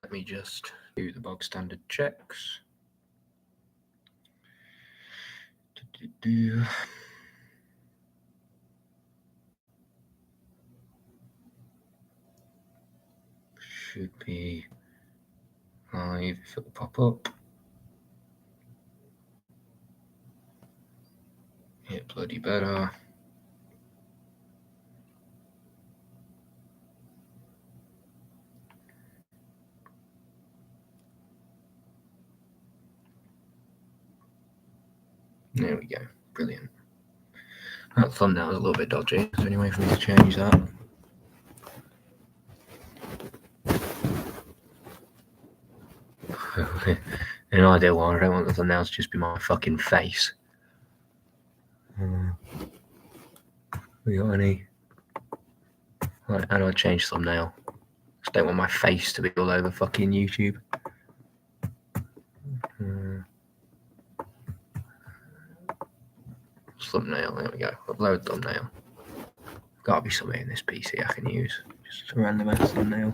Let me just do the bog standard checks. Should be live if it'll pop up. Yeah, bloody better. There we go. Brilliant. That thumbnail is a little bit dodgy. Is there any way for me to change that? In an ideal one, I don't want the thumbnail to just be my fucking face. We got any? Right, how do I change thumbnail? Just don't want my face to be all over fucking YouTube. Thumbnail, there we go. Upload thumbnail. Gotta be something in this PC I can use. Just a random ass thumbnail.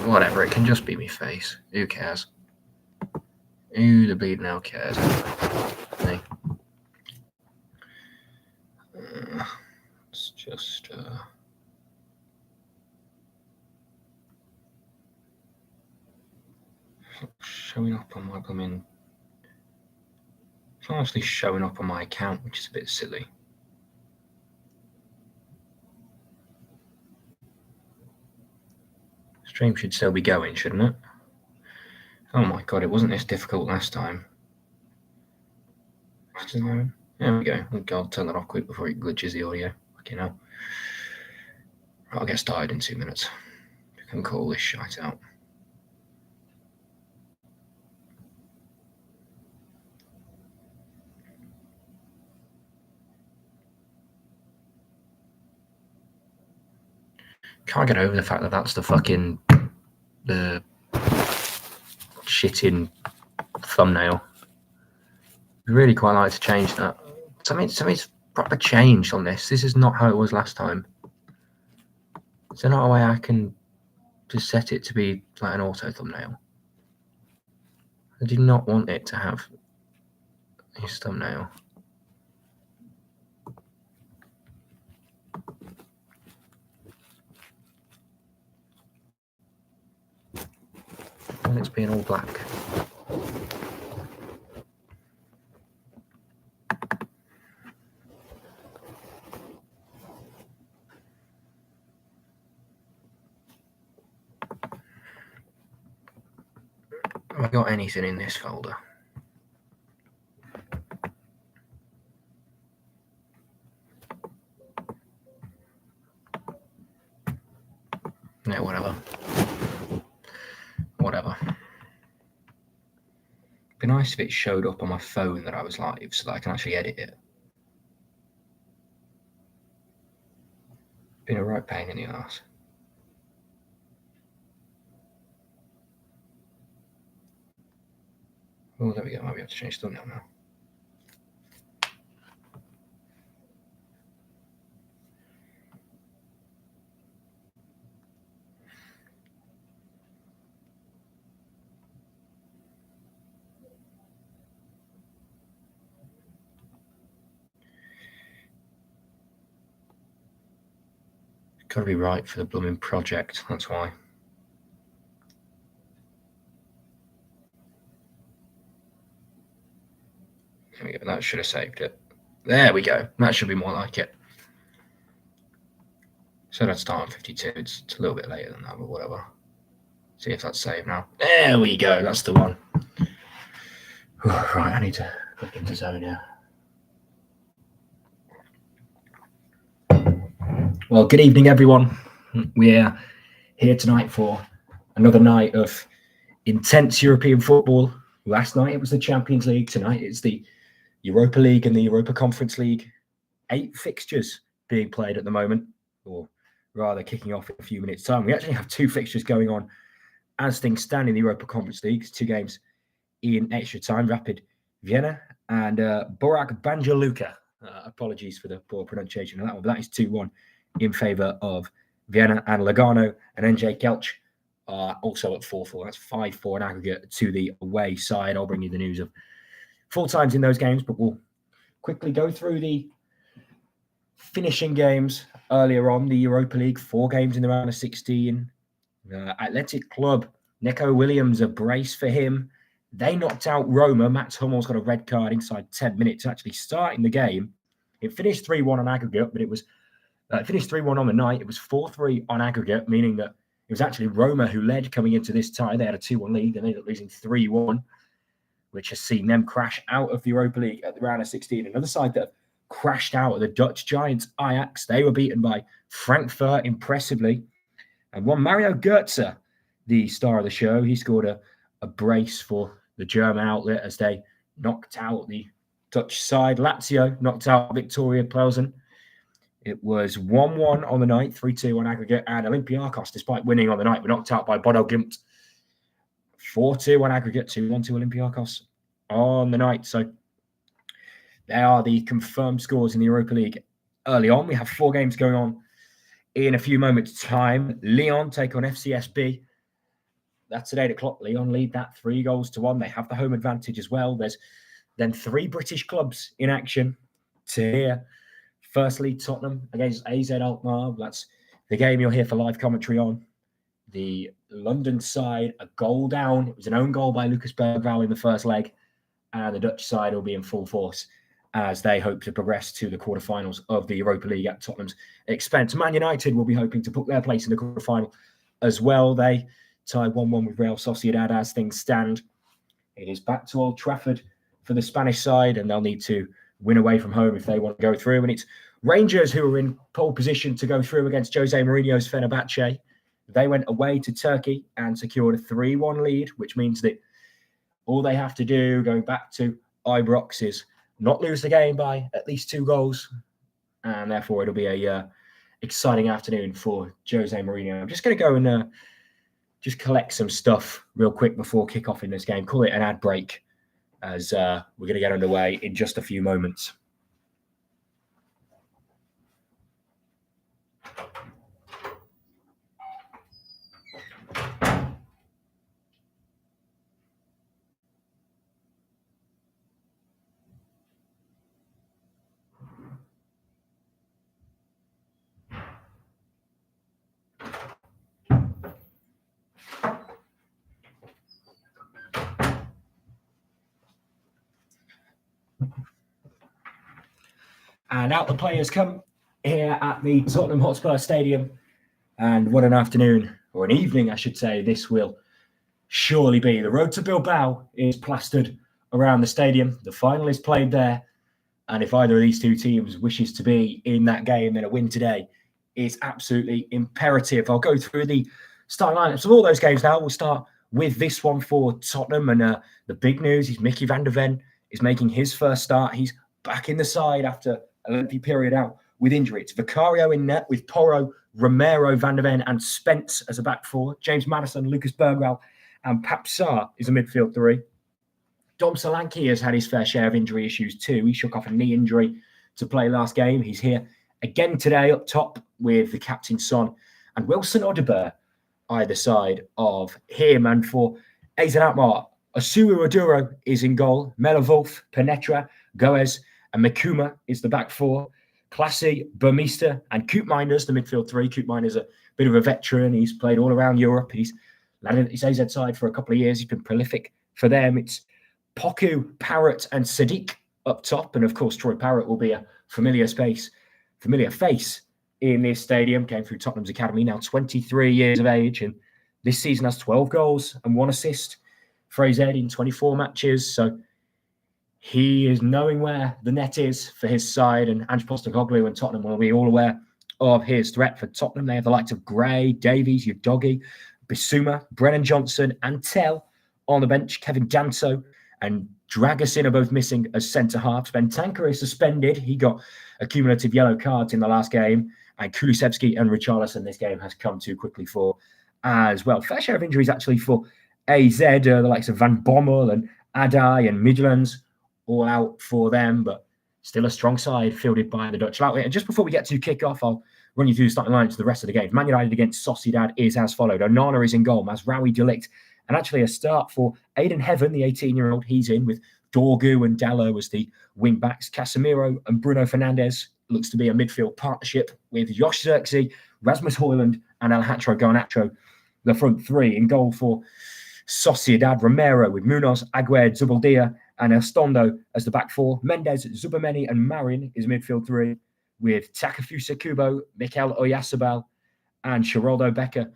Whatever, it can just be me face. Who cares? Who the bleeding hell cares? Me. It's just showing up on my blooming. It's honestly showing up on my account, which is a bit silly. Stream should still be going, shouldn't it? Oh my god, it wasn't this difficult last time. There we go. I'll turn that off quick before it glitches the audio. Okay, now. Right, I'll get started in 2 minutes. We can call this shite out. Can't get over the fact that that's the fucking the shitting thumbnail. I'd really quite like to change that. Something's proper changed on this. This is not how it was last time. Is there not a way I can just set it to be like an auto thumbnail? I do not want it to have his thumbnail. And it's being all black. Have I got anything in this folder? No, whatever. It'd be nice if it showed up on my phone that I was live so that I can actually edit it. Been a right pain in the arse. Oh, there we go. Maybe I have to change thumbnail now. Got to be right for the blooming project, that's why. There we go, that should have saved it. There we go, that should be more like it. Said I'd start on 52, it's a little bit later than that, but whatever. See if that's saved now. There we go, that's the one. Right, I need to click into zone here. Well, good evening, everyone. We're here tonight for another night of intense European football. Last night it was the Champions League. Tonight it's the Europa League and the Europa Conference League. 8 fixtures being played at the moment, or rather kicking off in a few minutes' time. We actually have 2 fixtures going on as things stand in the Europa Conference League. 2 games in extra time. Rapid Vienna and Borac Banja Luka Apologies for the poor pronunciation of that one, but that is 2-1 in favour of Vienna, and Lugano and NJ Kelch are also at 4-4. That's 5-4 in aggregate to the away side. I'll bring you the news of full times in those games, but we'll quickly go through the finishing games earlier on. The Europa League, 4 games in the round of 16. Athletic Club, Neco Williams, a brace for him. They knocked out Roma. Mats Hummel's got a red card inside 10 minutes actually starting the game. It finished 3-1 on aggregate, but it was it finished 3-1 on the night. It was 4-3 on aggregate, meaning that it was actually Roma who led coming into this tie. They had a 2-1 lead. They ended up losing 3-1, which has seen them crash out of the Europa League at the round of 16. Another side that crashed out of the Dutch giants, Ajax. They were beaten by Frankfurt impressively. And one Mario Götze, the star of the show, he scored a brace for the German outlet as they knocked out the Dutch side. Lazio knocked out Victoria Plzen. It was 1-1 on the night, 3-2 on aggregate, and Olympiacos, despite winning on the night, were knocked out by Bodo Glimt. 4-2 on aggregate, 2-1 to Olympiacos on the night. So they are the confirmed scores in the Europa League early on. We have 4 games going on in a few moments' time. Lyon take on FCSB. That's at 8 o'clock. Lyon lead that 3-1. They have the home advantage as well. There's then 3 British clubs in action to hear. Firstly, Tottenham against AZ Alkmaar. That's the game you'll hear for live commentary on. The London side, a goal down. It was an own goal by Lucas Bergwijn in the first leg. And the Dutch side will be in full force as they hope to progress to the quarterfinals of the Europa League at Tottenham's expense. Man United will be hoping to put their place in the quarterfinal as well. They tie 1-1 with Real Sociedad as things stand. It is back to Old Trafford for the Spanish side, and they'll need to win away from home if they want to go through. And it's Rangers who are in pole position to go through against Jose Mourinho's Fenerbahce. They went away to Turkey and secured a 3-1 lead, which means that all they have to do going back to Ibrox is not lose the game by at least 2 goals. And therefore, it'll be a exciting afternoon for Jose Mourinho. I'm just going to go and just collect some stuff real quick before kickoff in this game. Call it an ad break as we're going to get underway in just a few moments. And out the players come here at the Tottenham Hotspur Stadium. And what an afternoon, or an evening, I should say, this will surely be. The road to Bilbao is plastered around the stadium. The final is played there. And if either of these 2 teams wishes to be in that game, then a win today is absolutely imperative. I'll go through the starting lineups of all those games now. We'll start with this one for Tottenham. And the big news is Mickey van der Ven is making his first start. He's back in the side after a lengthy period out with injury. It's Vicario in net with Porro, Romero, Van der Ven, and Spence as a back 4. James Maddison, Lucas Bergwijn, and Pape Sarr is a midfield 3. Dom Solanke has had his fair share of injury issues too. He shook off a knee injury to play last game. He's here again today up top with the captain Son and Wilson Odobert either side of him. And for AZ Alkmaar, Asuwu Aduro is in goal. Mela Wolf, Penetra, Goes, and Mikuma is the back 4. Classy, Burmeister, and Koopmeiners, the midfield 3. Koopmeiners a bit of a veteran. He's played all around Europe. He's landed at his AZ side for a couple of years. He's been prolific for them. It's Poku, Parrott, and Sadiq up top. And of course, Troy Parrott will be a familiar face in this stadium. Came through Tottenham's academy, now 23 years of age. And this season has 12 goals and 1 assist for AZ in 24 matches. So he is knowing where the net is for his side, and Ange Postecoglou and Tottenham will be all aware of his threat for Tottenham. They have the likes of Gray, Davies, Udogi, Bissouma, Brennan Johnson, and Tell on the bench. Kevin Danso and Dragusin are both missing as centre-halves. Bentancur is suspended. He got a cumulative yellow cards in the last game. And Kulusevski and Richarlison, this game has come too quickly for as well. Fair share of injuries actually for AZ, the likes of Van Bommel and Adai and Midlands, all out for them, but Still a strong side fielded by the Dutch outlet. And just before we get to kick-off, I'll run you through the starting line to the rest of the games. Man United against Sociedad is as followed. Onana is in goal, Mazraoui, De Ligt, and actually a start for Aiden Heaven, the 18-year-old. He's in with Dorgu and Dallo as the wing-backs. Casemiro and Bruno Fernandes looks to be a midfield partnership with Josh Zirkzee, Rasmus Højlund, and Alejandro Garnacho, the front three. In goal for Sociedad, Romero with Munoz, Aguerd, Zubeldia, and Estondo as the back four. Mendes, Zubameni, and Marin is midfield three, with Takefusa Kubo, Mikel Oyarzabal, and Geraldo Becker,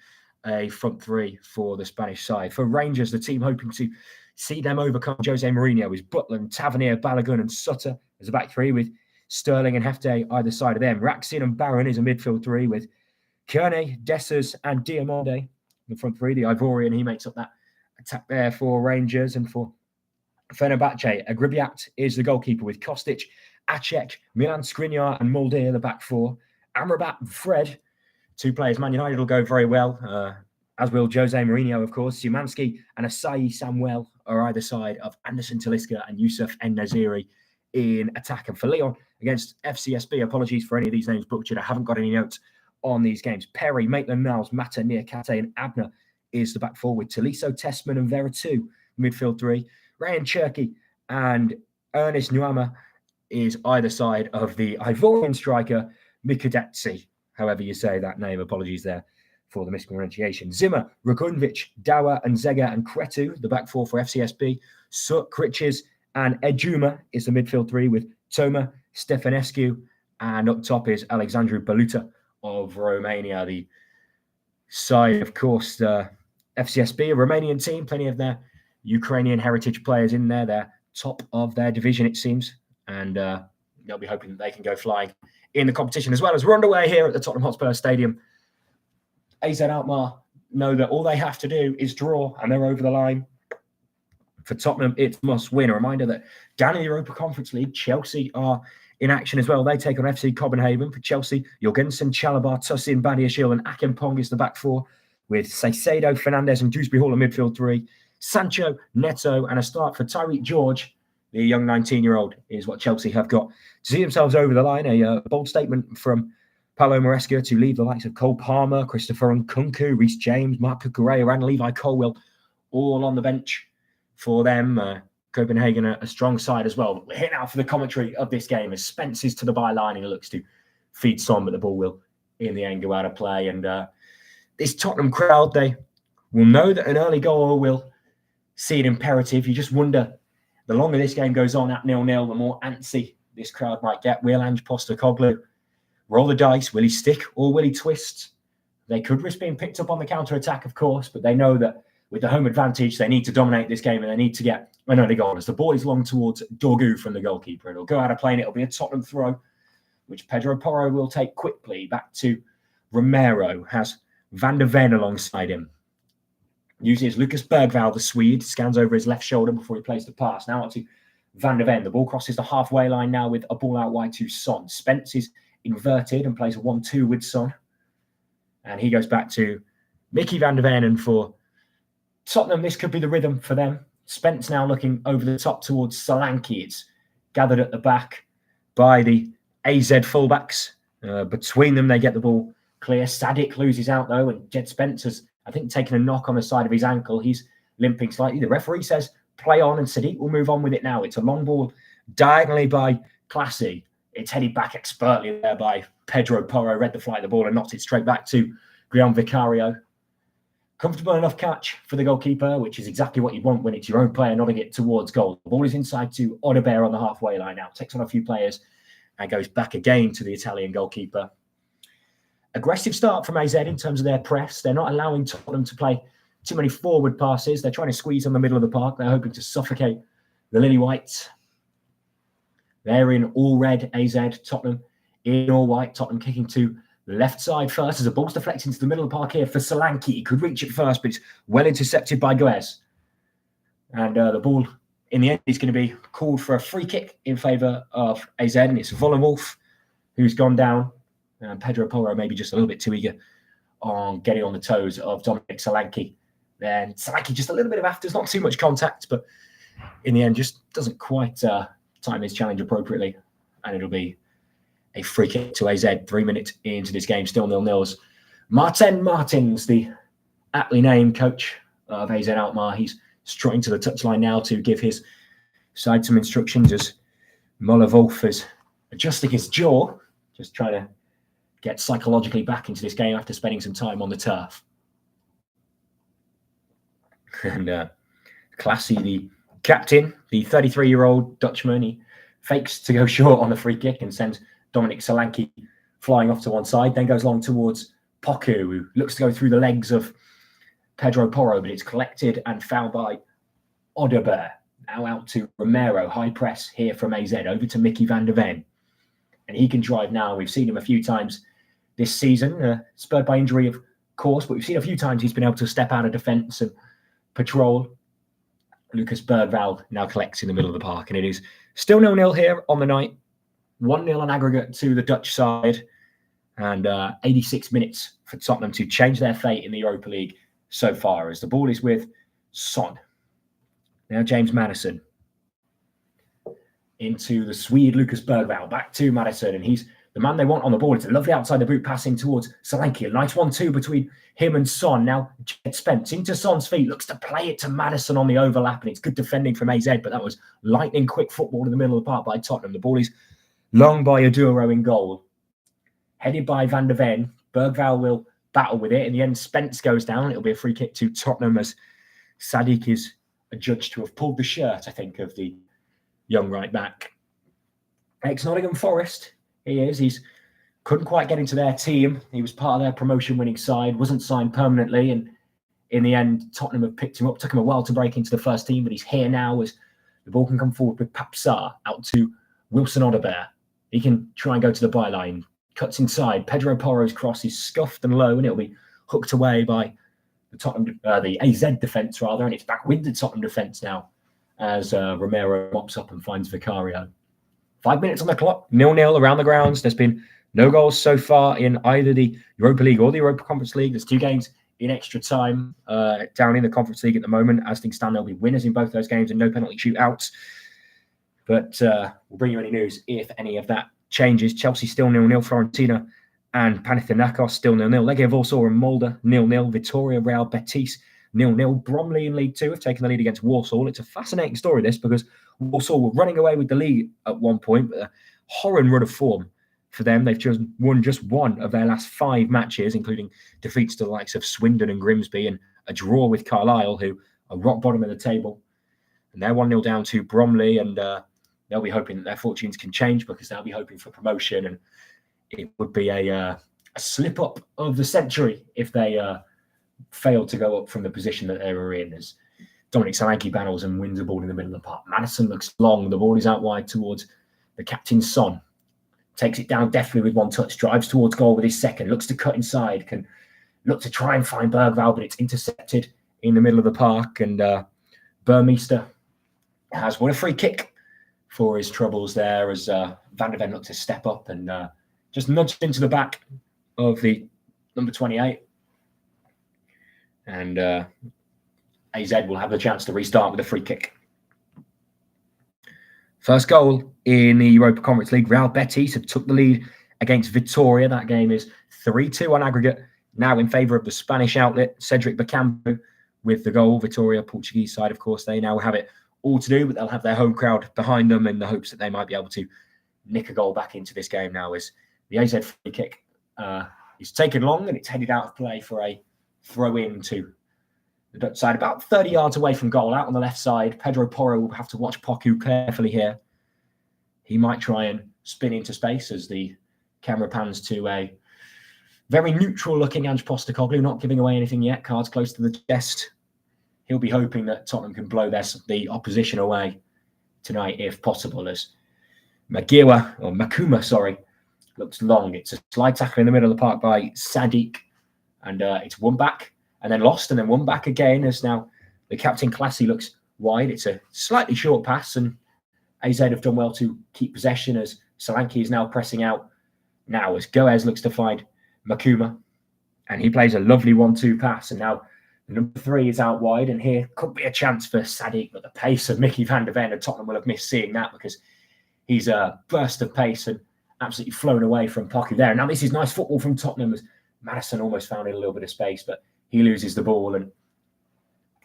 a front three for the Spanish side. For Rangers, the team hoping to see them overcome Jose Mourinho is Butland, Tavernier, Balogun, and Sutter as a back three, with Sterling and Hefte either side of them. Raksin and Barron is a midfield three, with Kearney, Dessers, and Diomande in the front three. The Ivorian, he makes up that attack there for Rangers. And for Fenerbahce, Agribiat is the goalkeeper, with Kostic, Acek, Milan Skriniar, and Mulder the back four. Amrabat and Fred, two players Man United will go very well, as will Jose Mourinho, of course. Szymanski and Asayi Samuel are either side of Anderson Talisca and Yusuf En-Naziri in attack. And for Lyon against FCSB, apologies for any of these names butchered, I haven't got any notes on these games. Perry, Maitland-Niles, Mata, Niakate, and Abner is the back four, with Tolisso, Tessman, and Veretout midfield three. Ryan Cherky and Ernest Nuama is either side of the Ivorian striker Mikudetsi, however you say that name. Apologies there for the mispronunciation. Zimmer, Rakunvic, Dawa, and Zega, and Kretu, the back four for FCSB. Suk, Critches, and Ejuma is the midfield three, with Toma, Stefanescu, and up top is Alexandru Baluta of Romania. The side, of course, the FCSB, a Romanian team, plenty of their Ukrainian heritage players in there. They're top of their division, it seems, and they'll be hoping that they can go flying in the competition as well. As we're underway here at the Tottenham Hotspur Stadium, AZ Alkmaar know that all they have to do is draw, and they're over the line. For Tottenham, it's must win. A reminder that down in the Europa Conference League, Chelsea are in action as well. They take on FC Copenhagen. For Chelsea, Jorgensen, Chalabar, Tussin, Badiashile, and Akempong is the back four, with Saicedo, Fernandes, and Dewsbury Hall in midfield three. Sancho, Neto, and a start for Tyreek George, the young 19-year-old, is what Chelsea have got to see themselves over the line. A bold statement from Paulo Maresca to leave the likes of Cole Palmer, Christopher Nkunku, Reece James, Mark Cucurella, and Levi Colwill all on the bench for them. Copenhagen, a strong side as well. But we're here now for the commentary of this game as Spence is to the byline and he looks to feed Son, but the ball will in the end go out of play. And this Tottenham crowd, they will know that an early goal will see it imperative. You just wonder, the longer this game goes on at 0-0, the more antsy this crowd might get. Will Ange Postecoglou roll the dice? Will he stick or will he twist? They could risk being picked up on the counter-attack, of course, but they know that with the home advantage, they need to dominate this game and they need to get an early goal. As the ball is long towards Dorgu from the goalkeeper, it'll go out of play and it'll be a Tottenham throw, which Pedro Porro will take quickly. Back to Romero, has Van der Ven alongside him. Uses Lucas Bergvall, the Swede, scans over his left shoulder before he plays the pass. Now on to Van der Ven. The ball crosses the halfway line now with a ball out wide to Son. Spence is inverted and plays a 1-2 with Son. And he goes back to Mickey Van der Ven. And for Tottenham, this could be the rhythm for them. Spence now looking over the top towards Solanke. It's gathered at the back by the AZ fullbacks. Between them, they get the ball clear. Sadik loses out, though, and Jed Spence has, I think, taken a knock on the side of his ankle. He's limping slightly. The referee says play on, and Sadiq will move on with it now. It's a long ball diagonally by Classy. It's headed back expertly there by Pedro Porro. Read the flight of the ball and knocked it straight back to Guillaume Vicario. Comfortable enough catch for the goalkeeper, which is exactly what you want when it's your own player nodding it towards goal. The ball is inside to Odebear on the halfway line now. Takes on a few players and goes back again to the Italian goalkeeper. Aggressive start from AZ in terms of their press. They're not allowing Tottenham to play too many forward passes. They're trying to squeeze on the middle of the park. They're hoping to suffocate the Lily Whites. They're in all red, AZ. Tottenham in all white. Tottenham kicking to the left side first as the ball's deflected into the middle of the park here for Solanke. He could reach it first, but it's well intercepted by Goes. And the ball, in the end, is going to be called for a free kick in favour of AZ. And it's Vollenwolf who's gone down. And Pedro Porro maybe just a little bit too eager on getting on the toes of Dominic Solanke. Then Solanke just a little bit of afters, not too much contact, but in the end just doesn't quite time his challenge appropriately. and it'll be a free kick to AZ 3 minutes into this game, still 0-0. Martin Martins, the aptly named coach of AZ Alkmaar, he's strutting to the touchline now to give his side some instructions as Muller Wolf is adjusting his jaw, just trying to get psychologically back into this game after spending some time on the turf. And Classy, the captain, the 33-year-old Dutchman, he fakes to go short on the free kick and sends Dominic Solanke flying off to one side, then goes along towards Poku, who looks to go through the legs of Pedro Porro, but it's collected and fouled by Odeberg. Now out to Romero, high press here from AZ, over to Mickey van der Ven. And he can drive now. We've seen him a few times this season, spurred by injury, of course, but we've seen a few times he's been able to step out of defence and patrol. Lucas Bergvall now collects in the middle of the park, and it is still 0-0 here on the night. 1-0 on aggregate to the Dutch side, and 86 minutes for Tottenham to change their fate in the Europa League so far, as the ball is with Son. Now James Maddison into the Swede Lucas Bergvall, back to Maddison, and he's the man they want on the ball. It's a lovely outside the boot passing towards Solanke. A nice 1-2 between him and Son. Now Jed Spence into Son's feet, looks to play it to Maddison on the overlap, and it's good defending from AZ, but that was lightning quick football in the middle of the park by Tottenham. The ball is long by Aduro in goal. Headed by Van der Ven. Bergvall will battle with it. In the end, Spence goes down. It'll be a free kick to Tottenham, as Sadiq is adjudged to have pulled the shirt, I think, of the young right back. Ex-Nottingham Forest, he is. He's couldn't quite get into their team. He was part of their promotion-winning side, wasn't signed permanently, and in the end, Tottenham have picked him up. Took him a while to break into the first team, but he's here now as the ball can come forward with Papsar out to Wilson Odeberg. He can try and go to the byline. Cuts inside. Pedro Porro's cross is scuffed and low, and it'll be hooked away by the Tottenham, the AZ defence rather, and it's back with the Tottenham defence now as Romero mops up and finds Vicario. 5 minutes on the clock, 0-0 around the grounds. There's been no goals so far in either the Europa League or the Europa Conference League. There's 2 games in extra time down in the Conference League at the moment. As things stand, there'll be winners in both those games and no penalty shootouts. But we'll bring you any news if any of that changes. Chelsea still 0-0. Fiorentina and Panathinaikos still 0-0. Legia Warsaw and Molde 0-0. Vitoria Real Betis 0-0. Bromley in League 2 have taken the lead against Warsaw. It's a fascinating story, this, because Warsaw were running away with the league at one point, but a horrid run of form for them. They've just won just 1 of their last 5 matches, including defeats to the likes of Swindon and Grimsby, and a draw with Carlisle, who are rock bottom of the table. And they're 1-0 down to Bromley, and they'll be hoping that their fortunes can change, because they'll be hoping for promotion, and it would be a slip-up of the century if they failed to go up from the position that they were in, as Dominic Solanke battles and wins the ball in the middle of the park. Maddison looks long. The ball is out wide towards the captain, Son. Takes it down deftly with 1 touch, drives towards goal with his second, looks to cut inside, can look to try and find Bergvall, but it's intercepted in the middle of the park, and Burmeister has won a free kick for his troubles there, as Van der Ven looked to step up and just nudged into the back of the number 28. And AZ will have the chance to restart with a free kick. First goal in the Europa Conference League. Real Betis have took the lead against Vitoria. That game is 3-2 on aggregate, now in favour of the Spanish outlet, Cedric Bacambo, with the goal. Vitoria, Portuguese side, of course, they now have it all to do, but they'll have their home crowd behind them in the hopes that they might be able to nick a goal back into this game now, as the AZ free kick is taken long and it's headed out of play for a throw-in to the Dutch side, about 30 yards away from goal, out on the left side. Pedro Porro will have to watch Poku carefully here. He might try and spin into space as the camera pans to a very neutral-looking Ange Postecoglou, not giving away anything yet, cards close to the chest. He'll be hoping that Tottenham can blow the opposition away tonight if possible, as Makuma, looks long. It's a slide tackle in the middle of the park by Sadiq, and it's won back and then lost and then won back again, as now the captain Classy looks wide. It's a slightly short pass, and AZ have done well to keep possession, as Solanke is now pressing out now as Goes looks to find Makuma, and he plays a lovely 1-2 pass, and now number 3 is out wide, and here could be a chance for Sadiq, but the pace of Mickey van der Ven and Tottenham will have missed seeing that, because He's a burst of pace and absolutely flown away from Poku there. Now this is nice football from Tottenham as Maddison almost found in a little bit of space, but he loses the ball and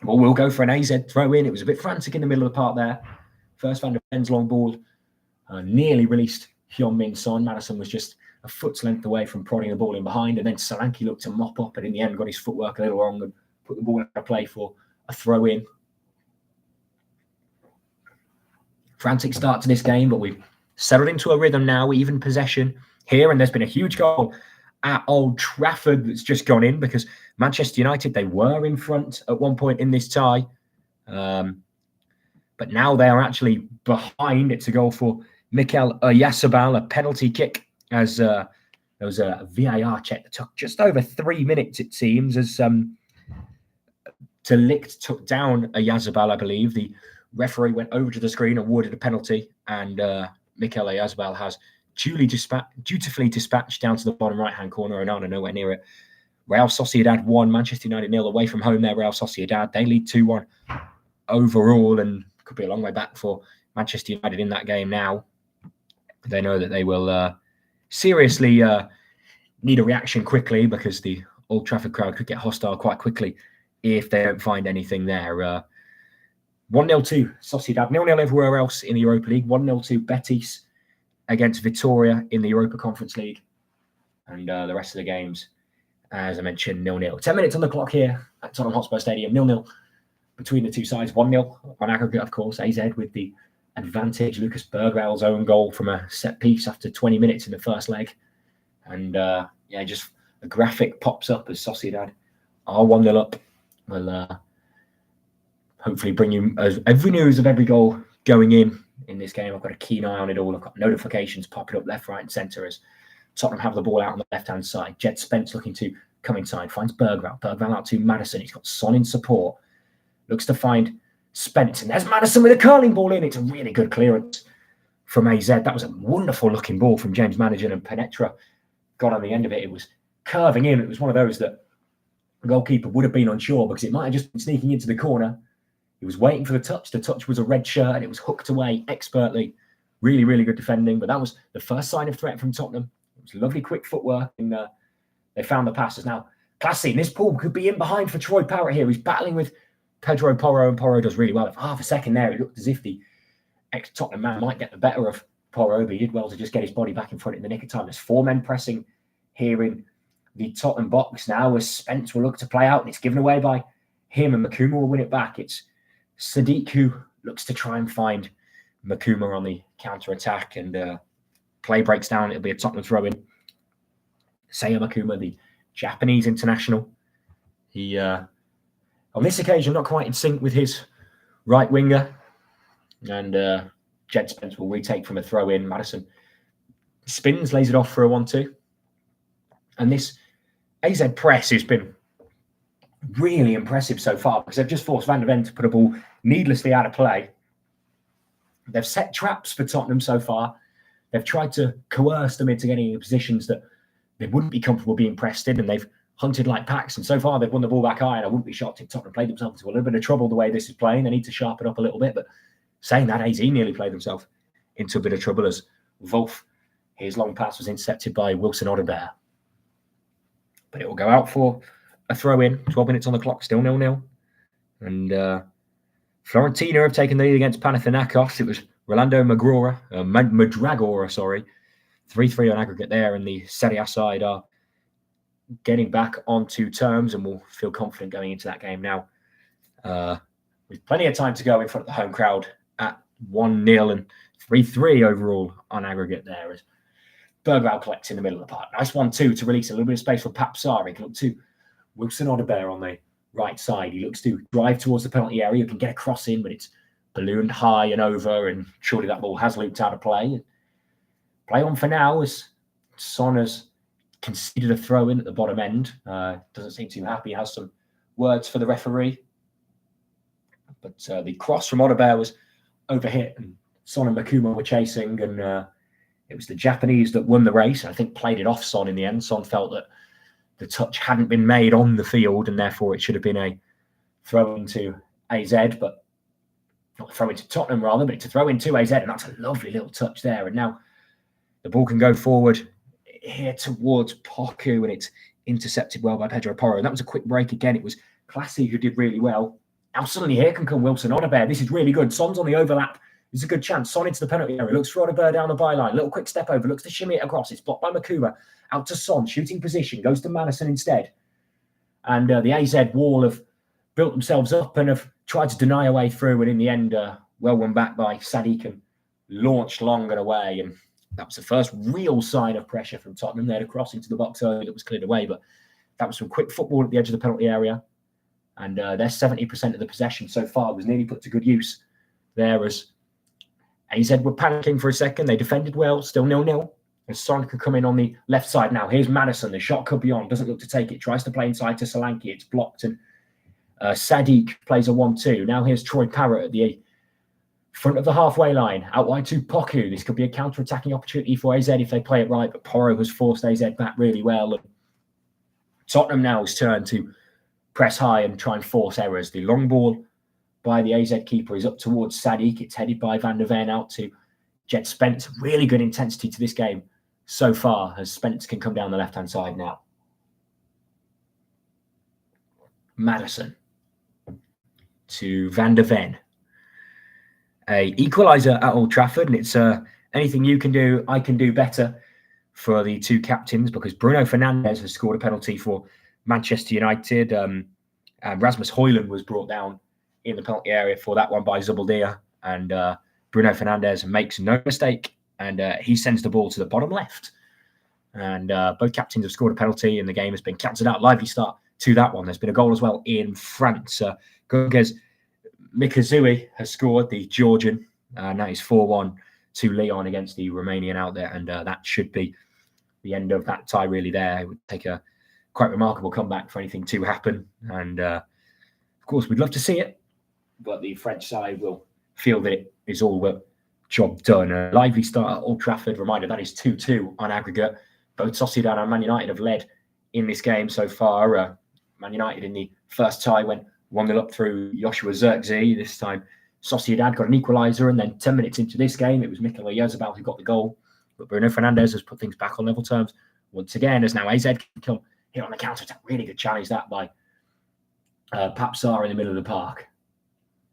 we'll go for an AZ throw in. It was a bit frantic in the middle of the park there. First Van der Ven's long ball nearly released Heung-min Son. Maddison was just a foot's length away from prodding the ball in behind, and then Solanke looked to mop up, but in the end got his footwork a little wrong and put the ball in play for a throw in. Frantic start to this game, but we've settled into a rhythm now, even possession here, and there's been a huge goal at Old Trafford that's just gone in because Manchester United, they were in front at one point in this tie, but now they are actually behind. It's a goal for Mikel Oyarzabal, a penalty kick, as there was a VAR check that took just over 3 minutes, it seems, as De Ligt took down Oyarzabal, I believe. The referee went over to the screen, awarded a penalty, and Mikel Oyarzabal has dutifully dispatched down to the bottom right-hand corner. Onana nowhere near it. Real Sociedad 1, Manchester United 0 away from home there. Real Sociedad, they lead 2-1 overall, and could be a long way back for Manchester United in that game now. They know that they will seriously need a reaction quickly because the Old Trafford crowd could get hostile quite quickly if they don't find anything there. 1-0 to Sociedad, 0-0 everywhere else in the Europa League. 1-0 to Betis against Vitoria in the Europa Conference League. And the rest of the games, as I mentioned, 0-0. 10 minutes on the clock here at Tottenham Hotspur Stadium. 0-0 between the two sides. 1-0 on aggregate, of course. AZ with the advantage. Lucas Bergwall's own goal from a set piece after 20 minutes in the first leg. And just a graphic pops up as Sociedad are 1-0 up. We'll hopefully bring you every news of every goal going in this game. I've got a keen eye on it all. I've got notifications popping up left, right, and centre as Tottenham have the ball out on the left-hand side. Jed Spence looking to come inside, finds Bergwall. Bergwall out to Maddison. He's got Son in support. Looks to find Spence. And there's Maddison with a curling ball in. It's a really good clearance from AZ. That was a wonderful-looking ball from James Madigan, and Penetra got on the end of it. It was curving in. It was one of those that the goalkeeper would have been unsure because it might have just been sneaking into the corner. He was waiting for the touch. The touch was a red shirt, and it was hooked away expertly. Really, really good defending. But that was the first sign of threat from Tottenham. It was lovely, quick footwork, and they found the passes. Now, classy. This ball could be in behind for Troy Parrott here. He's battling with Pedro Porro, and Porro does really well. For half a second there, it looked as if the ex-Tottenham man might get the better of Porro, but he did well to just get his body back in front in the nick of time. There's 4 men pressing here in the Tottenham box now as Spence will look to play out, and it's given away by him, and Makuma will win it back. It's Sadiq who looks to try and find Makuma on the counter-attack, and play breaks down. It'll be a Tottenham throw-in. Seiya Makuma, the Japanese international. He, on this occasion, not quite in sync with his right winger, and Jed Spence will retake from a throw-in. Maddison spins, lays it off for a 1-2. And this AZ press has been really impressive so far because they've just forced Van der Ven to put a ball needlessly out of play. They've set traps for Tottenham so far. They've tried to coerce them into getting in positions that they wouldn't be comfortable being pressed in, and they've hunted like packs. And so far, they've won the ball back high, and I wouldn't be shocked if Tottenham played themselves into a little bit of trouble the way this is playing. They need to sharpen up a little bit. But saying that, AZ nearly played themselves into a bit of trouble as Wolf, his long pass was intercepted by Wilson Odobert. But it will go out for a throw-in. 12 minutes on the clock, still 0-0. And Fiorentina have taken the lead against Panathinaikos. It was Rolando Madragora, 3-3 on aggregate there, and the Serie A side are getting back onto terms and will feel confident going into that game now. With plenty of time to go in front of the home crowd at 1-0 and 3-3 overall on aggregate there as Bergwall collects in the middle of the park. Nice 1-2 to release a little bit of space for Pap Sarri. Look to Wilson Odobert on the right side. He looks to drive towards the penalty area. You can get a cross in, but it's ballooned high and over, and surely that ball has looped out of play. Play on for now as Son has conceded a throw-in at the bottom end. Doesn't seem too happy. Has some words for the referee. But the cross from Odobert was overhit, and Son and Makuma were chasing, and it was the Japanese that won the race. I think played it off Son in the end. Son felt that the touch hadn't been made on the field, and therefore it should have been a throw into AZ. But not throw into Tottenham rather, but to throw into AZ, and that's a lovely little touch there. And now the ball can go forward here towards Poku, and it's intercepted well by Pedro Porro. And that was a quick break again. It was Classy who did really well. Now suddenly here can come Wilson Onabere. This is really good. Son's on the overlap. It's a good chance. Son into the penalty area. Looks for Onabere down the byline. Little quick step over. Looks to shimmy it across. It's blocked by Makuma. Out to Son. Shooting position. Goes to Madison instead. And the AZ wall have built themselves up and have tried to deny a way through. And in the end, well won back by Sadiq and launched long and away. And that was the first real sign of pressure from Tottenham. They had a cross into the box early that was cleared away. But that was some quick football at the edge of the penalty area. And their 70% of the possession so far was nearly put to good use there, as AZ were panicking for a second. They defended well, still 0-0. As Son could come in on the left side now. Here's Madison. The shot could be on. Doesn't look to take it. Tries to play inside to Solanke. It's blocked. And Sadiq plays a 1-2. Now here's Troy Parrott at the front of the halfway line. Out wide to Poku. This could be a counter-attacking opportunity for AZ if they play it right. But Porro has forced AZ back really well. And Tottenham now has turned to press high and try and force errors. The long ball by the AZ keeper is up towards Sadiq. It's headed by Van der Ven out to Jed Spence. Really good intensity to this game so far, as Spence can come down the left-hand side now. Madison to Van der Ven. A equaliser at Old Trafford, and it's anything you can do, I can do better for the two captains, because Bruno Fernandes has scored a penalty for Manchester United. Rasmus Højlund was brought down in the penalty area for that one by Zubeldia, and Bruno Fernandes makes no mistake, and he sends the ball to the bottom left. And both captains have scored a penalty, and the game has been cancelled out. Lively start to that one. There's been a goal as well in France. Gurgez Mikazui has scored, the Georgian. Now he's 4-1 to Lyon against the Romanian out there, and that should be the end of that tie really there. It would take a quite remarkable comeback for anything to happen. And of course, we'd love to see it, but the French side will feel that it is all but job done. A lively start at Old Trafford. Reminder, that is 2-2 on aggregate. Both Sociedad and Man United have led in this game so far. Man United in the first tie went 1-0 up through Joshua Zirkzee. This time, Sociedad got an equaliser, and then 10 minutes into this game, it was Mikel Oyarzabal who got the goal. But Bruno Fernandes has put things back on level terms once again, as now AZ can come here on the counter-attack. Really good challenge that by Papsar in the middle of the park.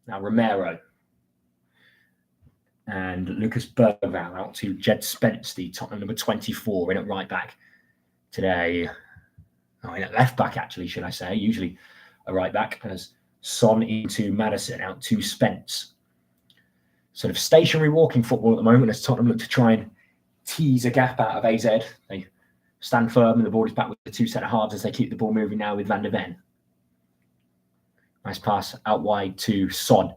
Now Romero and Lucas Bergvall out to Jed Spence, the Tottenham number 24, in at right back today. Oh, in at left back, actually, should I say. Usually a right back, as Son into Madison, out to Spence. Sort of stationary walking football at the moment, as Tottenham look to try and tease a gap out of AZ. They stand firm, and the ball is back with the two centre-halves as they keep the ball moving now with Van der Ven. Nice pass out wide to Son.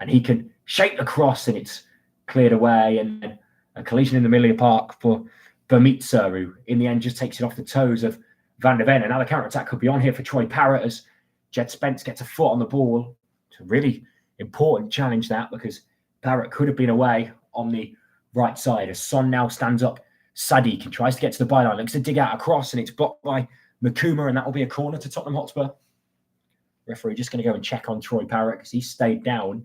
And he can shape the cross, and it's cleared away. And then a collision in the middle of the park for Bermitza, who in the end just takes it off the toes of Van der Ven. And now the counter-attack could be on here for Troy Parrott, as Jed Spence gets a foot on the ball. It's a really important challenge, that, because Parrott could have been away on the right side. As Son now stands up, Sadiq and tries to get to the byline, looks to dig out a cross, and it's blocked by Makuma, and that will be a corner to Tottenham Hotspur. Referee just going to go and check on Troy Parrott because he stayed down.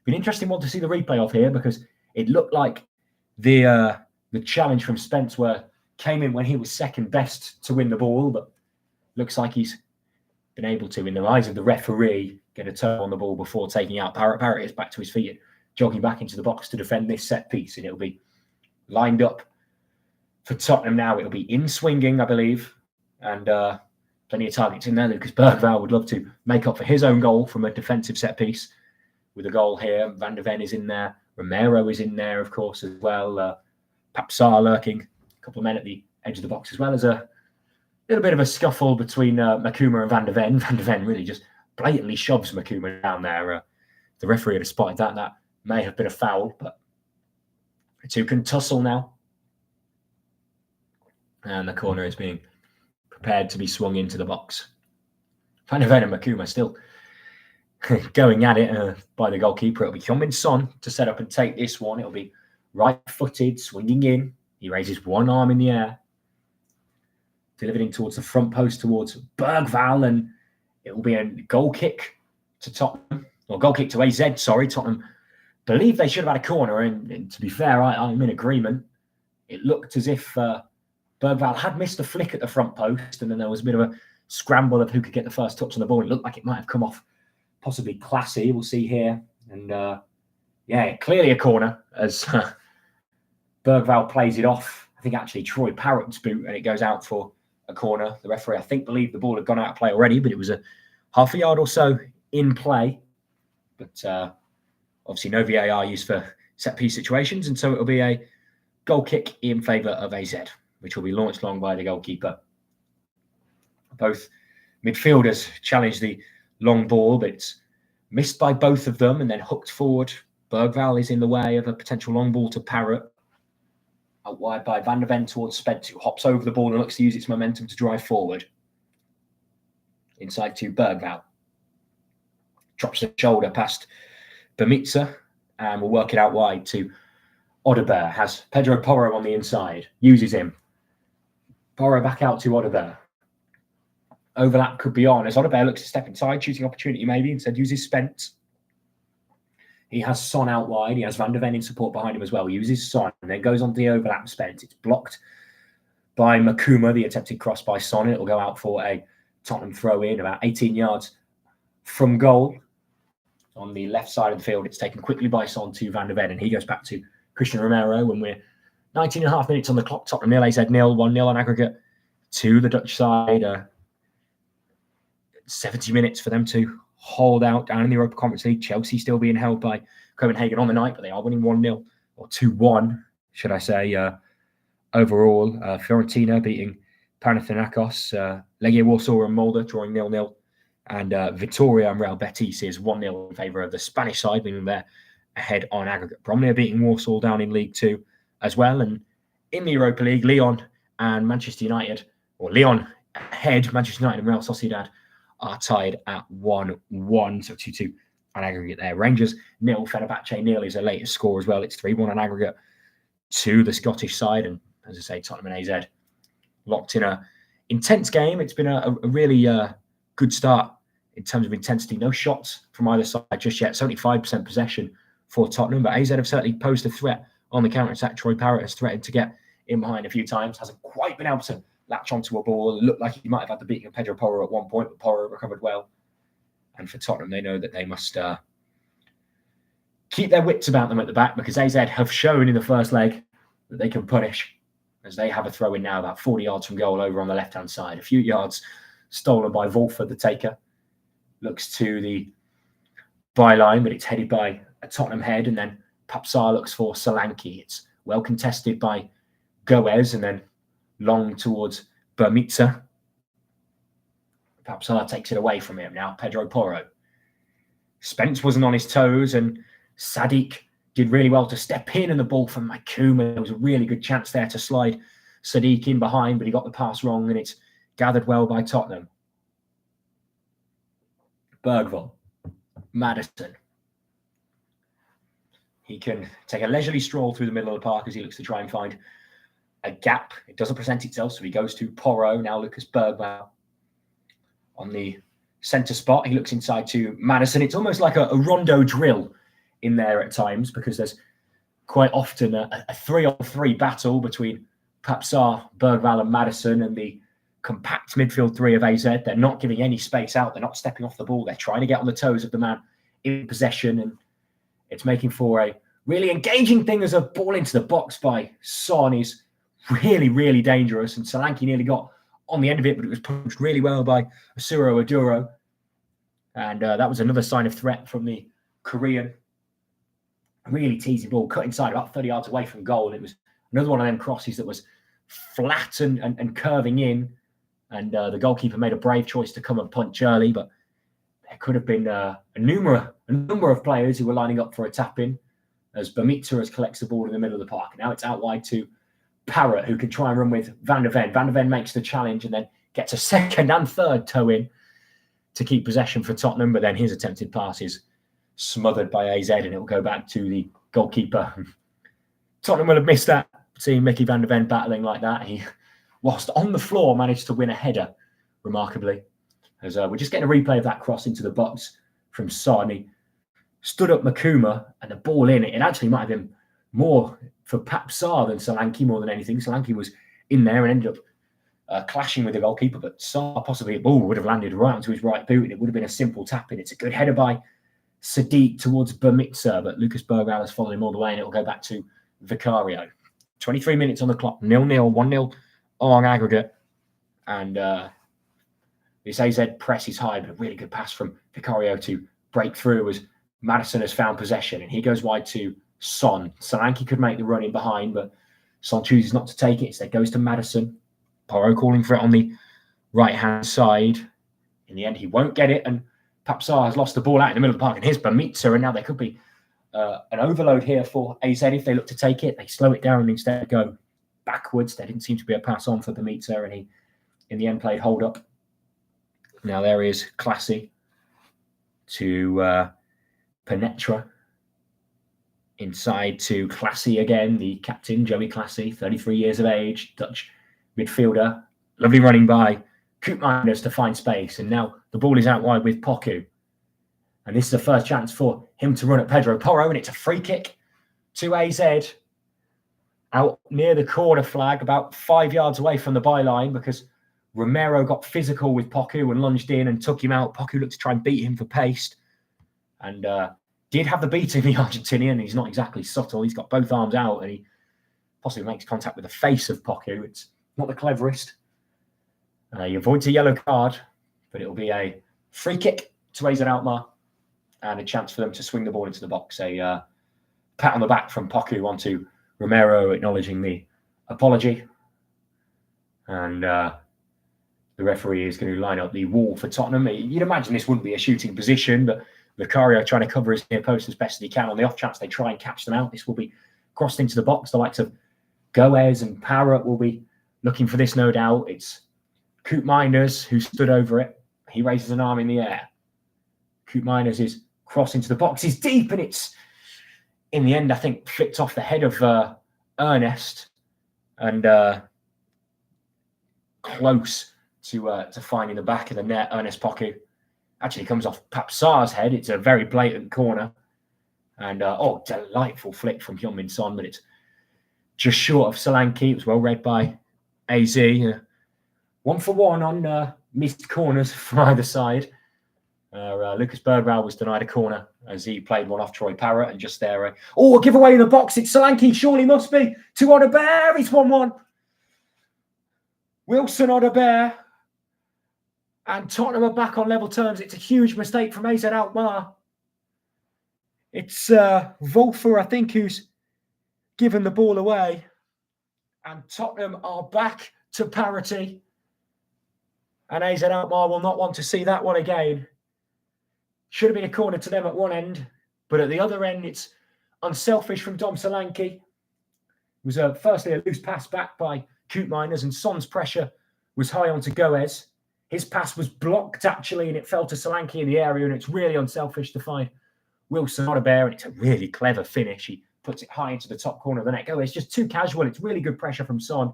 Been an interesting one to see the replay of here, because it looked like the challenge from Spence came in when he was second best to win the ball, but looks like he's been able to, in the eyes of the referee, get a turn on the ball before taking out Parrott. Parrott is back to his feet and jogging back into the box to defend this set piece, and it'll be lined up for Tottenham now. It'll be in swinging, I believe, and plenty of targets in there. Lucas Bergvall would love to make up for his own goal from a defensive set piece with a goal here. Van der Ven is in there. Romero is in there, of course, as well. Papsar lurking. A couple of men at the edge of the box, as well as a little bit of a scuffle between Makuma and Van der Ven. Van der Ven really just blatantly shoves Makuma down there. The referee had spotted that. That may have been a foul, but the two can tussle now. And the corner is being prepared to be swung into the box. Van der Ven and Makuma still going at it by the goalkeeper. It'll be Heung-min Son to set up and take this one. It'll be right-footed, swinging in. He raises one arm in the air, delivered in towards the front post towards Bergvall, and it will be a goal kick to Tottenham. or goal kick to AZ, sorry. Tottenham believe they should have had a corner, and to be fair, I'm in agreement. It looked as if Bergvall had missed a flick at the front post, and then there was a bit of a scramble of who could get the first touch on the ball. It looked like it might have come off possibly Classy. We'll see here. And clearly a corner as Bergvall plays it off. I think actually Troy Parrott's boot, and it goes out for a corner. The referee, I think, believed the ball had gone out of play already, but it was a half a yard or so in play. But obviously no VAR used for set-piece situations, and so it'll be a goal kick in favour of AZ, which will be launched long by the goalkeeper. Both midfielders challenge the long ball, but it's missed by both of them and then hooked forward. Bergvall is in the way of a potential long ball to Parrott. Out wide by Van der Ven towards Spence, who hops over the ball and looks to use its momentum to drive forward. Inside to Bergvall. Drops the shoulder past Bermitza and will work it out wide to Odobert. Has Pedro Porro on the inside. Uses him. Porro back out to Odobert. Overlap could be on as Odobert looks to step inside, shooting opportunity maybe, instead uses Spence. He has Son out wide. He has Van der Ven in support behind him as well. He uses Son and then goes on to the overlap Spence. It's blocked by Makuma, the attempted cross by Son, and it will go out for a Tottenham throw in about 18 yards from goal. On the left side of the field, it's taken quickly by Son to Van der Ven, and he goes back to Christian Romero when we're 19 and a half minutes on the clock. Tottenham nil, AZ nil, 1-0 on aggregate to the Dutch side. 70 minutes for them to hold out down in the Europa Conference League. Chelsea still being held by Copenhagen on the night, but they are winning 1-0 or 2-1, should I say, overall. Fiorentina beating Panathinaikos, Legia Warsaw and Molde drawing 0-0, and Vitoria and Real Betis is 1-0 in favour of the Spanish side, meaning they're ahead on aggregate. Bromley are beating Warsaw down in League 2 as well, and in the Europa League, Lyon and Manchester United, or Lyon ahead, Manchester United and Real Sociedad are tied at 1-1, so 2-2 on aggregate there. Rangers nil, Fenerbahce nil is their latest score as well. It's 3-1 on aggregate to the Scottish side, and as I say, Tottenham and AZ locked in a intense game. It's been a really good start in terms of intensity. No shots from either side just yet. 75% possession for Tottenham, but AZ have certainly posed a threat on the counter-attack. Troy Parrott has threatened to get in behind a few times, hasn't quite been able to latch onto a ball. It looked like he might have had the beating of Pedro Porro at one point, but Porro recovered well. And for Tottenham, they know that they must keep their wits about them at the back, because AZ have shown in the first leg that they can punish, as they have a throw-in now about 40 yards from goal over on the left-hand side. A few yards stolen by Wolfer, the taker. Looks to the byline, but it's headed by a Tottenham head, and then Papsar looks for Solanke. It's well contested by Goes, and then long towards Bermitza. Papsar takes it away from him. Now Pedro Porro. Spence wasn't on his toes, and Sadiq did really well to step in, and the ball from Makuma. There was a really good chance there to slide Sadiq in behind, but he got the pass wrong, and it's gathered well by Tottenham. Bergvall. Maddison. He can take a leisurely stroll through the middle of the park as he looks to try and find a gap. It doesn't present itself, so he goes to Porro. Now Lucas Bergvall on the centre spot. He looks inside to Maddison. It's almost like a rondo drill in there at times, because there's quite often a 3-on-3 battle between Papsar, Bergvall and Maddison, and the compact midfield three of AZ. They're not giving any space out. They're not stepping off the ball. They're trying to get on the toes of the man in possession, and it's making for a really engaging thing as a ball into the box by Son is really, really dangerous, and Solanke nearly got on the end of it, but it was punched really well by Asuro Aduro. And that was another sign of threat from the Korean. Really teasing ball, cut inside about 30 yards away from goal. And it was another one of them crosses that was flat and curving in. And the goalkeeper made a brave choice to come and punch early, but there could have been a number of players who were lining up for a tap-in, as Bermitza has collects the ball in the middle of the park. Now it's out wide to Parrott, who can try and run with Van der Ven. Van der Ven makes the challenge and then gets a second and third toe in to keep possession for Tottenham, but then his attempted pass is smothered by AZ, and it will go back to the goalkeeper. Tottenham will have missed that, seeing Mickey Van der Ven battling like that. He, whilst on the floor, managed to win a header, remarkably. As we're just getting a replay of that cross into the box from Son. He stood up Makuma, and the ball in, it actually might have been more for Pape Sarr than Solanke more than anything. Solanke was in there and ended up clashing with the goalkeeper, but Sarr, possibly a ball would have landed right onto his right boot, and it would have been a simple tap-in. It's a good header by Sadiq towards Bermitza, but Lucas Bergwijn has followed him all the way, and it will go back to Vicario. 23 minutes on the clock, 0-0, 1-0 on aggregate, and this AZ press is high, but a really good pass from Vicario to break through as Maddison has found possession, and he goes wide to Son. Solanke could make the run in behind, but Son chooses not to take it. Instead goes to Maddison. Porro calling for it on the right-hand side. In the end, he won't get it, and Pape Sarr has lost the ball out in the middle of the park, and here's Bermitza, and now there could be an overload here for AZ if they look to take it. They slow it down and instead go backwards. There didn't seem to be a pass on for Bermitza, and he, in the end, played hold up. Now there is Classy to Penetra. Inside to Classy again, the captain, Joey Classy, 33 years of age, Dutch midfielder. Lovely running by Koopmeiners to find space. And now the ball is out wide with Poku. And this is the first chance for him to run at Pedro Porro, and it's a free kick to AZ. Out near the corner flag, about 5 yards away from the byline, because Romero got physical with Poku and lunged in and took him out. Poku looked to try and beat him for pace. And did have the beating, the Argentinian. He's not exactly subtle. He's got both arms out, and he possibly makes contact with the face of Poku. It's not the cleverest. He avoids a yellow card, but it'll be a free kick to AZ Alkmaar and a chance for them to swing the ball into the box. A pat on the back from Poku onto Romero, acknowledging the apology. And the referee is going to line up the wall for Tottenham. You'd imagine this wouldn't be a shooting position, but Vicario trying to cover his near post as best as he can. On the off chance they try and catch them out, this will be crossed into the box. The likes of Goes and Parrott will be looking for this, no doubt. It's Koopmeiners who stood over it. He raises an arm in the air. Koopmeiners is crossing to the box. He's deep, and it's, in the end, I think, flicked off the head of Ernest, and close to finding the back of the net. Ernest Poku actually comes off Pape Sarr's head. It's a very blatant corner. And, delightful flick from Heung-min Son, but it's just short of Solanke. It was well read by AZ. 1 for 1 on missed corners from either side. Lucas Bergwijn was denied a corner as he played one off Troy Parrott, and just there. A giveaway in the box. It's Solanke. Surely must be. To Odobert. It's 1-1. Wilson Odobert. And Tottenham are back on level terms. It's a huge mistake from AZ Alkmaar. It's Wolfer, I think, who's given the ball away. And Tottenham are back to parity. And AZ Alkmaar will not want to see that one again. Should have been a corner to them at one end. But at the other end, it's unselfish from Dom Solanke. It was firstly a loose pass back by Koopmeiners, and Son's pressure was high onto Goes. His pass was blocked, actually, and it fell to Solanke in the area, and it's really unselfish to find Wilson Odobert, and it's a really clever finish. He puts it high into the top corner of the net. It's just too casual. It's really good pressure from Son.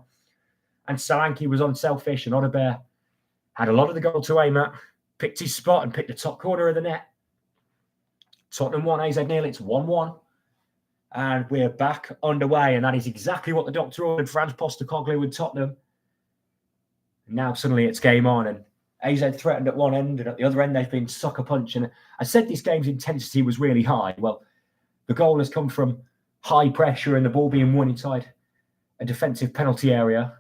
And Solanke was unselfish, and Odobert had a lot of the goal to aim at, picked his spot and picked the top corner of the net. Tottenham 1, AZ 0. It's 1-1. And we're back underway, and that is exactly what the doctor ordered Franz Postecoglou with Tottenham. Now suddenly it's game on, and AZ threatened at one end, and at the other end they've been sucker punched. And I said this game's intensity was really high. Well, the goal has come from high pressure and the ball being won inside a defensive penalty area.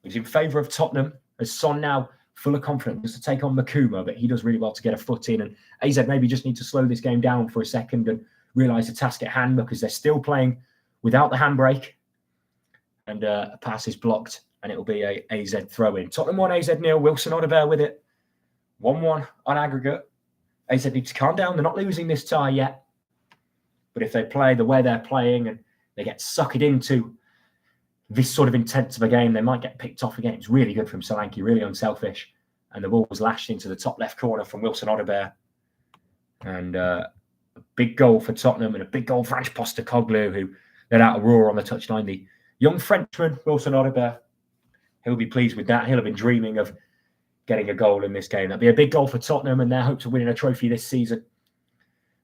It's in favour of Tottenham, as Son now full of confidence to take on Makuma, but he does really well to get a foot in. And AZ maybe just need to slow this game down for a second and realise the task at hand, because they're still playing without the handbrake. And a pass is blocked, and it'll be a AZ throw-in. Tottenham 1, AZ 0. Wilson Odobert with it. 1-1 on aggregate. AZ need to calm down. They're not losing this tie yet. But if they play the way they're playing and they get suckered into this sort of intense of a game, they might get picked off again. It's really good from Solanke, really unselfish. And the ball was lashed into the top left corner from Wilson Odobert. And a big goal for Tottenham, and a big goal for Franz Postecoglou, who let out a roar on the touchline. The young Frenchman, Wilson Odobert, he'll be pleased with that. He'll have been dreaming of getting a goal in this game. That'd be a big goal for Tottenham and their hopes of winning a trophy this season.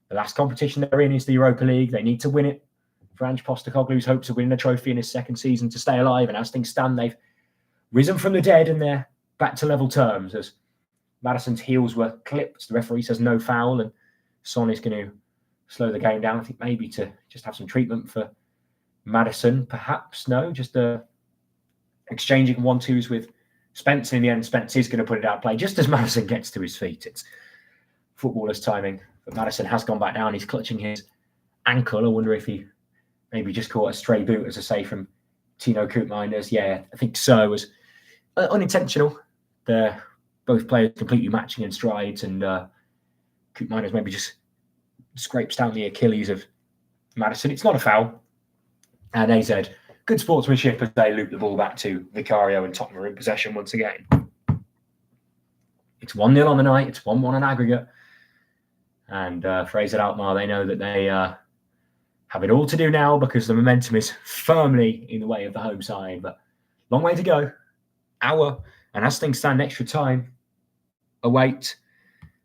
The last competition they're in is the Europa League. They need to win it for Ange Postecoglou's hopes of winning a trophy in his second season to stay alive. And as things stand, they've risen from the dead and they're back to level terms as Maddison's heels were clipped. The referee says no foul, and Son is going to slow the game down. I think maybe to just have some treatment for Maddison, perhaps. No, just exchanging 1-2s with Spence. In the end, Spence is going to put it out of play just as Maddison gets to his feet. It's footballer's timing, but Maddison has gone back down. He's clutching his ankle. I wonder if he maybe just caught a stray boot, as I say, from Tino Koopmeiners. Yeah, I think so. It was unintentional. They're both players completely matching in strides, and Koopmeiners maybe just scrapes down the Achilles of Maddison. It's not a foul. And AZ, good sportsmanship as they loop the ball back to Vicario, and Tottenham are in possession once again. It's 1-0 on the night. It's 1-1 on aggregate. And for AZ Alkmaar, they know that they have it all to do now because the momentum is firmly in the way of the home side. But long way to go. Hour. And as things stand, extra time await.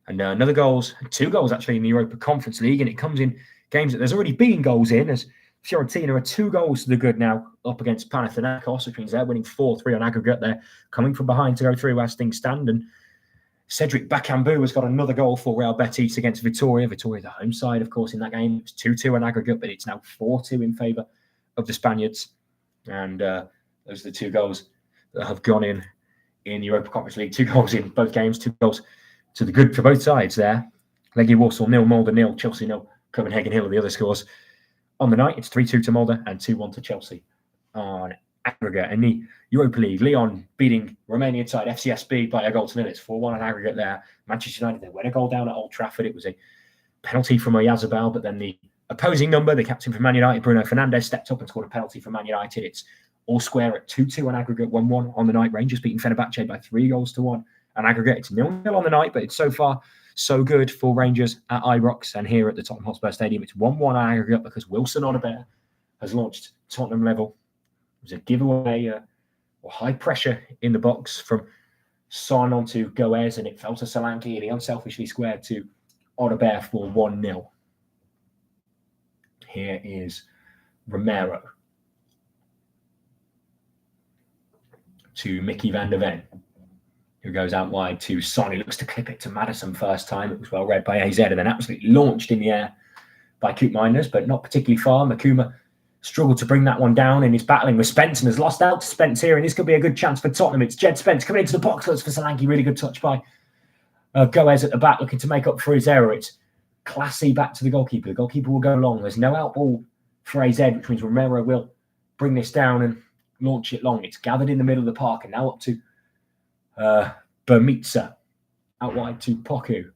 And another goals, 2 goals actually in the Europa Conference League. And it comes in games that there's already been goals in, as Fiorentina are 2 goals to the good now up against Panathinaikos, which means they're winning 4-3 on aggregate. They're coming from behind to go through as things stand. And Cedric Bakambu has got another goal for Real Betis against Vitoria. Vitoria, the home side, of course, in that game. It was 2-2 on aggregate, but it's now 4-2 in favour of the Spaniards. And those are the 2 goals that have gone in Europa Conference League. 2 goals in both games, 2 goals to the good for both sides there. Legia Warsaw 0, Molde 0, Chelsea 0, Copenhagen Hill are the other scores. On the night, it's 3-2 to Molde and 2-1 to Chelsea on aggregate. In the Europa League, Lyon beating Romanian side FCSB by a goal to nil. It's 4-1 on aggregate there. Manchester United, they win a goal down at Old Trafford. It was a penalty from Oyarzabal, but then the opposing number, the captain from Man United, Bruno Fernandes, stepped up and scored a penalty from Man United. It's all square at 2-2 on aggregate, 1-1 on the night. Rangers beating Fenerbahce by 3-1 on aggregate. It's 0-0 on the night, but it's so far so good for Rangers at Ibrox. And here at the Tottenham Hotspur Stadium, it's 1-1 on aggregate because Wilson Odobert has launched Tottenham level. It was a giveaway or high pressure in the box from Son onto Goes, and it fell to Solanke, and he unselfishly squared to Odobert for 1-0. Here is Romero to Mickey van der Ven, who goes out wide to Son. He looks to clip it to Maddison first time. It was well read by AZ, and then absolutely launched in the air by Koopmeiners, but not particularly far. Makuma struggled to bring that one down, and he's battling with Spence and has lost out to Spence here, and this could be a good chance for Tottenham. It's Jed Spence coming into the box. Looks for Solanke. Really good touch by Goes at the back, looking to make up for his error. It's classy back to the goalkeeper. The goalkeeper will go long. There's no out ball for AZ, which means Romero will bring this down and launch it long. It's gathered in the middle of the park, and now up to Bermitza, out wide to Poku.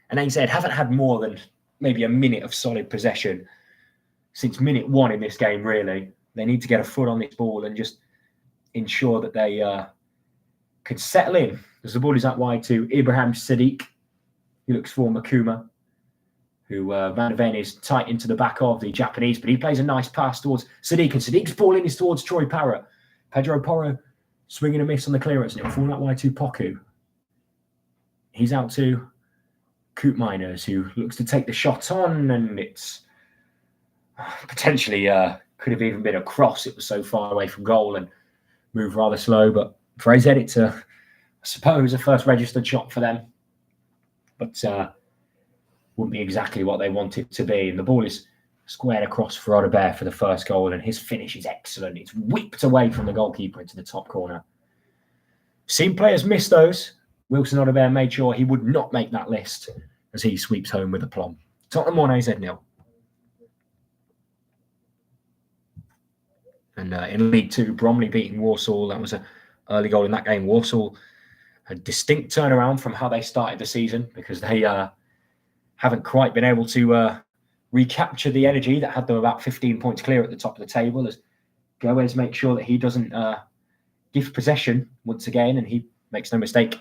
And AZ haven't had more than maybe a minute of solid possession since minute 1 in this game, really. They need to get a foot on this ball and just ensure that they can settle in. As the ball is out wide to Ibrahim Sadiq, who looks for Makuma, who Van der Ven is tight into the back of the Japanese, but he plays a nice pass towards Sadiq, and Sadiq's ball in is towards Troy Parrott. Pedro Porro swinging a miss on the clearance, and it'll fall out wide to Poku. He's out to Koopmeiners, who looks to take the shot on, and it's potentially could have even been a cross. It was so far away from goal and moved rather slow. But for AZ, it's I suppose a first registered shot for them, but wouldn't be exactly what they want it to be. And the ball is squared across for Odobert for the first goal, and his finish is excellent. It's whipped away from the goalkeeper into the top corner. Seen players miss those. Wilson Odobert made sure he would not make that list as he sweeps home with aplomb. Tottenham 1, AZ 0. And in League 2, Bromley beating Walsall. That was an early goal in that game. Walsall, a distinct turnaround from how they started the season, because they haven't quite been able to recapture the energy that had them about 15 points clear at the top of the table, as Goes makes sure that he doesn't give possession once again, and he makes no mistake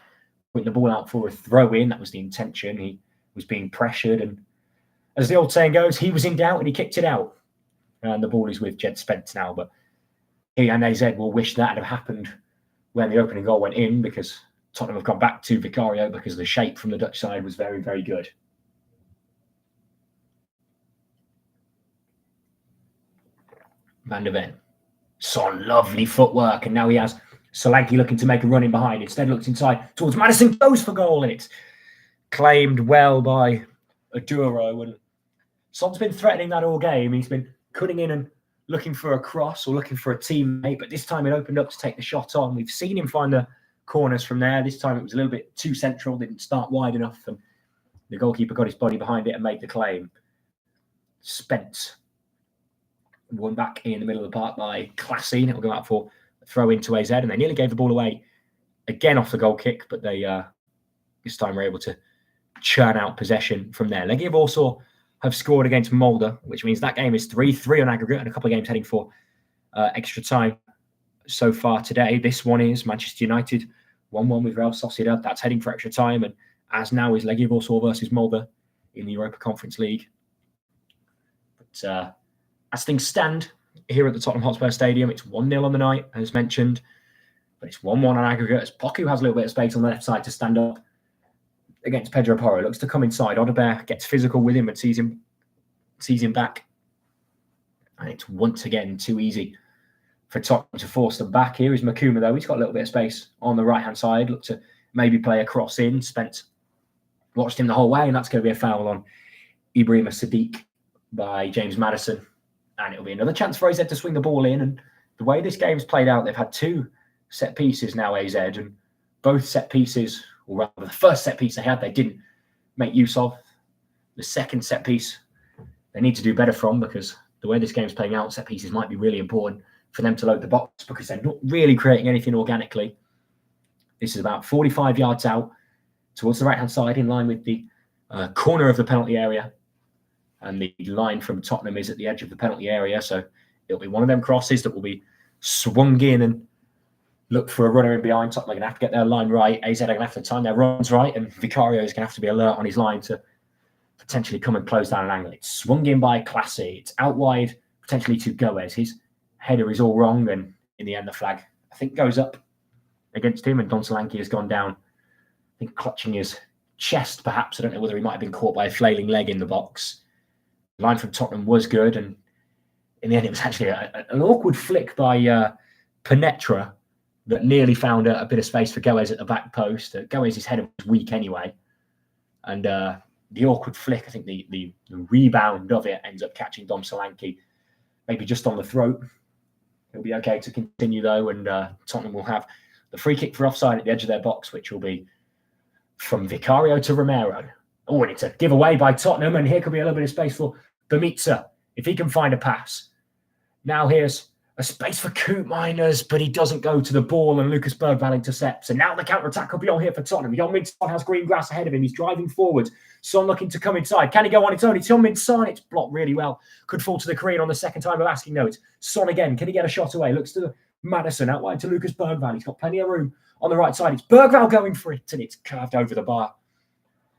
putting the ball out for a throw-in. That was the intention. He was being pressured, and as the old saying goes, he was in doubt and he kicked it out. And the ball is with Jed Spence now, but he and AZ will wish that had happened when the opening goal went in, because Tottenham have gone back to Vicario because the shape from the Dutch side was very, very good. Van der Ven. Son, lovely footwork. And now he has Solanke looking to make a run in behind. Instead looks inside towards Madison, goes for goal, and it's claimed well by Aduro. And Son's been threatening that all game. He's been cutting in and looking for a cross or looking for a teammate, but this time it opened up to take the shot on. We've seen him find the corners from there. This time it was a little bit too central, didn't start wide enough, and the goalkeeper got his body behind it and made the claim. Spence won back in the middle of the park by Classy, and it will go out for a throw into AZ, and they nearly gave the ball away again off the goal kick, but they this time were able to churn out possession from there. Legia Warsaw have scored against Molde, which means that game is 3-3 on aggregate, and a couple of games heading for extra time so far today. This one is Manchester United 1-1 with Real Sociedad. That's heading for extra time, and as now is Legia Warsaw versus Molde in the Europa Conference League. But as things stand here at the Tottenham Hotspur Stadium, it's 1-0 on the night, as mentioned, but it's 1-1 on aggregate, as Poku has a little bit of space on the left side to stand up against Pedro Porro. Looks to come inside. Odobert gets physical with him and sees him back. And it's once again too easy for Tottenham to force them back. Here is Makuma, though. He's got a little bit of space on the right-hand side. Look to maybe play a cross in. Spence watched him the whole way, and that's going to be a foul on Ibrahima Sadiq by James Maddison. And it'll be another chance for AZ to swing the ball in. And the way this game's played out, they've had two set pieces now, AZ, and both set pieces, or rather the first set piece they didn't make use of. The second set piece they need to do better from, because the way this game's playing out, set pieces might be really important for them to load the box, because they're not really creating anything organically. This is about 45 yards out towards the right-hand side, in line with the corner of the penalty area. And the line from Tottenham is at the edge of the penalty area. So it'll be one of them crosses that will be swung in and look for a runner in behind. Tottenham are going to have to get their line right. AZ are going to have to time their runs right. And Vicario is going to have to be alert on his line to potentially come and close down an angle. It's swung in by Classy. It's out wide, potentially to Goes. His header is all wrong. And in the end, the flag, I think, goes up against him. And Don Solanke has gone down, I think, clutching his chest, perhaps. I don't know whether he might have been caught by a flailing leg in the box. The line from Tottenham was good, and in the end, it was actually an awkward flick by Penetra that nearly found a bit of space for Goes at the back post. Goes' header was weak anyway, and the awkward flick, I think the rebound of it ends up catching Dom Solanke maybe just on the throat. He'll be okay to continue, though, and Tottenham will have the free kick for offside at the edge of their box, which will be from Vicario to Romero. Oh, and it's a giveaway by Tottenham, and here could be a little bit of space for Bemitza, if he can find a pass. Now here's a space for Koopmeiners, but he doesn't go to the ball, and Lucas Bergvall intercepts. And now the counter-attack could be on here for Tottenham. Heung-min Son has green grass ahead of him. He's driving forward. Son looking to come inside. Can he go on its own? It's Heung-min Son. It's blocked really well. Could fall to the Korean on the second time of asking. No, it's Son again. Can he get a shot away? Looks to Madison, out wide to Lucas Bergvall. He's got plenty of room on the right side. It's Bergvall going for it, and it's curved over the bar.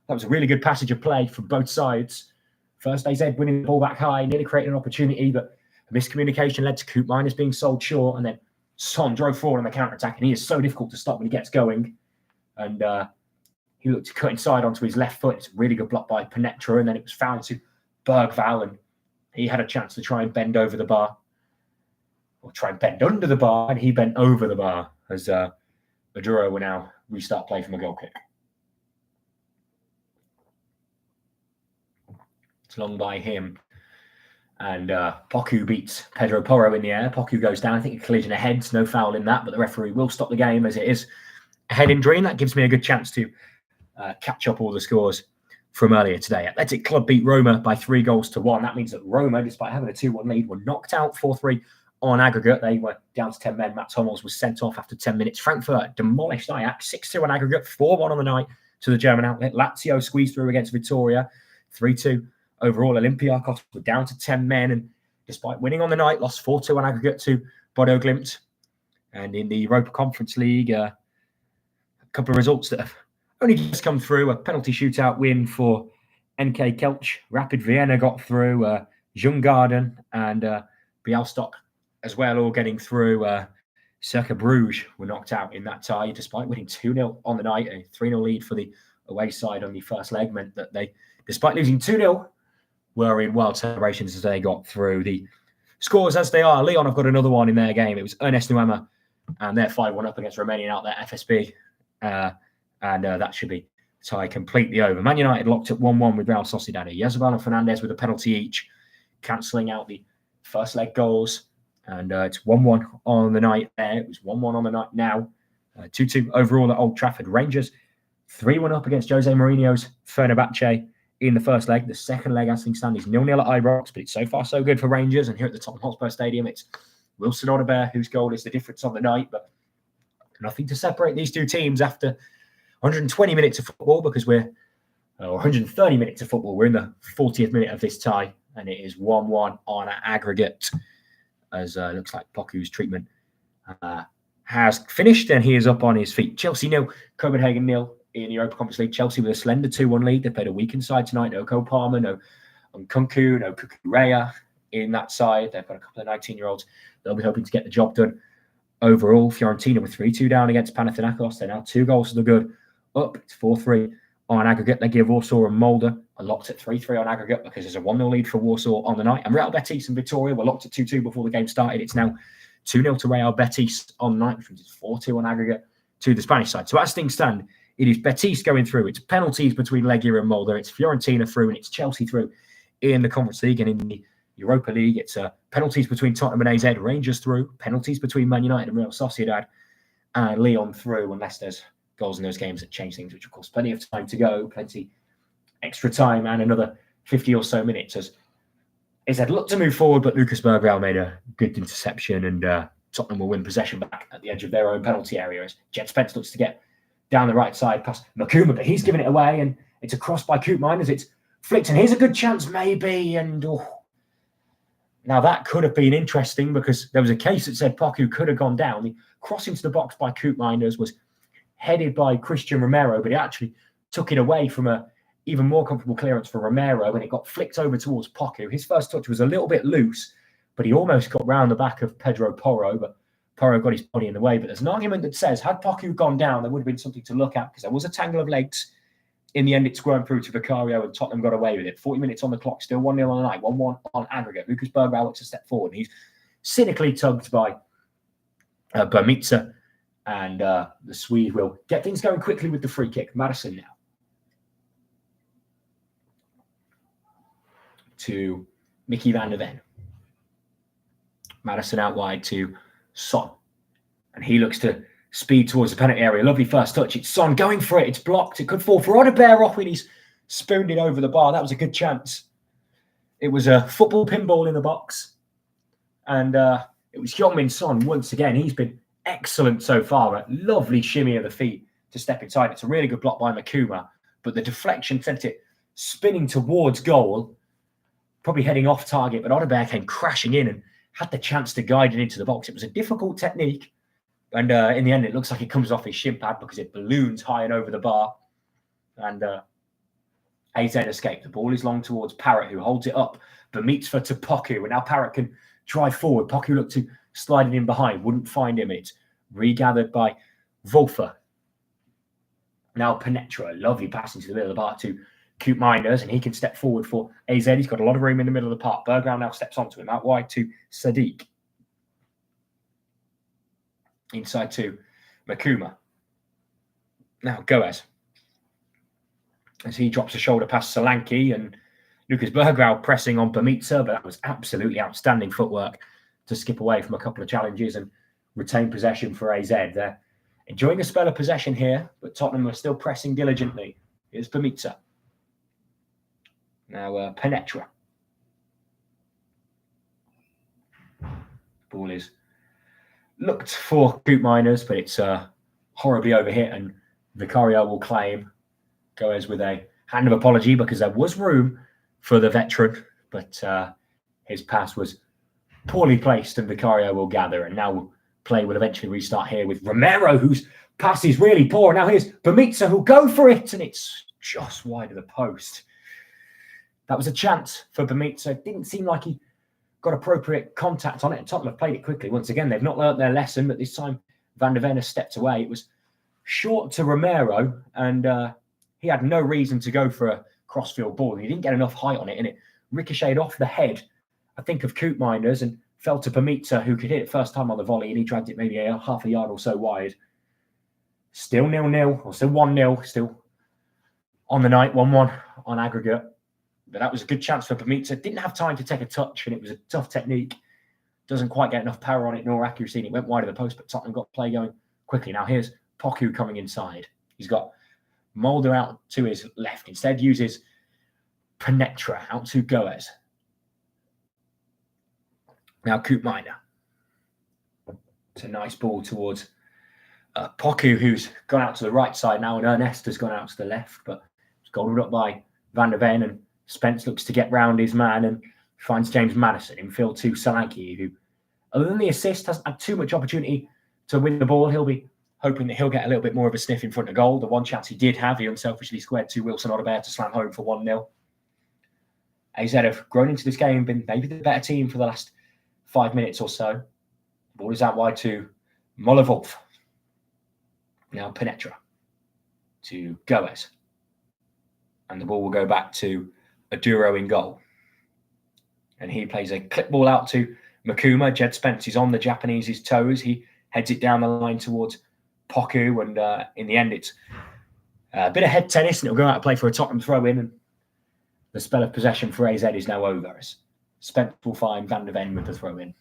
That was a really good passage of play from both sides. First, AZ winning the ball back high, nearly creating an opportunity, but a miscommunication led to Koopmeiners being sold short, and then Son drove forward on the counter-attack, and he is so difficult to stop when he gets going. And he looked to cut inside onto his left foot. It's a really good block by Penetra, and then it was fouled to Bergvall, and he had a chance to try and bend over the bar, or try and bend under the bar, and he bent over the bar as Maduro will now restart play from a goal kick. It's long by him. And Poku beats Pedro Porro in the air. Poku goes down. I think a collision of heads. No foul in that, but the referee will stop the game as it is a head injury. And that gives me a good chance to catch up all the scores from earlier today. Athletic Club beat Roma by 3-1. That means that Roma, despite having a 2-1 lead, were knocked out 4-3 on aggregate. They were down to 10 men. Mats Hummels was sent off after 10 minutes. Frankfurt demolished Ajax 6-2 on aggregate, 4-1 on the night to the German outlet. Lazio squeezed through against Vitoria, 3-2. Overall, Olympiacos were down to 10 men, and despite winning on the night, lost 4-2 on aggregate to Bodo Glimt. And in the Europa Conference League, a couple of results that have only just come through. A penalty shootout win for NK Kelch. Rapid Vienna got through. Djurgården and Bialystok as well, all getting through. Cercle Bruges were knocked out in that tie, despite winning 2-0 on the night. A 3-0 lead for the away side on the first leg meant that they, despite losing 2-0, were in wild celebrations as they got through. The scores as they are. Leon have got another one in their game. It was Ernest Nuema, and they're 5-1 up against Romania out there, FSB. And that should be tie completely over. Man United locked at 1-1 with Real Sociedad. Yazabal and Fernandez with a penalty each, cancelling out the first leg goals. And it's 1-1 on the night there. It was 1-1 on the night now. 2-2 overall at Old Trafford. Rangers 3-1 up against Jose Mourinho's Fenerbahce in the first leg. The second leg, as things stand, is 0-0 at Ibrox, but it's so far so good for Rangers. And here at the Tottenham Hotspur Stadium, it's Wilson Odobert whose goal is the difference on the night. But nothing to separate these two teams after 120 minutes of football, because we're 130 minutes of football. We're in the 40th minute of this tie, and it is 1-1 on aggregate, as looks like Poku's treatment has finished, and he is up on his feet. Chelsea 0, Copenhagen 0 in the Europa Conference League. Chelsea with a slender 2-1 lead. They played a weakened side tonight. No Cole Palmer, no Nkunku, no Kukureya in that side. They've got a couple of 19-year-olds. They'll be hoping to get the job done. Overall, Fiorentina were 3-2 down against Panathinaikos. They're now 2 goals to the good. Up, it's 4-3 on aggregate. They give Warsaw and Molde are locked at 3-3 on aggregate because there's a 1-0 lead for Warsaw on the night. And Real Betis and Vitoria were locked at 2-2 before the game started. It's now 2-0 to Real Betis on the night, which means it's 4-2 on aggregate to the Spanish side. So as things stand, it is Betis going through. It's penalties between Legia and Molde. It's Fiorentina through, and it's Chelsea through in the Conference League. And in the Europa League, it's penalties between Tottenham and AZ, Rangers through, penalties between Man United and Real Sociedad, and Lyon through, unless there's goals in those games that change things, which of course plenty of time to go, plenty extra time, and another 50 or so minutes as AZ looked to move forward, but Lucas Bergwijn made a good interception, and Tottenham will win possession back at the edge of their own penalty area as Jet Spence looks to get down the right side past Makuma, but he's given it away, and it's a cross by Koopmeiners. It's flicked, and here's a good chance maybe, and now that could have been interesting because there was a case that said Poku could have gone down. The cross into the box by Koopmeiners was headed by Christian Romero, but he actually took it away from a even more comfortable clearance for Romero, and it got flicked over towards Poku. His first touch was a little bit loose, but he almost got round the back of Pedro Porro, but Porro got his body in the way. But there's an argument that says, had Poku gone down, there would have been something to look at because there was a tangle of legs. In the end, it's grown through to Vicario, and Tottenham got away with it. 40 minutes on the clock, still 1-0 on the night, 1-1 on aggregate. Lucas Bergwijn looks a step forward, and he's cynically tugged by Bermitza, and the Swede will get things going quickly with the free kick. Madison now to Mickey van der Ven. Madison out wide to Son, and he looks to speed towards the penalty area. Lovely first touch. It's Son going for it. It's blocked. It could fall for Odobert off when he's spooned it over the bar. That was a good chance. It was a football pinball in the box, and it was Heung-min Son once again. He's been excellent so far. A lovely shimmy of the feet to step inside. It's a really good block by Makuma, but the deflection sent it spinning towards goal, probably heading off target, but Odobert came crashing in and had the chance to guide it into the box. It was a difficult technique, and in the end, it looks like it comes off his shin pad because it balloons high and over the bar, and AZ escaped. The ball is long towards Parrott, who holds it up, but meets for Poku, and now Parrott can drive forward. Poku looked to slide it in behind, wouldn't find him. It's regathered by Wolfer. Now Penetra, lovely pass into the middle of the park to Koopmeiners, and he can step forward for AZ. He's got a lot of room in the middle of the park. Bergwijn now steps onto him, out wide to Sadiq. Inside to Makuma. Now Goes, as he drops a shoulder past Solanke, and Lucas Bergwijn pressing on Bermitza, but that was absolutely outstanding footwork to skip away from a couple of challenges and retain possession for AZ. They're enjoying a spell of possession here, but Tottenham are still pressing diligently. Here's Bermitza. Now Penetra. Ball is looked for Koopmeiners, but it's horribly overhit, and Vicario will claim. Goes with a hand of apology because there was room for the veteran, but his pass was poorly placed, and Vicario will gather, and now play will eventually restart here with Romero, whose pass is really poor. Now here's Bermitza, who'll go for it, and it's just wide of the post. That was a chance for Bermitza. It didn't seem like he got appropriate contact on it, and Tottenham have played it quickly. Once again, they've not learnt their lesson, but this time Van der Ven has stepped away. It was short to Romero, and he had no reason to go for a crossfield ball. He didn't get enough height on it, and it ricocheted off the head, I think, of Koopmeiners, and fell to Pamita, who could hit it first time on the volley, and he dragged it maybe half a yard or so wide. Still 0-0, or still 1-0, still on the night, 1-1 on aggregate. But that was a good chance for Pamita. Didn't have time to take a touch, and it was a tough technique. Doesn't quite get enough power on it nor accuracy, and it went wide of the post, but Tottenham got play going quickly. Now here's Poku coming inside. He's got Mulder out to his left. Instead uses Penetra out to Goes. Now Koopmeiners. It's a nice ball towards Poku, who's gone out to the right side now, and Ernest has gone out to the left, but it's gobbled up by Van der Ven, and Spence looks to get round his man and finds James Maddison in field to Solanke, who, other than the assist, hasn't had too much opportunity to win the ball. He'll be hoping that he'll get a little bit more of a sniff in front of goal. The one chance he did have, he unselfishly squared to Wilson Odobert to slam home for 1-0. AZ have grown into this game, been maybe the better team for the last 5 minutes or so. The ball is out wide to Mollewolf. Now Penetra to Goes. And the ball will go back to Aduro in goal. And he plays a clip ball out to Makuma. Jed Spence is on the Japanese's toes. He heads it down the line towards Poku. And in the end, it's a bit of head tennis, and it'll go out to play for a Tottenham throw-in. And the spell of possession for AZ is now over. As Spence will find Van der Ven with the throw-in.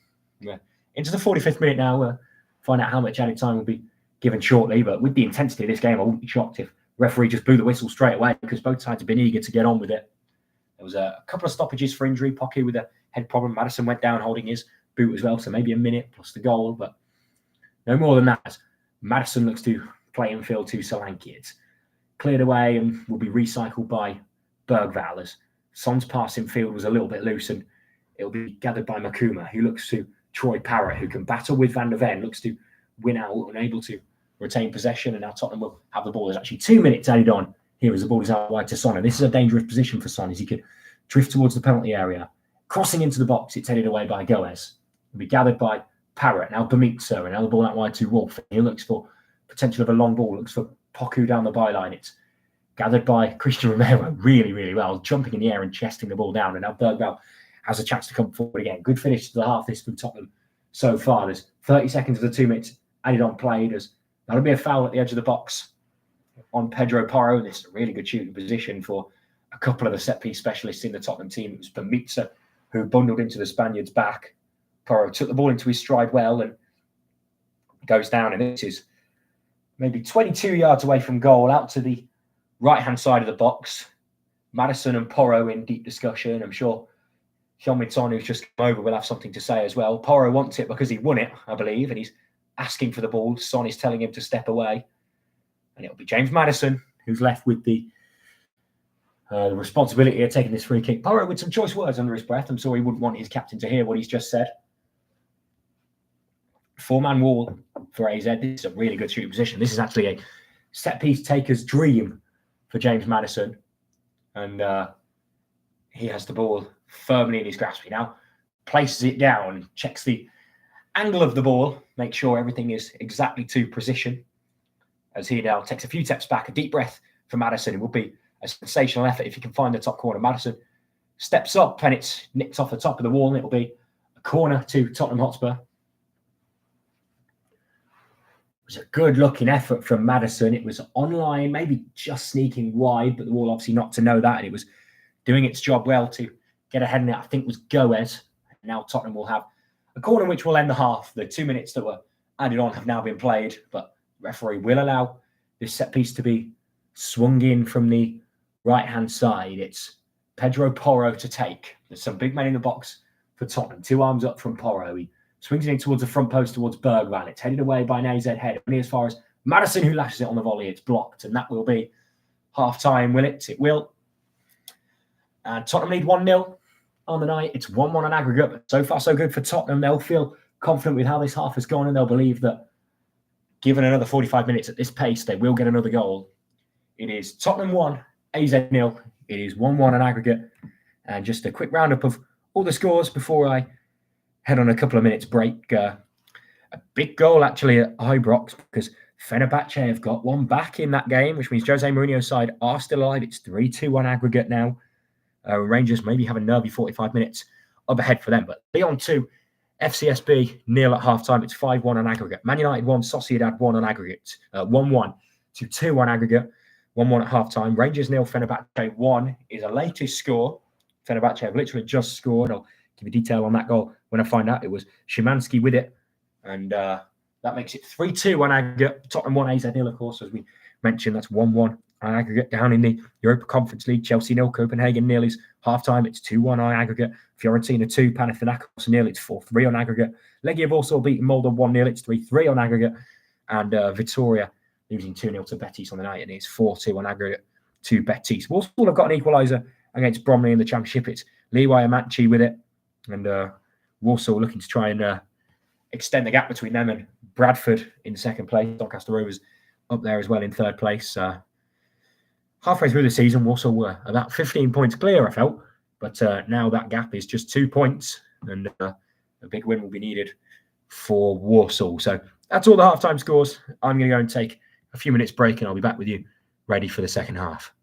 Into the 45th minute now. We'll find out how much added time will be given shortly. But with the intensity of this game, I wouldn't be shocked if referee just blew the whistle straight away, because both sides have been eager to get on with it. There was a couple of stoppages for injury. Poku with a head problem. Maddison went down holding his boot as well, so maybe a minute plus the goal, but no more than that. Maddison looks to play in field to Solanke. It's cleared away and will be recycled by Bergvall, as Son's pass in field was a little bit loose, and it'll be gathered by Makuma, who looks to Troy Parrott, who can battle with Van der Ven, looks to win out, unable to retain possession, and now Tottenham will have the ball. There's actually 2 minutes added on here as the ball is out wide to Son. And this is a dangerous position for Son, as he could drift towards the penalty area. Crossing into the box, it's headed away by Goes. It'll be gathered by Parrott, now Bemitso, and now the ball out wide to Wolf. He looks for potential of a long ball, looks for Poku down the byline. It's gathered by Christian Romero really, really well, jumping in the air and chesting the ball down. And now Bergvall has a chance to come forward again. Good finish to the half this from Tottenham so far. There's 30 seconds of the 2 minutes added on played, as that'll be a foul at the edge of the box on Pedro Porro. This is a really good shooting position for a couple of the set-piece specialists in the Tottenham team. It was Bemitso who bundled into the Spaniard's back. Porro took the ball into his stride well and goes down. And this is maybe 22 yards away from goal, out to the right-hand side of the box. Maddison and Porro in deep discussion. I'm sure Hyun-Min-Son, who's just come over, will have something to say as well. Porro wants it because he won it, I believe, and he's asking for the ball. Son is telling him to step away. And it'll be James Maddison who's left with the responsibility of taking this free kick. Porro with some choice words under his breath. I'm sure he wouldn't want his captain to hear what he's just said. 4-man wall for AZ. This is a really good shooting position. This is actually a set-piece taker's dream for James Maddison. And he has the ball firmly in his grasp. He now places it down, checks the angle of the ball, makes sure everything is exactly to position. As he now takes a few steps back, a deep breath for Maddison. It will be a sensational effort if he can find the top corner. Maddison steps up and it's nicked off the top of the wall, and it'll be a corner to Tottenham Hotspur. It was a good-looking effort from Maddison. It was online, maybe just sneaking wide, but the wall obviously not to know that, and it was doing its job well to get ahead in it. I think it was Goes. Now Tottenham will have a corner which will end the half. The 2 minutes that were added on have now been played, but referee will allow this set piece to be swung in from the right-hand side. It's Pedro Porro to take. There's some big men in the box for Tottenham. 2 arms up from Porro. He swings it in towards the front post towards Bergvall. It's headed away by an AZ head. Only as far as Maddison, who lashes it on the volley. It's blocked, and that will be half-time, will it? It will. And Tottenham lead 1-0 on the night. It's 1-1 on aggregate, but so far so good for Tottenham. They'll feel confident with how this half has gone, and they'll believe that given another 45 minutes at this pace, they will get another goal. It is Tottenham 1, AZ 0. It is 1-1 on aggregate. And just a quick roundup of all the scores before I head on a couple of minutes break. A big goal, actually, at Ibrox, because Fenerbahce have got one back in that game, which means Jose Mourinho's side are still alive. It's 3-2 on aggregate now. Rangers maybe have a nervy 45 minutes up ahead for them. But Lyon 2, FCSB nil at half-time. It's 5-1 on aggregate. Man United 1, Sociedad 1 on aggregate. 1-1 to 2 on aggregate. 1-1 at half-time. Rangers nil, Fenerbahce 1 is a latest score. Fenerbahce have literally just scored. I'll give you detail on that goal when I find out. It was Szymanski with it. And that makes it 3-2 on aggregate. Tottenham 1, AZ nil, of course, as we mentioned. That's 1-1 on aggregate. Down in the Europa Conference League, Chelsea nil, Copenhagen nil is half-time. It's 2-1 on aggregate. Fiorentina 2, Panathinaikos nil. It's 4-3 on aggregate. Legia have also beaten Molde 1-0. It's 3-3 on aggregate. And Vitoria losing 2-0 to Betis on the night, and it's 4-2 on aggregate to Betis. Walsall have got an equaliser against Bromley in the Championship. It's Leeway Amanci with it, and Walsall looking to try and extend the gap between them and Bradford in second place. Doncaster Rovers up there as well in third place. Halfway through the season, Walsall were about 15 points clear, I felt, but now that gap is just 2 points, and a big win will be needed for Walsall. So that's all the halftime scores. I'm going to go and take a few minutes break, and I'll be back with you ready for the second half.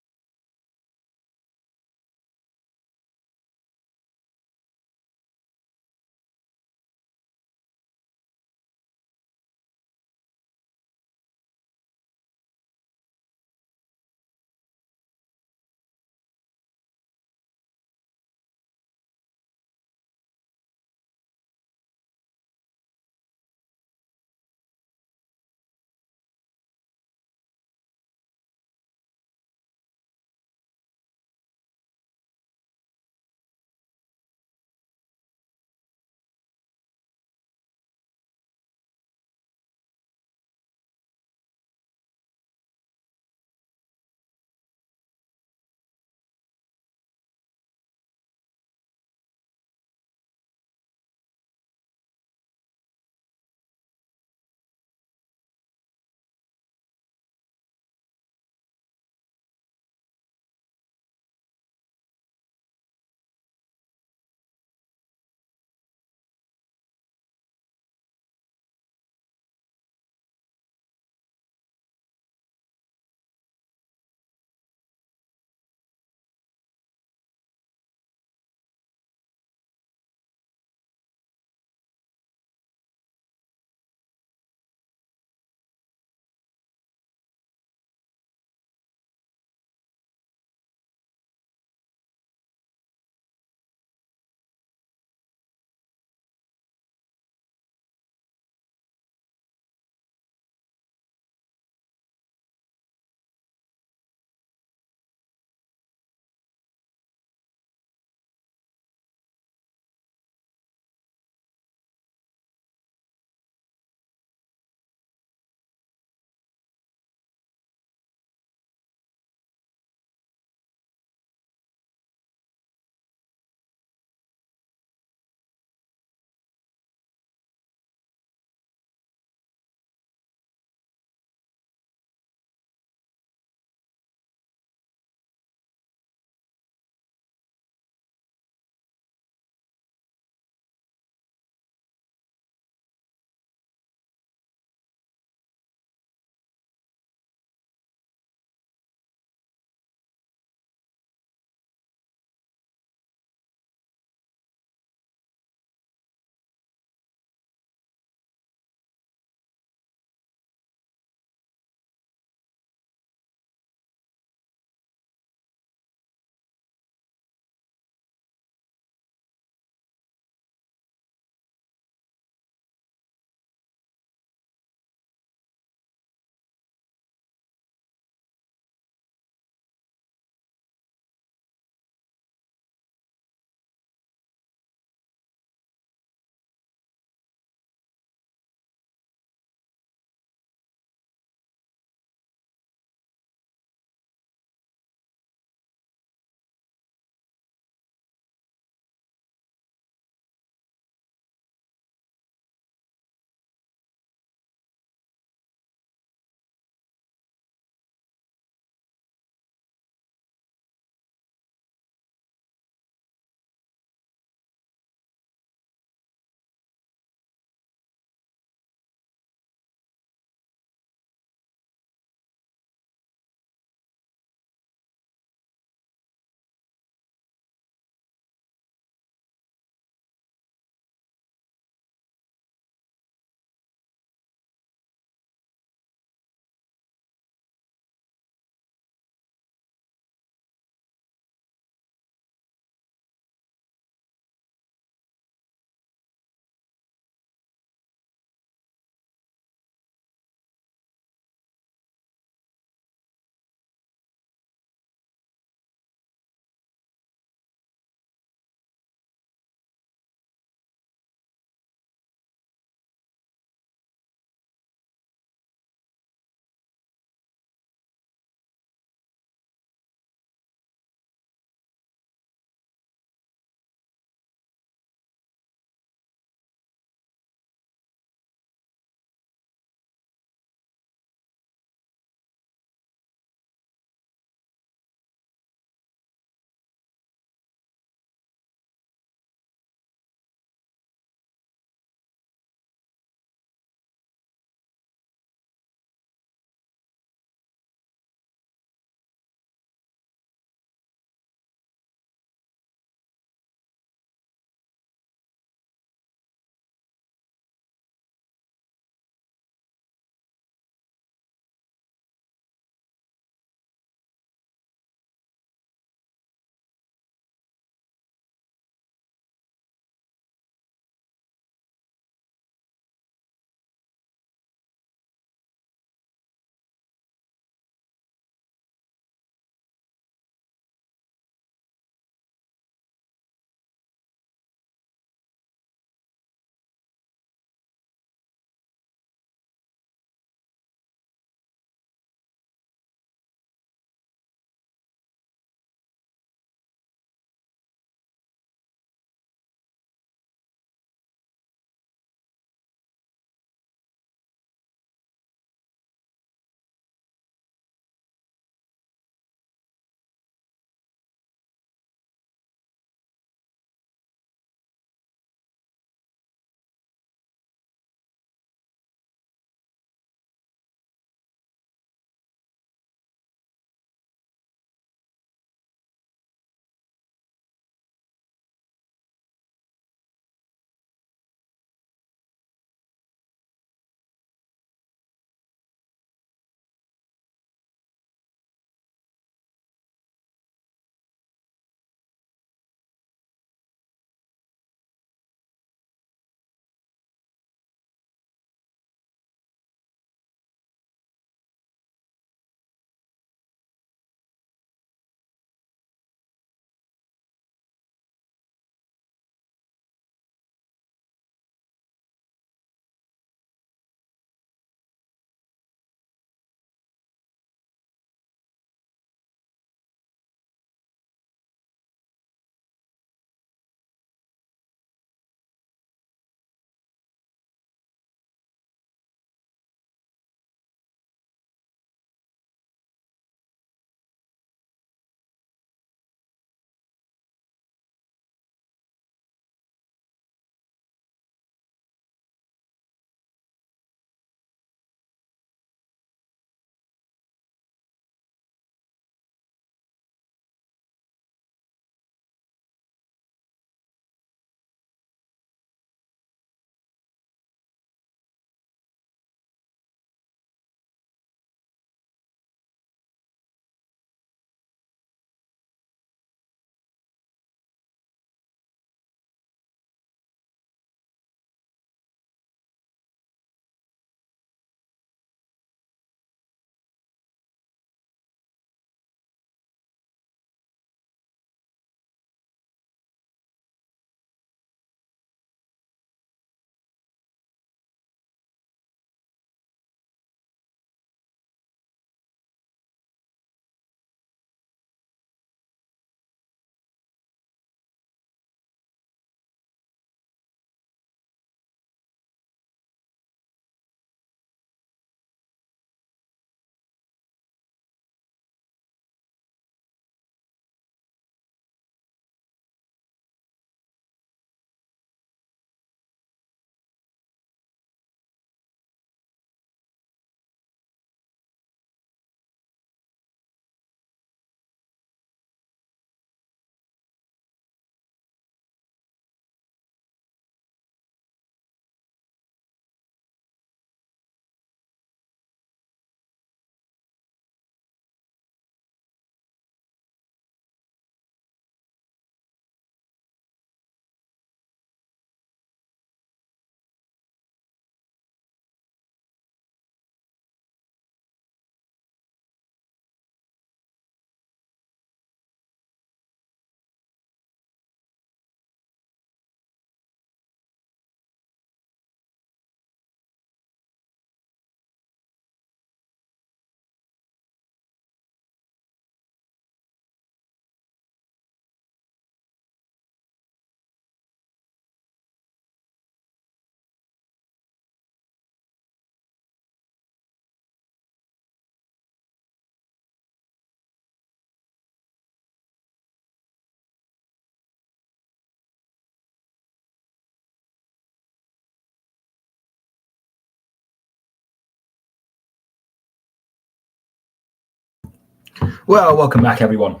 Well, welcome back, everyone.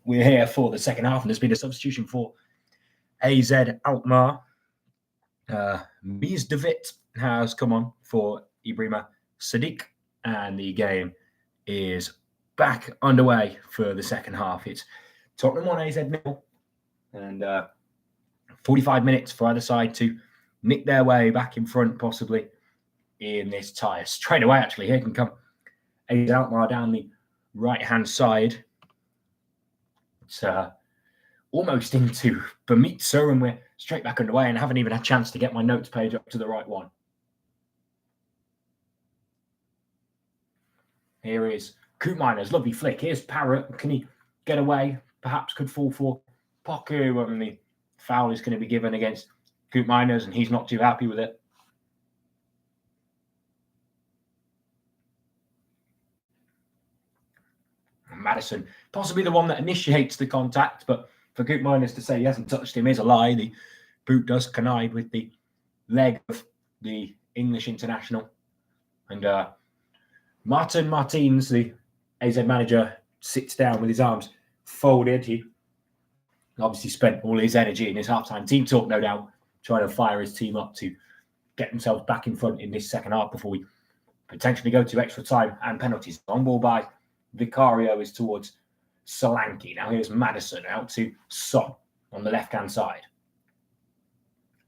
We're here for the second half, and there's been a substitution for AZ Alkmaar. Mies de Wit has come on for Ibrahima Sadiq, and the game is back underway for the second half. It's Tottenham 1, AZ 0, and 45 minutes for either side to nick their way back in front, possibly in this tie. Straight away, actually, here can come AZ Alkmaar down the right-hand side. It's almost into Bermitza, and we're straight back underway, and haven't even had a chance to get my notes page up to the right one. Here is Koopmeiners, lovely flick. Here's Parrott. Can he get away? Perhaps could fall for Poku, and the foul is going to be given against Koopmeiners, and he's not too happy with it. Maddison, possibly the one that initiates the contact, but for Koopmeiners to say he hasn't touched him is a lie. The boot does connive with the leg of the English international. And Martin Martins, the AZ manager, sits down with his arms folded. He obviously spent all his energy in his halftime team talk, no doubt, trying to fire his team up to get themselves back in front in this second half before we potentially go to extra time and penalties. Long ball by Vicario is towards Solanke. Now here's Maddison out to Son on the left-hand side.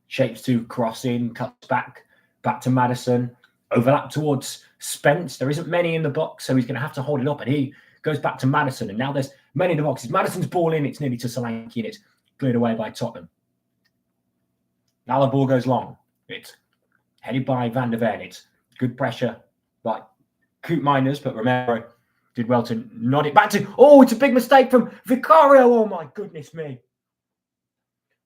Shapes to cross in, cuts back to Maddison. Overlap towards Spence. There isn't many in the box, so he's going to have to hold it up. And he goes back to Maddison. And now there's many in the boxes. Maddison's ball in. It's nearly to Solanke, and it's cleared away by Tottenham. Now the ball goes long. It's headed by Van der Ven. It's good pressure by Koopmeiners, but Romero did well to nod it back to... Oh, it's a big mistake from Vicario. Oh, my goodness me.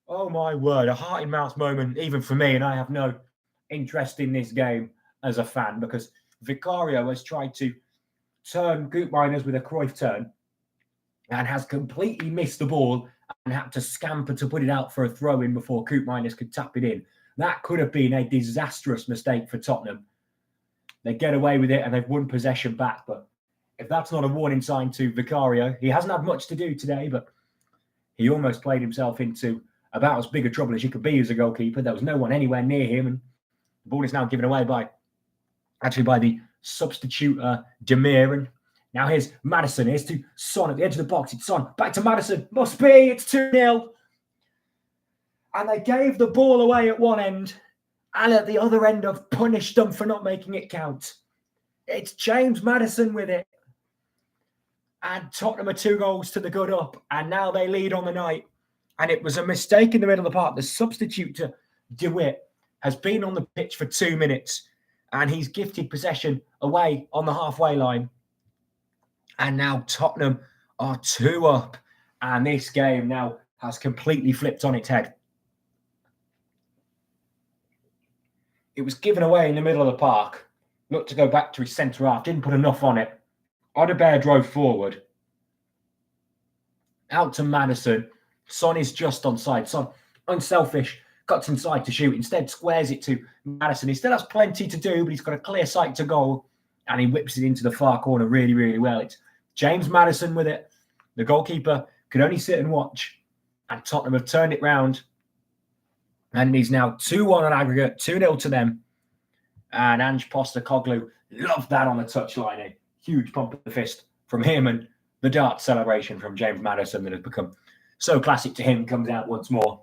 Oh, my word. A heart-in-mouth moment, even for me, and I have no interest in this game as a fan, because Vicario has tried to turn Koopmeiners with a Cruyff turn and has completely missed the ball and had to scamper to put it out for a throw-in before Koopmeiners could tap it in. That could have been a disastrous mistake for Tottenham. They get away with it and they've won possession back, but if that's not a warning sign to Vicario, he hasn't had much to do today, but he almost played himself into about as big a trouble as you could be as a goalkeeper. There was no one anywhere near him, and the ball is now given away by the substitute Demir. And now here's Maddison. Here's to Son at the edge of the box. It's Son. Back to Maddison. Must be. It's 2-0. And they gave the ball away at one end, and at the other end have punished them for not making it count. It's James Maddison with it. And Tottenham are 2 goals to the good up, and now they lead on the night. And it was a mistake in the middle of the park. The substitute to De Wit has been on the pitch for 2 minutes, and he's gifted possession away on the halfway line. And now Tottenham are 2 up, and this game now has completely flipped on its head. It was given away in the middle of the park. Looked to go back to his centre half, didn't put enough on it. Odebear drove forward. Out to Maddison. Son is just onside. Son, unselfish, cuts inside to shoot. Instead, squares it to Maddison. He still has plenty to do, but he's got a clear sight to goal. And he whips it into the far corner really, really well. It's James Maddison with it. The goalkeeper could only sit and watch. And Tottenham have turned it round. And he's now 2-1 on aggregate, 2-0 to them. And Ange Postecoglou loved that on the touchline. A huge pump of the fist from him, and the dart celebration from James Maddison that has become so classic to him comes out once more.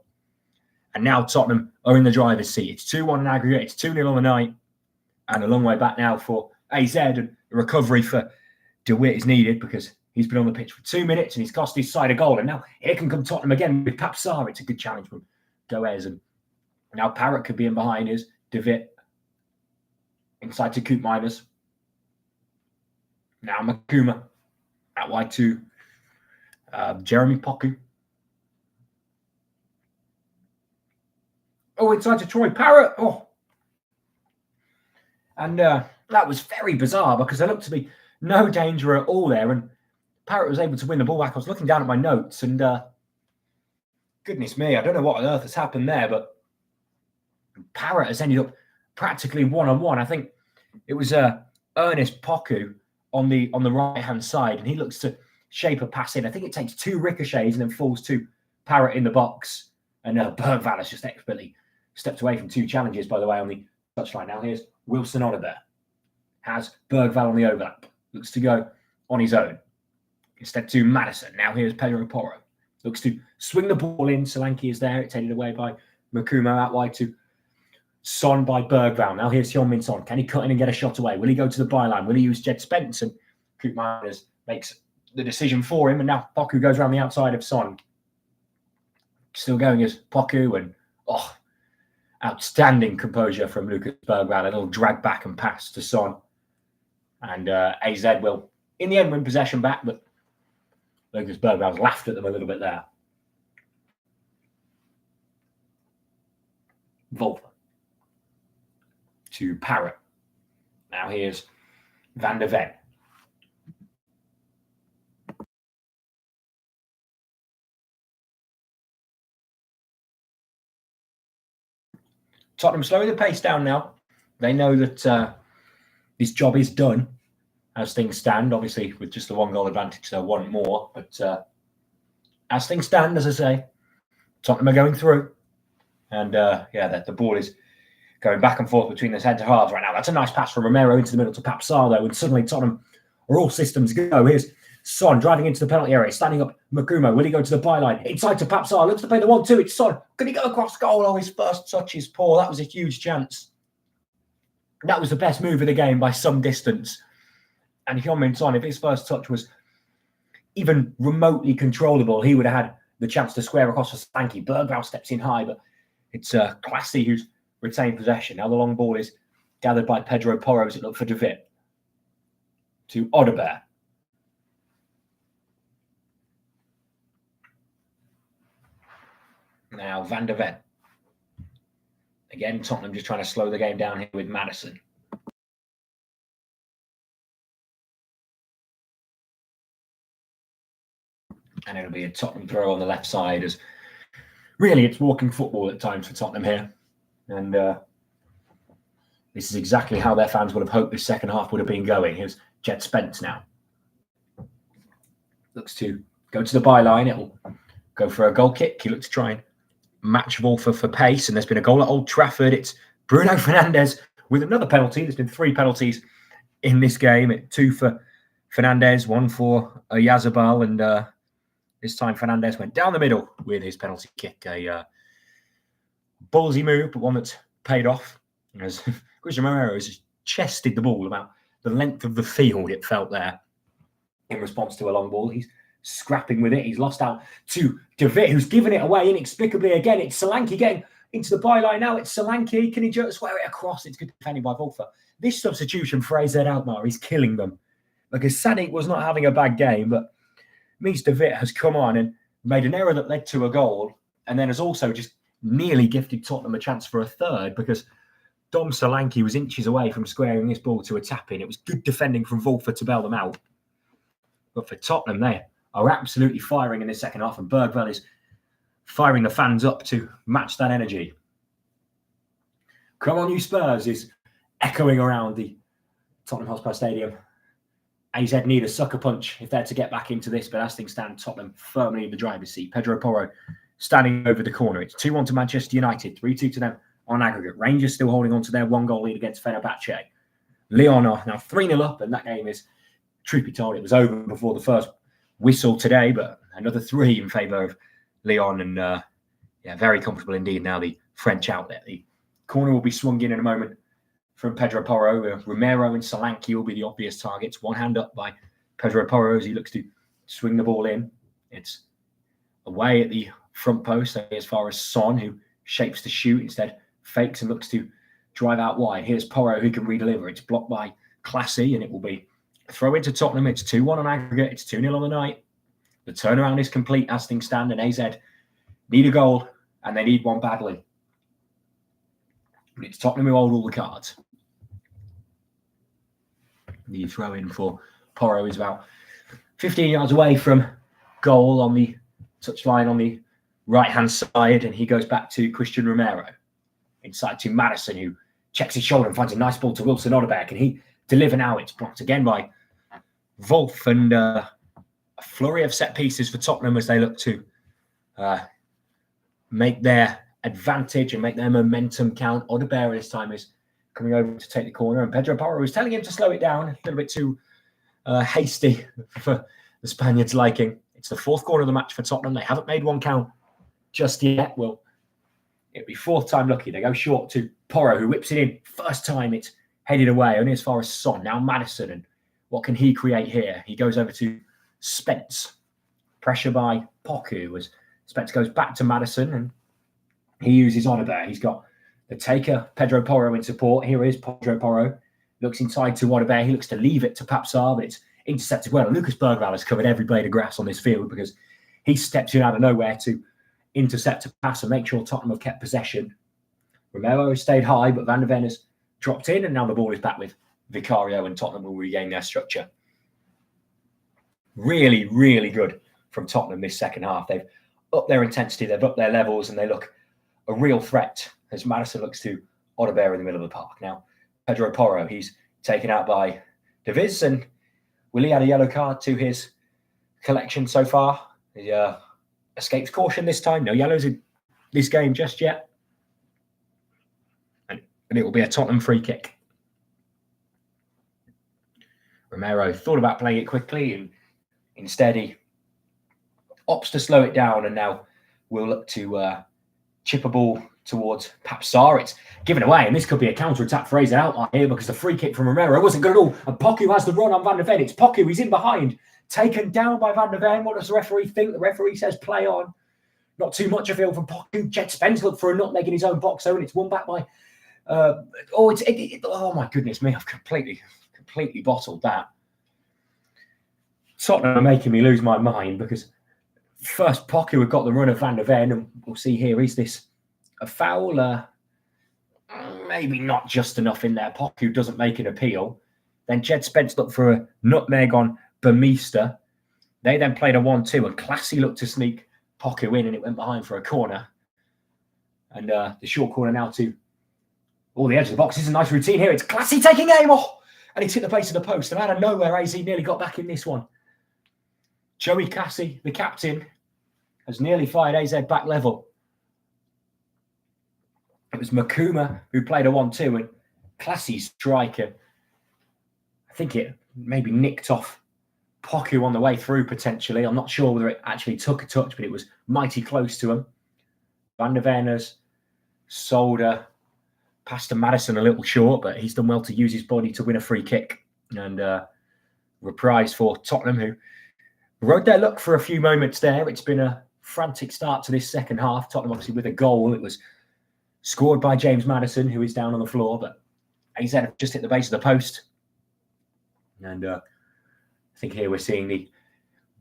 And now Tottenham are in the driver's seat. It's 2-1 in aggregate. It's 2-0 on the night. And a long way back now for AZ. And a recovery for De Wit is needed because he's been on the pitch for 2 minutes and he's cost his side a goal. And now here can come Tottenham again with Papsar. It's a good challenge from Goes. And now Parrott could be in behind us. De Wit inside to Koopmeiners. Now Makuma out wide to Jeremy Poku. Oh, inside to Troy Parrott. Oh. And that was very bizarre because there looked to be no danger at all there. And Parrott was able to win the ball back. I was looking down at my notes and goodness me, I don't know what on earth has happened there, but Parrott has ended up practically one-on-one. I think it was Ernest Poku on the right-hand side, and he looks to shape of passing. I think it takes 2 ricochets and then falls to Parrott in the box. And Bergvall has just expertly stepped away from 2 challenges, by the way, on the touchline. Now here's Wilson Odobert. Has Bergvall on the overlap. Looks to go on his own. Instead to Madison. Now here's Pedro Porro. Looks to swing the ball in. Solanke is there. It's headed away by Makumo out wide to Son by Bergvall. Now here's Heung-min Son. Can he cut in and get a shot away? Will he go to the byline? Will he use Jed Spence? And Koopmeiners makes the decision for him. And now Poku goes around the outside of Son. Still going as Poku. And outstanding composure from Lucas Bergvall. A little drag back and pass to Son. And AZ will, in the end, win possession back. But Lucas Bergvall's laughed at them a little bit there. Wolfer to Parrott. Now here's Van der Ven. Tottenham slowing the pace down now. They know that this job is done as things stand. Obviously, with just the 1 goal advantage, they'll want more. But as things stand, as I say, Tottenham are going through. And the ball is going back and forth between the centre halves right now. That's a nice pass from Romero into the middle to Papsar, though. And suddenly Tottenham are all systems go. Here's Son driving into the penalty area, standing up Makumo. Will he go to the byline? Inside to Papsar. Looks to play the 1-2. It's Son. Can he go across goal? Oh, his first touch is poor. That was a huge chance. That was the best move of the game by some distance. And Heung-min Son, if his first touch was even remotely controllable, he would have had the chance to square across for Solanke. Bergvall steps in high, but it's Classy who's retained possession. Now the long ball is gathered by Pedro Porro as it looked for De Witt. To Odobert. Now Van der Ven. Again, Tottenham just trying to slow the game down here with Madison. And it'll be a Tottenham throw on the left side, as really it's walking football at times for Tottenham here. And this is exactly how their fans would have hoped this second half would have been going. Here's Jed Spence now. Looks to go to the byline. It'll go for a goal kick. He looks to try and match Wolfer for pace. And there's been a goal at Old Trafford. It's Bruno Fernandes with another penalty. There's been 3 penalties in this game. 2 for Fernandes, 1 for Oyarzabal. And this time Fernandes went down the middle with his penalty kick. A ballsy move, but one that's paid off. As Christian Romero has chested the ball about the length of the field, it felt there, in response to a long ball. He's scrapping with it. He's lost out to De Witt, who's given it away inexplicably again. It's Solanke getting into the byline now. It's Solanke. Can he just square it across? It's good defending by Wolfer. This substitution for AZ Alkmaar is killing them. Because Sadik was not having a bad game, but Mies De Witt has come on and made an error that led to a goal, and then has also just nearly gifted Tottenham a chance for a third, because Dom Solanke was inches away from squaring this ball to a tap-in. It was good defending from Wolfer to bail them out. But for Tottenham, they are absolutely firing in the second half, and Bergvall is firing the fans up to match that energy. Come on, you Spurs is echoing around the Tottenham Hotspur Stadium. AZ need a sucker punch if they're to get back into this, but as things stand, Tottenham firmly in the driver's seat. Pedro Porro standing over the corner. It's 2-1 to Manchester United, 3-2 to them on aggregate. Rangers still holding on to their 1-goal lead against Fenerbahce. Lyon are now 3-0 up, and that game is, truth be told, it was over before the first whistle today, but another 3 in favour of Lyon, and very comfortable indeed now, the French outlet. The corner will be swung in a moment from Pedro Porro. Romero and Solanke will be the obvious targets. One hand up by Pedro Porro as he looks to swing the ball in. It's away at the front post as far as Son, who shapes to shoot, instead fakes and looks to drive out wide. Here's Porro, who can redeliver. It's blocked by Classy, and it will be a throw into Tottenham. It's 2-1 on aggregate. It's 2-0 on the night. The turnaround is complete as things stand, and AZ need a goal, and they need one badly. But it's Tottenham who hold all the cards. The throw in for Porro is about 15 yards away from goal on the touchline on the right-hand side, and he goes back to Christian Romero. Inside to Madison, who checks his shoulder and finds a nice ball to Wilson Odobert. Can he deliver now? It's blocked again by Wolf, and a flurry of set pieces for Tottenham as they look to make their advantage and make their momentum count. Odebear this time is coming over to take the corner, and Pedro Porro is telling him to slow it down, a little bit too hasty for the Spaniards' liking. It's the fourth corner of the match for Tottenham. They haven't made one count just yet. Well, it'll be fourth time lucky. They go short to Porro, who whips it in. First time it's headed away, only as far as Son. Now Maddison, and what can he create here? He goes over to Spence. Pressure by Poku as Spence goes back to Maddison, and he uses Odebear. He's got the taker, Pedro Porro, in support. Here is Pedro Porro. Looks inside to Odebear. He looks to leave it to Papsar, but it's intercepted well. And Lucas Bergvall has covered every blade of grass on this field because he steps in out of nowhere to intercept a pass and make sure Tottenham have kept possession. Romero has stayed high, but Van der Ven has dropped in, and now the ball is back with Vicario, and Tottenham will regain their structure. Really, really good from Tottenham this second half. They've upped their intensity, they've upped their levels, and they look a real threat as Maddison looks to Odebear in the middle of the park. Now, Pedro Porro, he's taken out by De Viz, and will he add a yellow card to his collection so far? He escapes caution this time. No yellows in this game just yet. And it will be a Tottenham free kick. Romero thought about playing it quickly, and instead he opts to slow it down, and now we'll look to chip a ball towards Papsar. It's given away, and this could be a counter-attack for AZ Alkmaar here because the free kick from Romero wasn't good at all. And Poku has the run on Van der Ven. It's Poku, he's in behind. Taken down by Van der Ven. What does the referee think? The referee says play on. Not too much of a field from Poku. Jet Spence looked for a nutmeg in his own box, though, and it's won back by... oh, my goodness me. I've completely bottled that. Tottenham are making me lose my mind because first Poku had got the run of Van der Ven, and we'll see here, is this a foul? Maybe not just enough in there. Poku doesn't make an appeal. Then Jed Spence looked for a nutmeg on Bamista. They then played a 1-2, and Classy looked to sneak Poku in, and it went behind for a corner. And the short corner now to the edge of the box. This is a nice routine here. It's Classy taking aim. Oh, and he took the place of the post. And out of nowhere, AZ nearly got back in this one. Joey Classy, the captain, has nearly fired AZ back level. It was Makuma who played a 1-2, and Classy's striker, I think it maybe nicked off Poku on the way through potentially. I'm not sure whether it actually took a touch, but it was mighty close to him. Van der Ven has Solder passed to Maddison a little short, but he's done well to use his body to win a free kick. And reprise for Tottenham, who rode their luck for a few moments there. It's been a frantic start to this second half. Tottenham obviously with a goal. It was scored by James Maddison, who is down on the floor, but AZ have just hit the base of the post. And I think here we're seeing the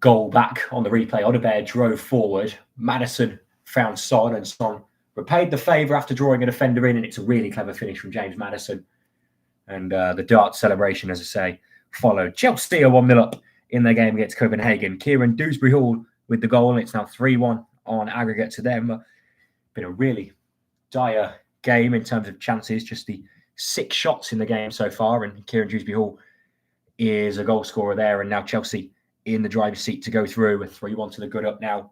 goal back on the replay. Odebear drove forward. Maddison found Son, and Son repaid the favour after drawing a defender in, and it's a really clever finish from James Maddison. And the dart celebration, as I say, followed. Chelsea are 1-0 up in their game against Copenhagen. Kieran Dewsbury Hall with the goal, and it's now 3-1 on aggregate to them. Been a really dire game in terms of chances, just the 6 shots in the game so far, and Kieran Dewsbury Hall is a goal scorer there, and now Chelsea in the driver's seat to go through with 3-1 to the good up now.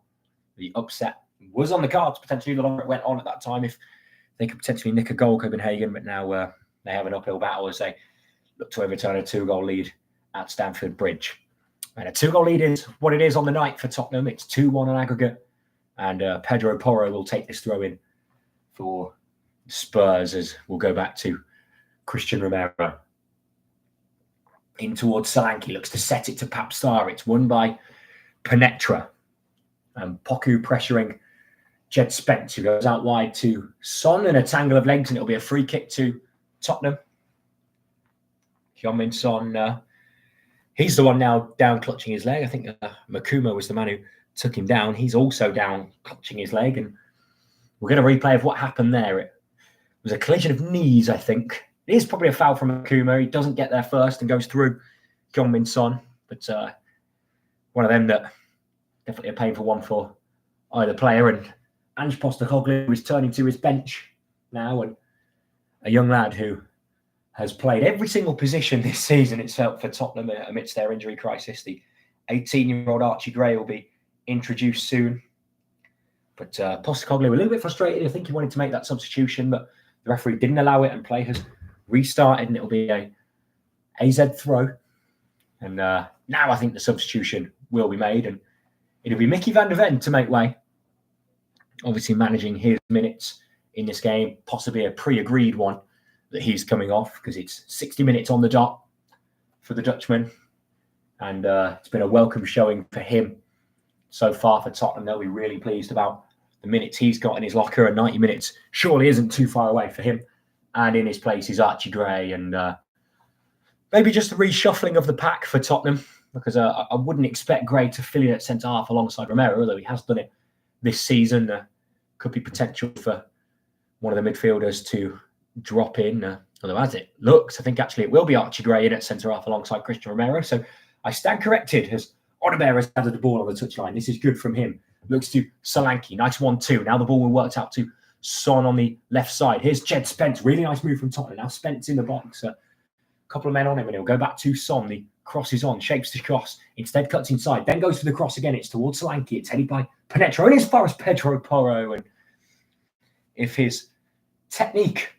The upset was on the cards potentially the longer it went on at that time if they could potentially nick a goal, Copenhagen, but now they have an uphill battle as they look to overturn a 2-goal lead at Stamford Bridge. And a 2-goal lead is what it is on the night for Tottenham. It's 2-1 on aggregate, and Pedro Porro will take this throw in for Spurs as we'll go back to Christian Romero. In towards Solanke, looks to set it to Papsar. It's won by Penetra. And Poku pressuring Jed Spence, who goes out wide to Son in a tangle of legs, and it'll be a free kick to Tottenham. Heung-min Son, he's the one now down clutching his leg. I think Makuma was the man who took him down. He's also down clutching his leg, and we'll get a replay of what happened there. It was a collision of knees, I think. It is probably a foul from Makuma. He doesn't get there first and goes through Heung-min Son, but one of them that definitely a painful one for either player. And Ange Postecoglou is turning to his bench now, and a young lad who has played every single position this season, it's felt, for Tottenham amidst their injury crisis, the 18-year-old Archie Gray will be introduced soon. But Postecoglou a little bit frustrated. I think he wanted to make that substitution, but the referee didn't allow it, and play has restarted, and it'll be a AZ throw. And now I think the substitution will be made, and it'll be Mickey van der Ven to make way. Obviously managing his minutes in this game, possibly a pre-agreed one that he's coming off, because it's 60 minutes on the dot for the Dutchman. And it's been a welcome showing for him so far for Tottenham. They'll be really pleased about the minutes he's got in his locker, and 90 minutes surely isn't too far away for him. And in his place is Archie Gray, and maybe just a reshuffling of the pack for Tottenham, because I wouldn't expect Gray to fill in at centre-half alongside Romero, although he has done it this season. Could be potential for one of the midfielders to drop in, although as it looks, I think actually it will be Archie Gray in at centre-half alongside Christian Romero. So I stand corrected as Odegaard has gathered the ball on the touchline. This is good from him. Looks to Solanke. Nice 1-2. Now the ball will work out to Son on the left side. Here's Jed Spence. Really nice move from Tottenham. Now Spence in the box. A couple of men on him, and he'll go back to Son. The cross is on. Shapes the cross. Instead cuts inside. Then goes for the cross again. It's towards Solanke. It's headed by Penetro. And as far as Pedro Porro. And if his technique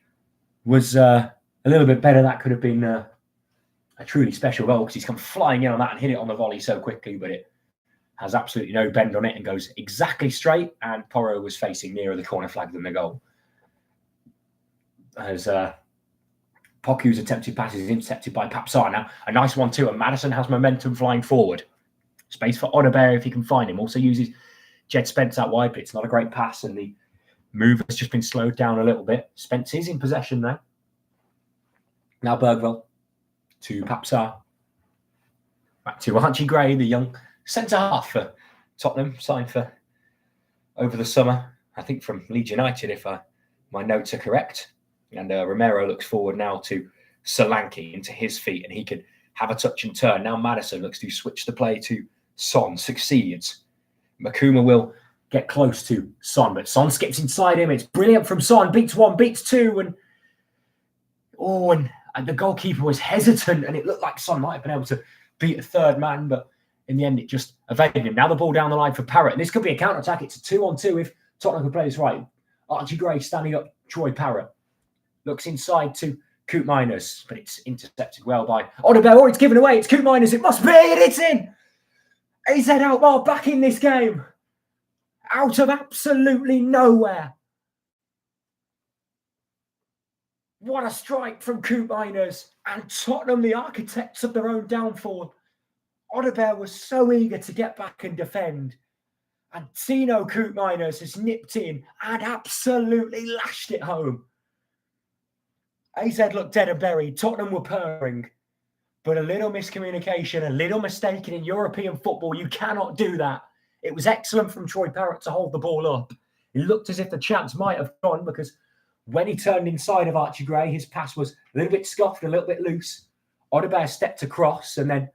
was a little bit better, that could have been a truly special goal, because he's come flying in on that and hit it on the volley so quickly, but it has absolutely no bend on it and goes exactly straight, and Porro was facing nearer the corner flag than the goal. As Poku's attempted pass is intercepted by Papsar. Now a nice 1-2, and Maddison has momentum flying forward. Space for Odegaard if he can find him. Also uses Jed Spence out wide, but it's not a great pass, and the move has just been slowed down a little bit. Spence is in possession now. Now Bergville to Papsar. Back to Archie Gray, the young centre-half for Tottenham, signed for over the summer, I think from Leeds United, if my notes are correct. And Romero looks forward now to Solanke, into his feet, and he can have a touch and turn. Now Maddison looks to switch the play to Son, succeeds. Makuma will get close to Son, but Son skips inside him. It's brilliant from Son. Beats one, beats two, and the goalkeeper was hesitant, and it looked like Son might have been able to beat a third man, but in the end it just evaded him. Now the ball down the line for Parrott, and this could be a counter-attack. It's a 2-on-2 if Tottenham can play this right. Archie Gray standing up Troy Parrott. Looks inside to Coop Miners, but it's intercepted well by Odegaard. Oh, it's given away. It's Coop Miners. It must be, and it's in. AZ Alkmaar back in this game. Out of absolutely nowhere. What a strike from Coop Miners, and Tottenham, the architects of their own downfall. Odegaard was so eager to get back and defend, and Tino Coop Miners has nipped in and absolutely lashed it home. AZ looked dead and buried. Tottenham were purring, but a little miscommunication, a little mistake in European football. You cannot do that. It was excellent from Troy Parrott to hold the ball up. It looked as if the chance might have gone, because when he turned inside of Archie Gray, his pass was a little bit scuffed, a little bit loose. Odegaard stepped across, and then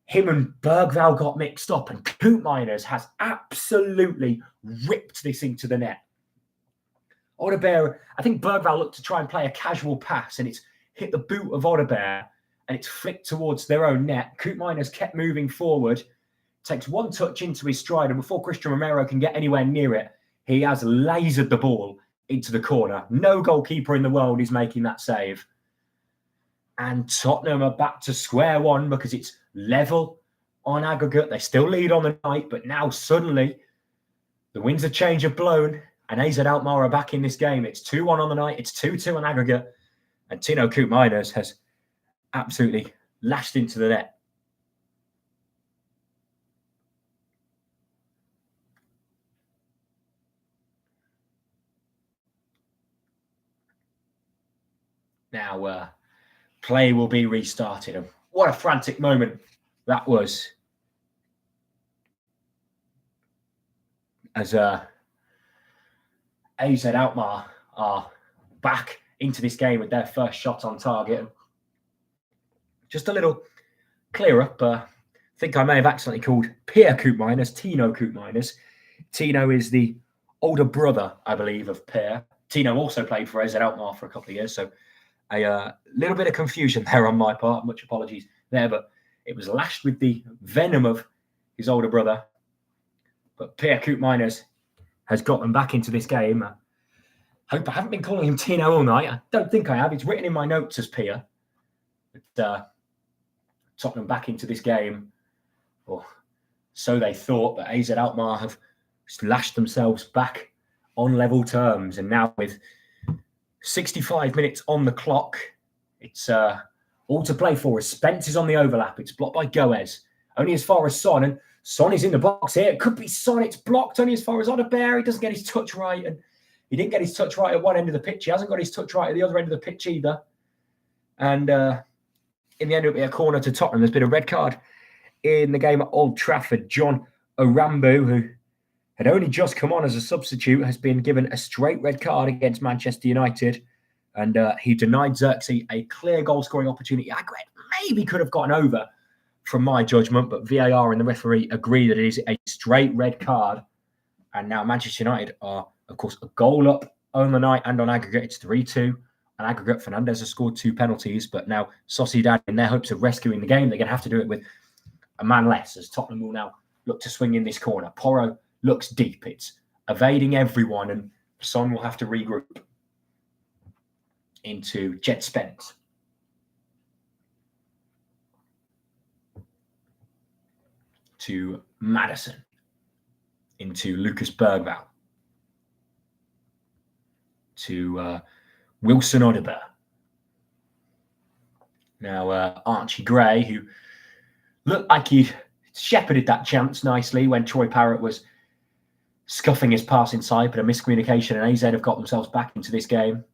him and Bergvall got mixed up, and Coop Miners has absolutely ripped this into the net. Odegaard, I think Bergvall looked to try and play a casual pass, and it's hit the boot of Odegaard, and it's flicked towards their own net. Coop Miners kept moving forward, takes one touch into his stride, and before Christian Romero can get anywhere near it, he has lasered the ball into the corner. No goalkeeper in the world is making that save. And Tottenham are back to square one, because it's level on aggregate. They still lead on the night, but now suddenly the winds of change have blown, and AZ Alkmaar are back in this game. It's 2-1 on the night. It's 2-2 on aggregate. And Tino Coop Miners has absolutely lashed into the net. Now, play will be restarted. And what a frantic moment that was. As AZ Alkmaar are back into this game with their first shot on target. Just a little clear up. I think I may have accidentally called Pierre Coop Miners Tino Coop Miners. Tino is the older brother, I believe, of Pierre. Tino also played for AZ Alkmaar for a couple of years, so a little bit of confusion there on my part. Much apologies there, but it was lashed with the venom of his older brother. But Pierre Koopmeiners has got them back into this game. I hope I haven't been calling him Tino all night. I don't think I have. It's written in my notes as Pierre. But Tottenham back into this game. Or so they thought, but AZ Alkmaar have lashed themselves back on level terms. And now with 65 minutes on the clock, it's all to play for. As Spence is on the overlap, it's blocked by Goes. Only as far as Son, and Son is in the box here. It could be Son. It's blocked only as far as Odebear. He doesn't get his touch right, and he didn't get his touch right at one end of the pitch. He hasn't got his touch right at the other end of the pitch either. And in the end, it'll be a corner to Tottenham. There's been a red card in the game at Old Trafford. John Orambu, who had only just come on as a substitute, has been given a straight red card against Manchester United. And he denied Xerxes a clear goal-scoring opportunity. Aguet maybe could have gotten over from my judgment, but VAR and the referee agree that it is a straight red card. And now Manchester United are, of course, a goal up on the night and on aggregate. It's 3-2. On aggregate, Fernandez has scored 2 penalties, but now Sociedad, in their hopes of rescuing the game, they're going to have to do it with a man less, as Tottenham will now look to swing in this corner. Porro looks deep. It's evading everyone, and Son will have to regroup into Jed Spence. To Maddison. Into Lucas Bergvall. To Wilson Odebear. Now, Archie Gray, who looked like he'd shepherded that chance nicely when Troy Parrott was scuffing his pass inside, but a miscommunication, and AZ have got themselves back into this game.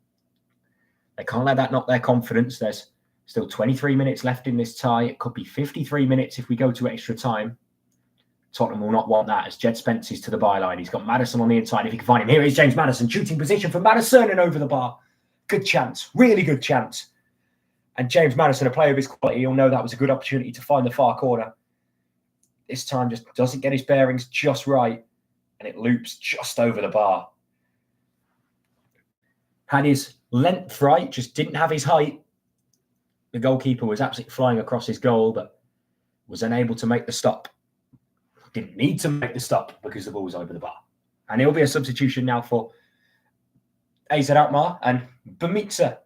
They can't let that knock their confidence. There's still 23 minutes left in this tie. It could be 53 minutes if we go to extra time. Tottenham will not want that as Jed Spence is to the byline. He's got Maddison on the inside. If he can find him, here is James Maddison. Shooting position for Maddison and over the bar. Good chance. Really good chance. And James Maddison, a player of his quality, you'll know that was a good opportunity to find the far corner. This time just doesn't get his bearings just right. And it loops just over the bar. Had his length right, just didn't have his height. The goalkeeper was absolutely flying across his goal, but was unable to make the stop. Didn't need to make the stop because the ball was over the bar. And it'll be a substitution now for AZ Alkmaar. And Bermitza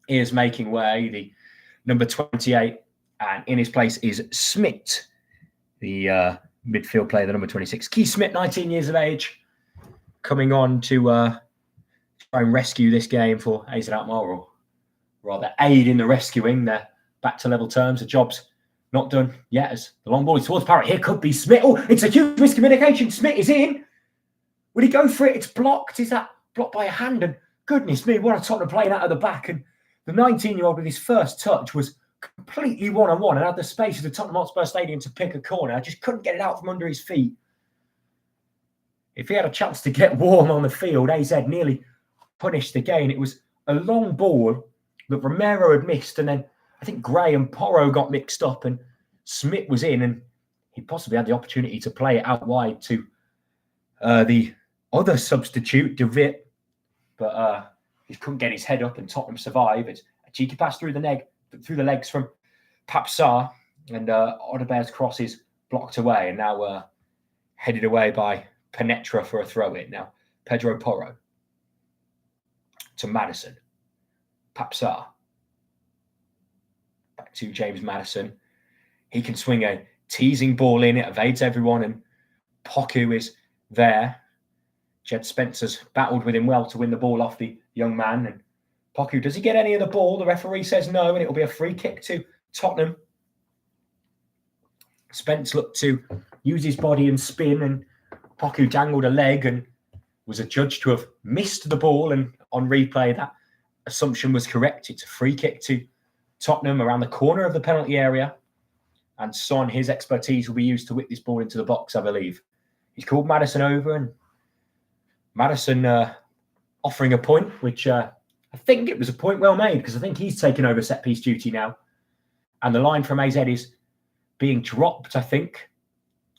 is making way, the number 28. And in his place is Smit, the midfield player, the number 26. Keith Smit, 19 years of age, coming on to try and rescue this game for AZ Alkmaar, or rather aid in the rescuing. They're back to level terms. The job's not done yet as the long ball is towards Parrott. Here could be Smith. Oh, it's a huge miscommunication. Smith is in. Would he go for it? It's blocked. Is that blocked by a hand? And goodness me, what a Tottenham playing out of the back. And the 19-year-old with his first touch was completely one-on-one and had the space of the Tottenham Hotspur Stadium to pick a corner. I just couldn't get it out from under his feet. If he had a chance to get warm on the field, AZ nearly punished the gain. It was a long ball that Romero had missed, and then I think Gray and Porro got mixed up, and Smith was in, and he possibly had the opportunity to play it out wide to the other substitute, De Witt, but he couldn't get his head up, and Tottenham survive. It's a cheeky pass through the legs from Papsar, and Odebear's cross is blocked away, and now headed away by Penetra for a throw-in. Now, Pedro Porro to Maddison. Papsar. Back to James Maddison. He can swing a teasing ball in. It evades everyone, and Poku is there. Jed Spencer's battled with him well to win the ball off the young man. And Poku, does he get any of the ball? The referee says no, and it will be a free kick to Tottenham. Spence looked to use his body and spin, and Poku dangled a leg and was adjudged to have missed the ball. And on replay, that assumption was correct. It's a free kick to Tottenham around the corner of the penalty area. And Son, his expertise will be used to whip this ball into the box, I believe. He's called Maddison over, and Maddison offering a point, which I think it was a point well made, because I think he's taken over set-piece duty now. And the line from AZ is being dropped, I think.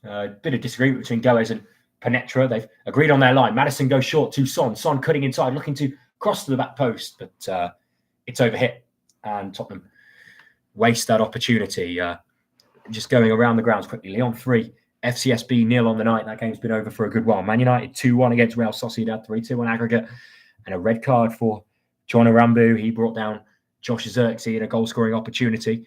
A bit of disagreement between Goes and Penetra. They've agreed on their line. Maddison goes short to Son. Son cutting inside, looking to cross to the back post, but it's overhit. And Tottenham waste that opportunity. just going around the grounds quickly. Lyon 3, FCSB 0 on the night. That game's been over for a good while. Man United 2-1 against Real Sociedad, 3-2 on aggregate. And a red card for John Arambu. He brought down Josh Zirkzee in a goal-scoring opportunity.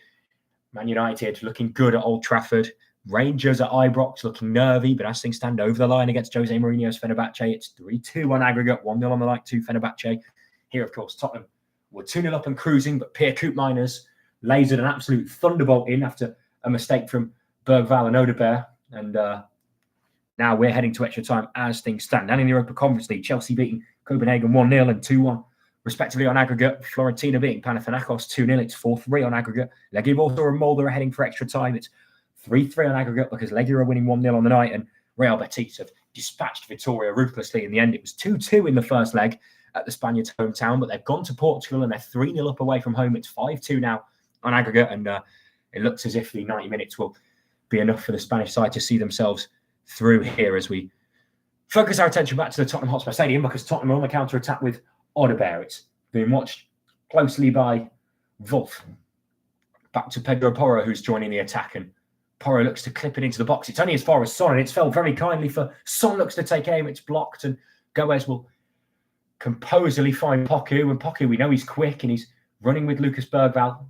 Man United looking good at Old Trafford. Rangers at Ibrox looking nervy, but as things stand over the line against Jose Mourinho's Fenerbahce, it's 3-2 on aggregate, 1-0 on the night to Fenerbahce. Here, of course, Tottenham were 2-0 up and cruising, but Pierre Koopmeiners lasered an absolute thunderbolt in after a mistake from Bergvall and Odegaard. And now we're heading to extra time as things stand. And in the Europa Conference League, Chelsea beating Copenhagen 1-0 and 2-1, respectively on aggregate. Fiorentina beating Panathinaikos 2-0. It's 4-3 on aggregate. Legia Warsaw and Molde are heading for extra time. It's 3-3 on aggregate because Legia are winning 1-0 on the night, and Real Betis have dispatched Vitoria ruthlessly in the end. It was 2-2 in the first leg at the Spaniards' hometown, but they've gone to Portugal and they're 3-0 up away from home. It's 5-2 now on aggregate, and it looks as if the 90 minutes will be enough for the Spanish side to see themselves through here as we focus our attention back to the Tottenham Hotspur Stadium, because Tottenham are on the counter-attack with Odegaard. It's being watched closely by Wolf. Back to Pedro Porro, who's joining the attack, and Porro looks to clip it into the box. It's only as far as Son, and it's fell very kindly for Son. Looks to take aim. It's blocked, and Goes will composedly find Poku. And Poku, we know he's quick, and he's running with Lucas Bergvall.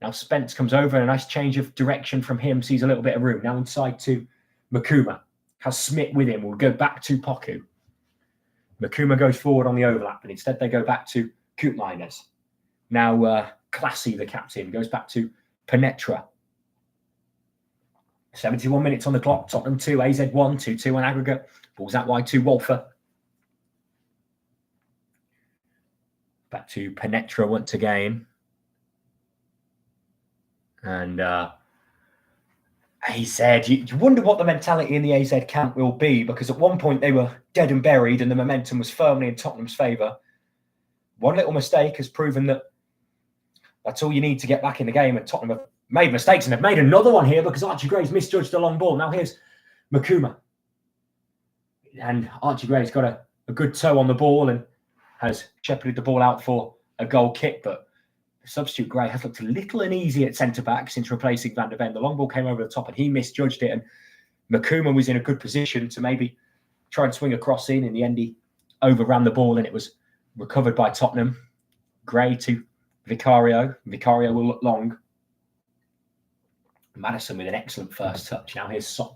Now Spence comes over, and a nice change of direction from him. Sees a little bit of room. Now inside to Makuma. Has Smith with him. We'll go back to Poku. Makuma goes forward on the overlap, and instead they go back to Koopmeiners. Now Classy, the captain, goes back to Penetra. 71 minutes on the clock. Tottenham 2, AZ 1, 2-2 on aggregate. Balls out wide to Wolfer. Back to Penetra once again. And AZ, you wonder what the mentality in the AZ camp will be, because at one point they were dead and buried and the momentum was firmly in Tottenham's favour. One little mistake has proven that that's all you need to get back in the game, and Tottenham have made mistakes, and they've made another one here because Archie Gray's misjudged a long ball. Now here's Makuma. And Archie Gray's got a good toe on the ball and has shepherded the ball out for a goal kick, but substitute Gray has looked a little uneasy at centre-back since replacing Van der Ven. The long ball came over the top and he misjudged it, and Makuma was in a good position to maybe try and swing a cross in. In the end, he overran the ball and it was recovered by Tottenham. Gray to Vicario. Vicario will look long. Maddison with an excellent first touch. Now here's Son,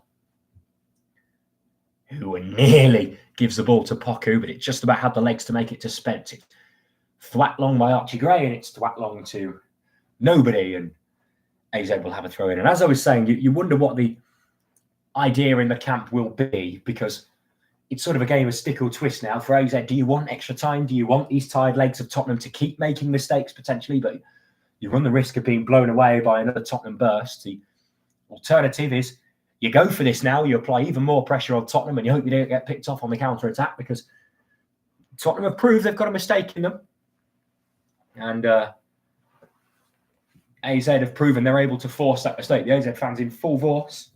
who nearly gives the ball to Poku, but it just about had the legs to make it to Spence. It's thwacked long by Archie Gray, and it's thwacked long to nobody, and AZ will have a throw in. And as I was saying, you wonder what the idea in the camp will be, because it's sort of a game of stick or twist now for AZ. Do you want extra time? Do you want these tired legs of Tottenham to keep making mistakes potentially? But you run the risk of being blown away by another Tottenham burst. The alternative is you go for this now, you apply even more pressure on Tottenham, and you hope you don't get picked off on the counter-attack, because Tottenham have proved they've got a mistake in them. And AZ have proven they're able to force that mistake. The AZ fans in full force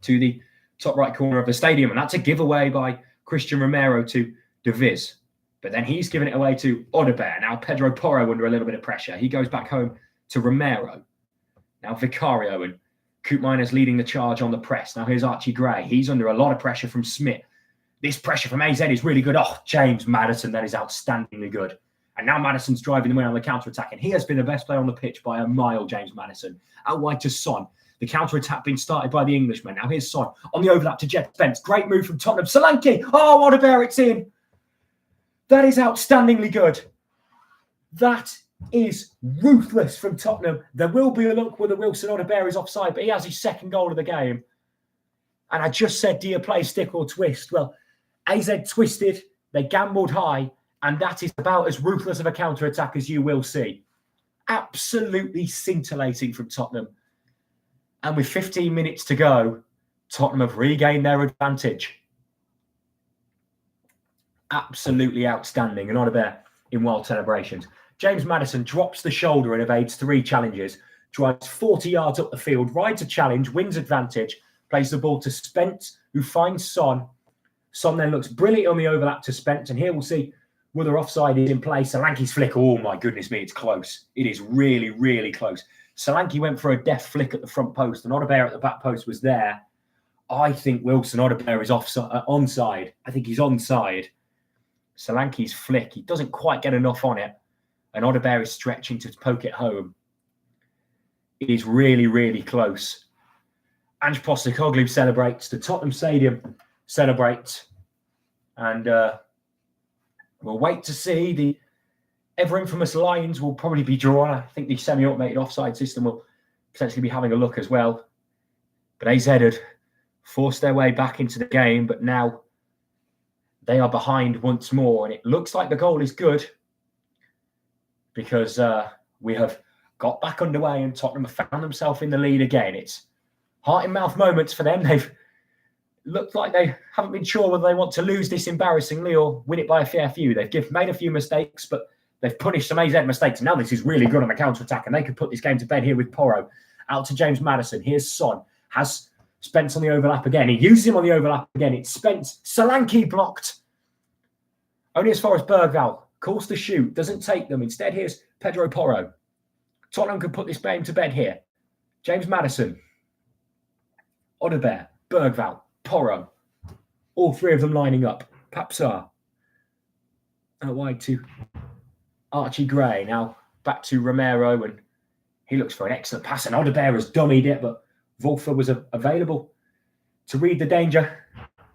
to the top right corner of the stadium, and that's a giveaway by Christian Romero to De Viz. But then he's given it away to Odegaard. Now Pedro Porro under a little bit of pressure. He goes back home to Romero. Now Vicario, and Koopmeiners leading the charge on the press. Now here's Archie Gray. He's under a lot of pressure from Smith. This pressure from AZ is really good. Oh, James Maddison, that is outstandingly good. And now Maddison's driving the win on the counter-attack, and he has been the best player on the pitch by a mile, James Maddison. Out wide to Son. The counter-attack being started by the Englishman. Now here's Son on the overlap to Jet Spence. Great move from Tottenham. Solanke. Oh, what a bear, it's in. That is outstandingly good. That is ruthless from Tottenham. There will be a look whether Wilson Odegaard is offside, but he has his second goal of the game. And I just said, do you play stick or twist? Well, AZ twisted. They gambled high. And that is about as ruthless of a counter-attack as you will see. Absolutely scintillating from Tottenham. And with 15 minutes to go, Tottenham have regained their advantage. Absolutely outstanding. And Odegaard in wild celebrations. James Maddison drops the shoulder and evades 3 challenges. Drives 40 yards up the field, rides a challenge, wins advantage, plays the ball to Spence, who finds Son. Son then looks brilliant on the overlap to Spence. And here we'll see whether offside is in play. Solanke's flick, oh my goodness me, it's close. It is really, really close. Solanke went for a deft flick at the front post, and Odebear at the back post was there. I think Wilson Odebear is onside. I think he's onside. Solanke's flick, he doesn't quite get enough on it, and Odebear is stretching to poke it home. It is really, really close. Ange Postecoglou celebrates. The Tottenham Stadium celebrates. And we'll wait to see. The ever-infamous lines will probably be drawn. I think the semi-automated offside system will potentially be having a look as well. But AZ had forced their way back into the game, but now they are behind once more. And it looks like the goal is good because we have got back underway and Tottenham have found themselves in the lead again. It's heart-in-mouth moments for them. They've looked like they haven't been sure whether they want to lose this embarrassingly or win it by a fair few. They've made a few mistakes, but they've punished some AZ mistakes. Now this is really good on the counter-attack, and they could put this game to bed here with Porro. Out to James Maddison. Here's Son. Has Spence on the overlap again. He uses him on the overlap again. It's Spence. Solanke blocked. Only as far as Bergvall. Calls to shoot. Doesn't take them. Instead, here's Pedro Porro. Tottenham could put this game to bed here. James Maddison. Odebear. Bergvall. Porro. All three of them lining up. Papsar. Out wide to Archie Gray. Now back to Romero, and he looks for an excellent pass, and Odebear has dummied it, but Wolfer was available to read the danger,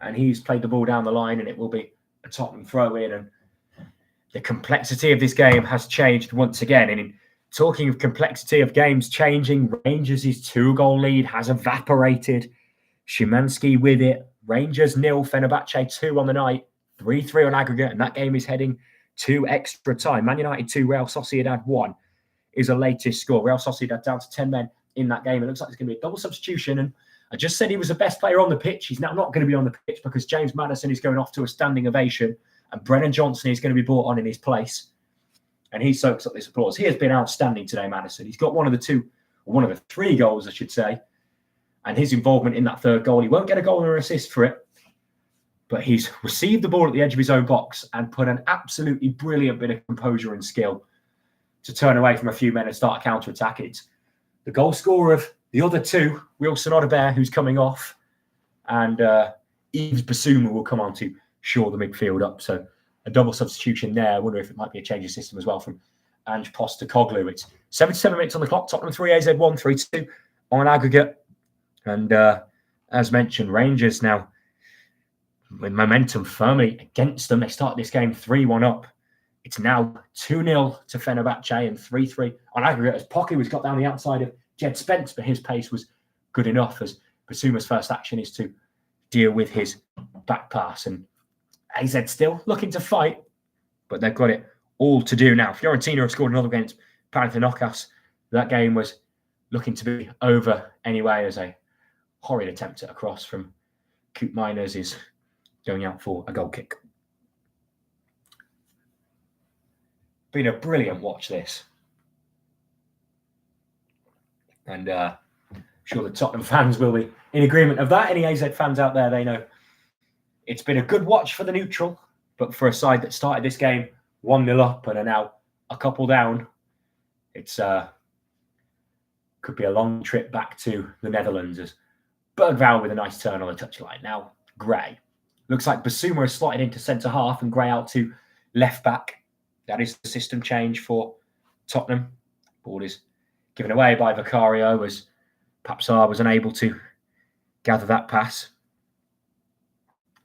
and he's played the ball down the line, and it will be a Tottenham throw-in. And the complexity of this game has changed once again. And in talking of complexity of games changing, Rangers' 2-goal lead has evaporated. Szymanski with it. Rangers 0, Fenerbahce 2 on the night, 3-3 on aggregate, and that game is heading to extra time. Man United 2, Real Sociedad 1 is the latest score. Real Sociedad down to 10 men in that game. It looks like it's going to be a double substitution, and I just said he was the best player on the pitch. He's now not going to be on the pitch because James Maddison is going off to a standing ovation, and Brennan Johnson is going to be brought on in his place, and he soaks up this applause. He has been outstanding today, Maddison. He's got one of the 3 goals, I should say, and his involvement in that 3rd goal. He won't get a goal or assist for it, but he's received the ball at the edge of his own box and put an absolutely brilliant bit of composure and skill to turn away from a few men and start a counter-attack. It's the goal scorer of the other 2, Wilson Odebear, who's coming off, and Yves Bissouma will come on to shore the midfield up. So a double substitution there. I wonder if it might be a change of system as well from Ange Postecoglou. It's 77 minutes on the clock. Tottenham 3, AZ 1, 3-2 on aggregate. And as mentioned, Rangers now with momentum firmly against them. They started this game 3-1 up. It's now 2-0 to Fenerbahce and 3-3 on aggregate as Pocky was got down the outside of Jed Spence, but his pace was good enough as Basuma's first action is to deal with his back pass. And AZ still looking to fight, but they've got it all to do now. Fiorentina have scored another against Panathinaikos. That game was looking to be over anyway as a horrid attempt at a cross from Coop Miners is going out for a goal kick. Been a brilliant watch this. And I'm sure the Tottenham fans will be in agreement of that. Any AZ fans out there, they know it's been a good watch for the neutral, but for a side that started this game 1-0 up and are now a couple down, it's could be a long trip back to the Netherlands as Bergvall with a nice turn on the touchline. Now, Gray. Looks like Basuma has slotted into centre-half and Gray out to left-back. That is the system change for Tottenham. Ball is given away by Vicario as Papsar was unable to gather that pass.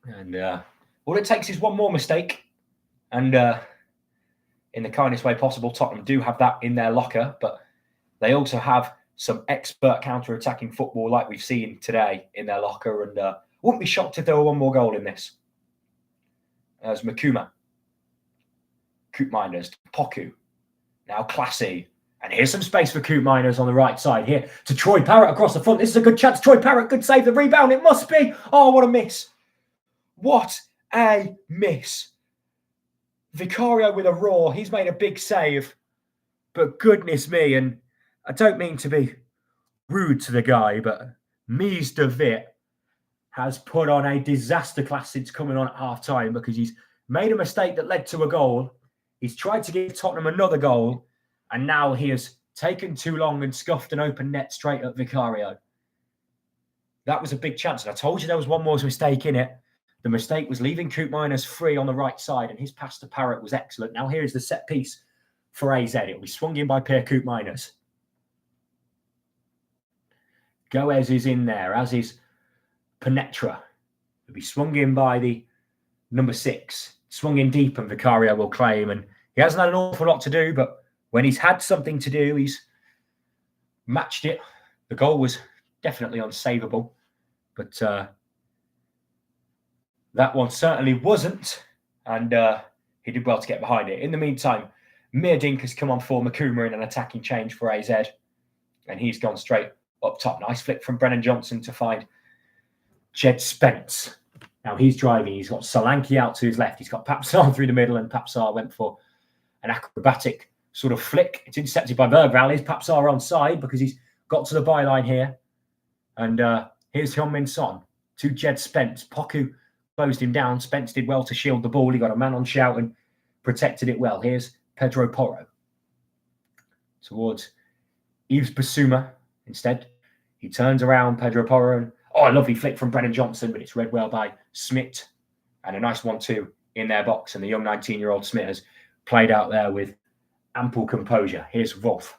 And all it takes is one more mistake. And in the kindest way possible, Tottenham do have that in their locker, but they also have some expert counter-attacking football like we've seen today in their locker. And wouldn't be shocked if there were one more goal in this. As Makuma. Coop Miners, Poku. Now Classy. And here's some space for Coop Miners on the right side here to Troy Parrott across the front. This is a good chance. Troy Parrott could save the rebound. It must be. Oh, what a miss. What a miss. Vicario with a roar. He's made a big save. But goodness me, and I don't mean to be rude to the guy, but Mies de Wit has put on a disaster class since coming on at half-time because he's made a mistake that led to a goal. He's tried to give Tottenham another goal, and now he has taken too long and scuffed an open net straight at Vicario. That was a big chance. And I told you there was one more mistake in it. The mistake was leaving Koopmeiners free on the right side, and his pass to Parrott was excellent. Now here is the set piece for AZ. It will be swung in by Pierre Koopmeiners. Goes is in there, as is Penetra. It'll be swung in by the number 6. Swung in deep, and Vicario will claim. And he hasn't had an awful lot to do, but when he's had something to do, he's matched it. The goal was definitely unsavable, but that one certainly wasn't, and he did well to get behind it. In the meantime, Meerdink has come on for Makuma in an attacking change for AZ, and he's gone straight up top. Nice flick from Brennan Johnson to find Jed Spence. Now he's driving. He's got Solanke out to his left. He's got Papsar through the middle, and Papsar went for an acrobatic sort of flick. It's intercepted by Bergvall. Is Papsar onside because he's got to the byline here? And here's Heung-min Son to Jed Spence. Poku closed him down. Spence did well to shield the ball. He got a man on shout and protected it well. Here's Pedro Porro towards Yves Bissouma. Instead, he turns around Pedro Porro. And, a lovely flick from Brennan Johnson, but it's read well by Smith. And a nice 1-2 in their box. And the young 19-year-old Smith has played out there with ample composure. Here's Wolf.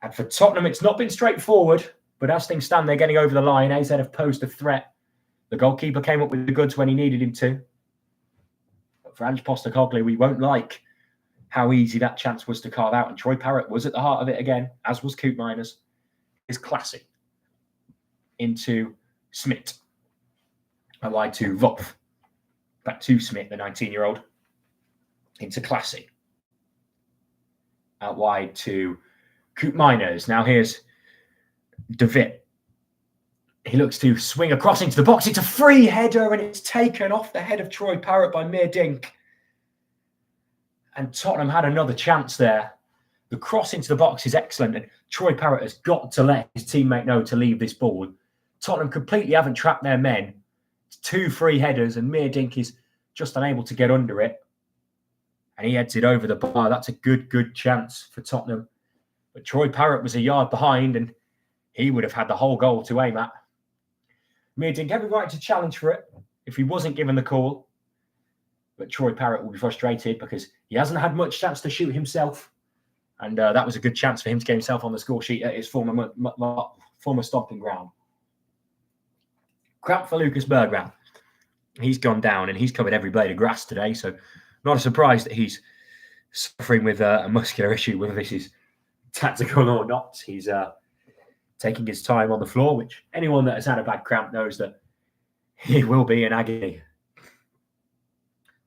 And for Tottenham, it's not been straightforward. But as things stand, they're getting over the line. AZ have posed a threat. The goalkeeper came up with the goods when he needed him to. But for Ange Postecoglou, we won't like how easy that chance was to carve out. And Troy Parrott was at the heart of it again, as was Koopmeiners. It's classy. Into Smith. And wide to Wolf. Back to Smith, the 19-year-old. Into Classy. Out wide to Koopmeiners. Now here's De Witt. He looks to swing across into the box. It's a free header, and it's taken off the head of Troy Parrott by Meerdink. And Tottenham had another chance there. The cross into the box is excellent, and Troy Parrott has got to let his teammate know to leave this ball. Tottenham completely haven't trapped their men. It's 2 free headers, and Meerdink is just unable to get under it. And he heads it over the bar. That's a good chance for Tottenham. But Troy Parrott was a yard behind, and he would have had the whole goal to aim at. Meerdink every right to challenge for it if he wasn't given the call. But Troy Parrott will be frustrated because he hasn't had much chance to shoot himself. And that was a good chance for him to get himself on the score sheet at his former stomping ground. Crap for Lucas Bergvall. He's gone down, and he's covered every blade of grass today. So not a surprise that he's suffering with a muscular issue, whether this is tactical or not. He's taking his time on the floor, which anyone that has had a bad cramp knows that he will be in agony.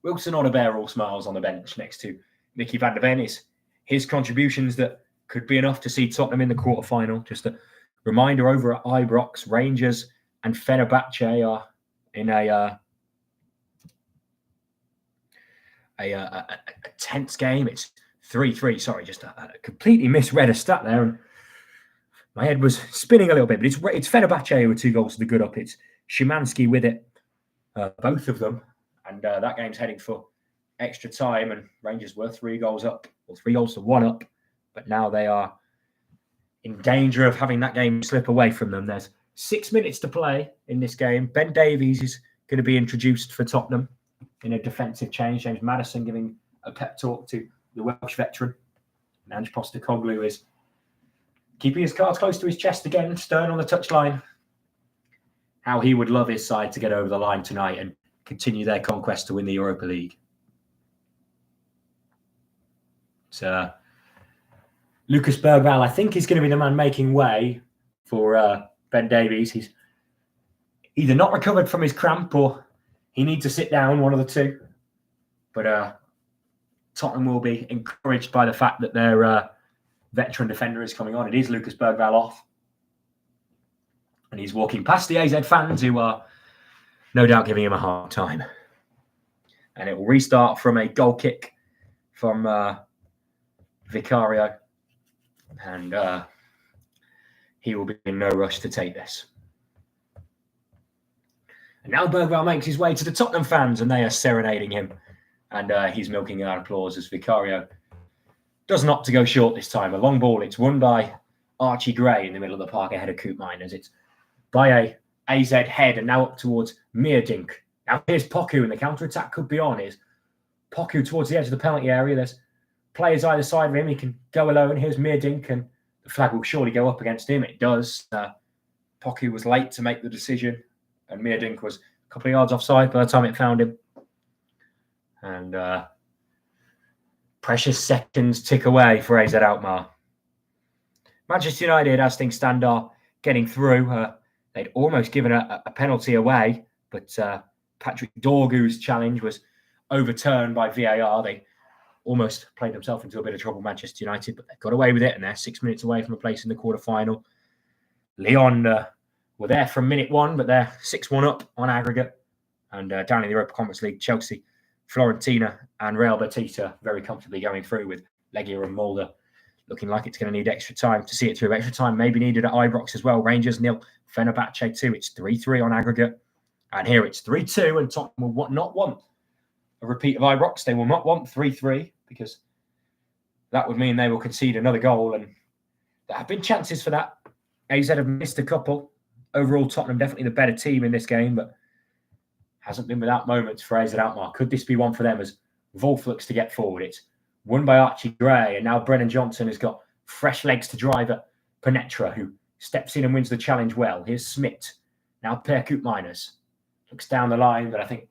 Wilson Odobert all smiles on the bench next to Mickey van der Ven. Is his contributions that could be enough to see Tottenham in the quarterfinal. Just a reminder, over at Ibrox, Rangers and Fenerbahce are in a tense game. It's 3-3. Sorry, just completely misread a stat there. And my head was spinning a little bit, but it's Fenerbahce who are 2 goals to the good up. It's Szymanski with it, both of them. And that game's heading for extra time, and Rangers were 3 goals up, or 3 goals to 1 up. But now they are in danger of having that game slip away from them. There's 6 minutes to play in this game. Ben Davies is going to be introduced for Tottenham in a defensive change. James Maddison giving a pep talk to the Welsh veteran. And Ange Postecoglou is keeping his cards close to his chest again, stern on the touchline. How he would love his side to get over the line tonight and continue their conquest to win the Europa League. So, Lucas Bergvall, I think, is going to be the man making way for Ben Davies. He's either not recovered from his cramp or he needs to sit down, one of the two. But Tottenham will be encouraged by the fact that their veteran defender is coming on. It is Lucas Bergvall off. And he's walking past the AZ fans who are no doubt giving him a hard time. And it will restart from a goal kick from Vicario. And he will be in no rush to take this. And now Bergwijn makes his way to the Tottenham fans, and they are serenading him. And he's milking out applause as Vicario does not to go short this time. A long ball. It's won by Archie Gray in the middle of the park ahead of Koopmeiners. It's by a AZ head and now up towards Meerdink. Now here's Poku, and the counter-attack could be on. Here's Poku towards the edge of the penalty area. There's players either side of him. He can go alone. Here's Meerdink, and the flag will surely go up against him. It does. Poku was late to make the decision, and Meerdink was a couple of yards offside by the time it found him. And precious seconds tick away for AZ Alkmaar. Manchester United, as things stand, are getting through. They'd almost given a penalty away, but Patrick Dorgu's challenge was overturned by VAR. They almost played themselves into a bit of trouble, Manchester United, but they got away with it, and they're 6 minutes away from a place in the quarter-final. Lyon were there from minute one, but they're 6-1 up on aggregate. And down in the Europa Conference League, Chelsea, Fiorentina and Real Betis very comfortably going through, with Legia and Molde looking like it's going to need extra time to see it through. Extra time maybe needed at Ibrox as well. Rangers 0, Fenerbahce 2. It's 3-3 on aggregate. And here it's 3-2, and Tottenham will not want a repeat of Ibrox. They will not want 3-3, because that would mean they will concede another goal. And there have been chances for that. AZ have missed a couple. Overall, Tottenham definitely the better team in this game, but hasn't been without moments for AZ Alkmaar. Could this be one for them as Wolf looks to get forward? It's won by Archie Gray, and now Brennan Johnson has got fresh legs to drive at Penetra, who steps in and wins the challenge well. Here's Smith. Now Per Koopmeiners looks down the line, but I think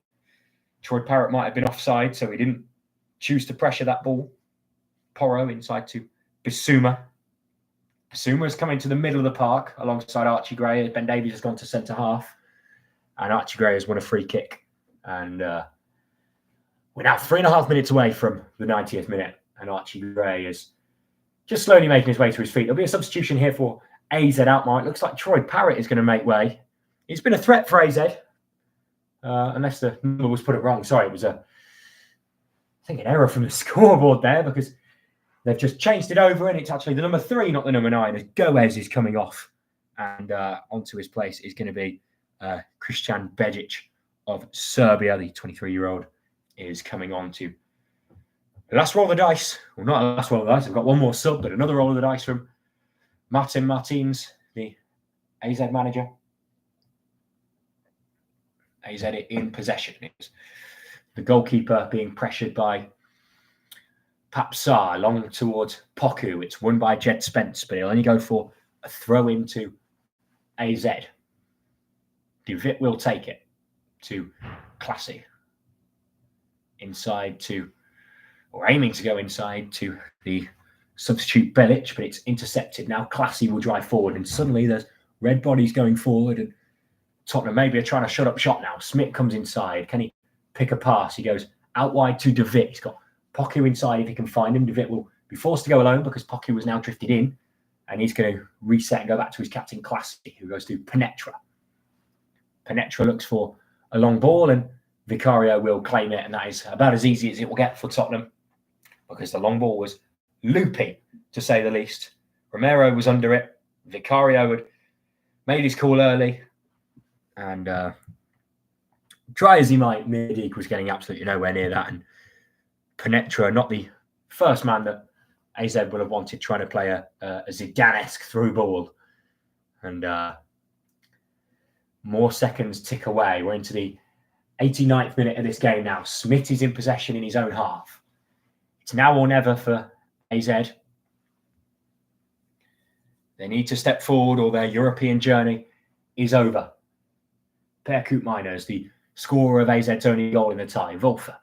Troy Parrott might have been offside, so he didn't choose to pressure that ball. Porro inside to Bissouma. Bissouma is coming to the middle of the park alongside Archie Gray. Ben Davies has gone to centre half, and Archie Gray has won a free kick. And we're now 3.5 minutes away from the 90th minute, and Archie Gray is just slowly making his way to his feet. There'll be a substitution here for AZ Alkmaar. It looks like Troy Parrott is going to make way. He's been a threat for AZ, unless the number was put it wrong. Sorry, it was an error from the scoreboard there, because they've just changed it over, and it's actually the number 3, not the number 9, as Goes is coming off. And onto his place is going to be Christian Bejic of Serbia. The 23-year-old is coming on to the last roll of the dice. Well, not the last roll of the dice. I've got one more sub, but another roll of the dice from Martin Martins, the AZ manager. AZ in possession. It's the goalkeeper being pressured by Papsar long towards Poku. It's won by Jed Spence, but he'll only go for a throw into AZ. Duvit will take it to Classy. Inside to, or aiming to go inside to the substitute Belic, but it's intercepted. Now Classy will drive forward, and suddenly there's red bodies going forward, and Tottenham maybe are trying to shut up shop now. Smith comes inside. Can he pick a pass? He goes out wide to Duvit. He's got Poku inside if he can find him. Duvit will be forced to go alone because Poku was now drifted in, and he's going to reset and go back to his captain Classy, who goes to Penetra. Penetra looks for a long ball, and Vicario will claim it, and that is about as easy as it will get for Tottenham, because the long ball was loopy, to say the least. Romero was under it. Vicario had made his call early, and try as he might, Midik was getting absolutely nowhere near that. And Penetra, not the first man that AZ would have wanted, trying to play a Zidane-esque through ball. And more seconds tick away. We're into the 89th minute of this game now. Smith is in possession in his own half. It's now or never for AZ. They need to step forward, or their European journey is over. Per Koopmeiners, the scorer of AZ's only goal in the tie. Wolfer.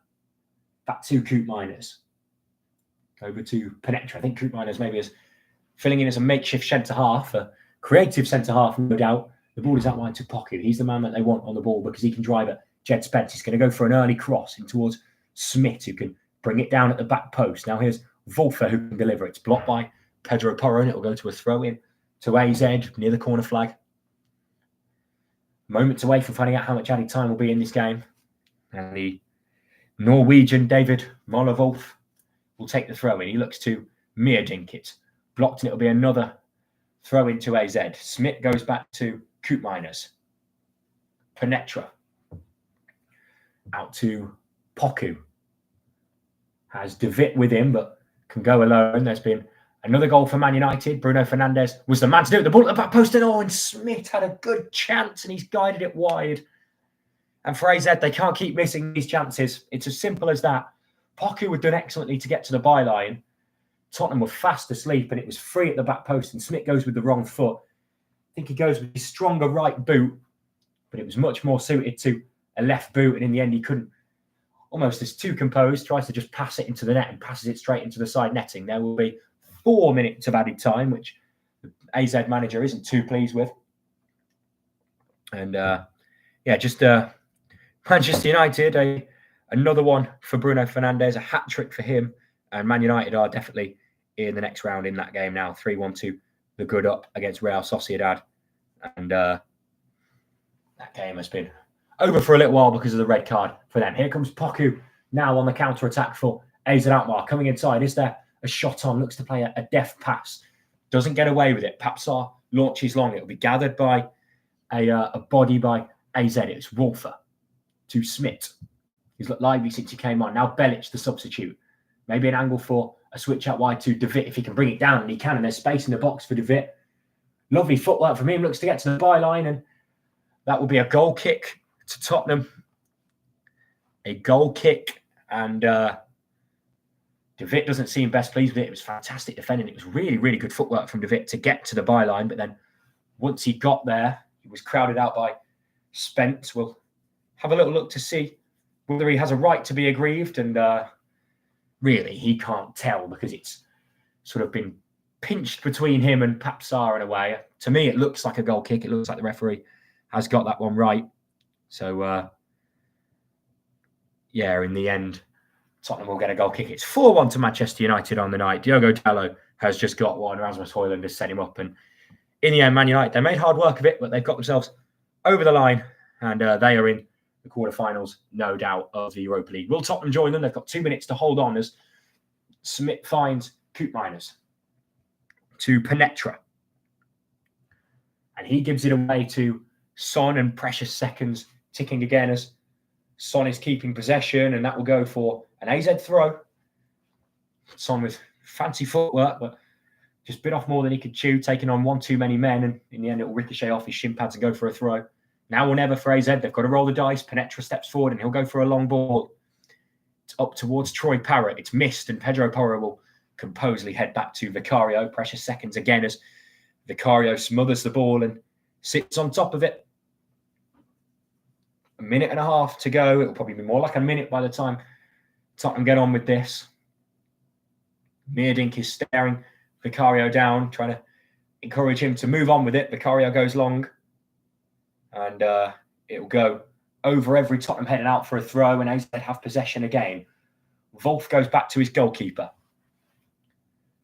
Back to Koopmeiners. Over to Penetra. I think Koopmeiners maybe is filling in as a makeshift centre-half, a creative centre-half, no doubt. The ball is out wide to Poku. He's the man that they want on the ball because he can drive it. Jed Spence is going to go for an early cross in towards Smith, who can bring it down at the back post. Now here's Wolfer, who can deliver. It's blocked by Pedro Porro, and it will go to a throw-in to AZ near the corner flag. Moments away from finding out how much added time will be in this game. And the Norwegian David Moller-Wolf will take the throw-in. He looks to Meerdink. It's blocked, and it'll be another throw-in to AZ. Smith goes back to Koopmeiners. Penetra out to Poku. Has De Witt with him, but can go alone. There's been another goal for Man United. Bruno Fernandes was the man to do it. The ball at the back post, and Smith had a good chance, and he's guided it wide. And for AZ, they can't keep missing these chances. It's as simple as that. Poku had done excellently to get to the byline. Tottenham were fast asleep, and it was free at the back post, and Smith goes with the wrong foot. I think he goes with his stronger right boot, but it was much more suited to a left boot, and in the end, he couldn't. Almost as too composed, tries to just pass it into the net and passes it straight into the side netting. There will be 4 minutes of added time, which the AZ manager isn't too pleased with. And Manchester United, another one for Bruno Fernandes, a hat-trick for him. And Man United are definitely in the next round in that game now. 3-1 to the good up against Real Sociedad. And that game has been over for a little while because of the red card for them. Here comes Poku now on the counter-attack for AZ Alkmaar. Coming inside, is there a shot on? Looks to play a deft pass. Doesn't get away with it. Papsar launches long. It'll be gathered by a body by AZ. It's Wolfer to Smith. He's looked lively since he came on. Now Belic, the substitute. Maybe an angle for a switch out wide to De Witt if he can bring it down, and he can, and there's space in the box for De Witt. Lovely footwork from him. Looks to get to the byline, and that will be a goal kick to Tottenham. A goal kick, and De Witt doesn't seem best pleased with it. It was fantastic defending. It was really, really good footwork from De Witt to get to the byline, but then once he got there, he was crowded out by Spence. We'll have a little look to see whether he has a right to be aggrieved, and really, he can't tell because it's sort of been pinched between him and Papsar in a way. To me, it looks like a goal kick. It looks like the referee has got that one right. So, in the end, Tottenham will get a goal kick. It's 4-1 to Manchester United on the night. Diogo Dalot has just got one. Rasmus Højlund has set him up. And in the end, Man United, they made hard work of it, but they've got themselves over the line. And they are in the quarterfinals, no doubt, of the Europa League. Will Tottenham join them? They've got 2 minutes to hold on as Smith finds Koopmeiners to Penetra. And he gives it away to Son, and precious seconds ticking again as Son is keeping possession, and that will go for an AZ throw. Son with fancy footwork, but just bit off more than he could chew, taking on one too many men, and in the end it will ricochet off his shin pads and go for a throw. Now or never for AZ. They've got to roll the dice. Penetra steps forward and he'll go for a long ball. It's up towards Troy Parrott. It's missed, and Pedro Porro will composedly head back to Vicario. Precious seconds again as Vicario smothers the ball and sits on top of it. A minute and a half to go. It'll probably be more like a minute by the time Tottenham get on with this. Meerdink is staring Vicario down, trying to encourage him to move on with it. Vicario goes long. And it will go over every Tottenham heading out for a throw, and AZ have possession again. Wolf goes back to his goalkeeper,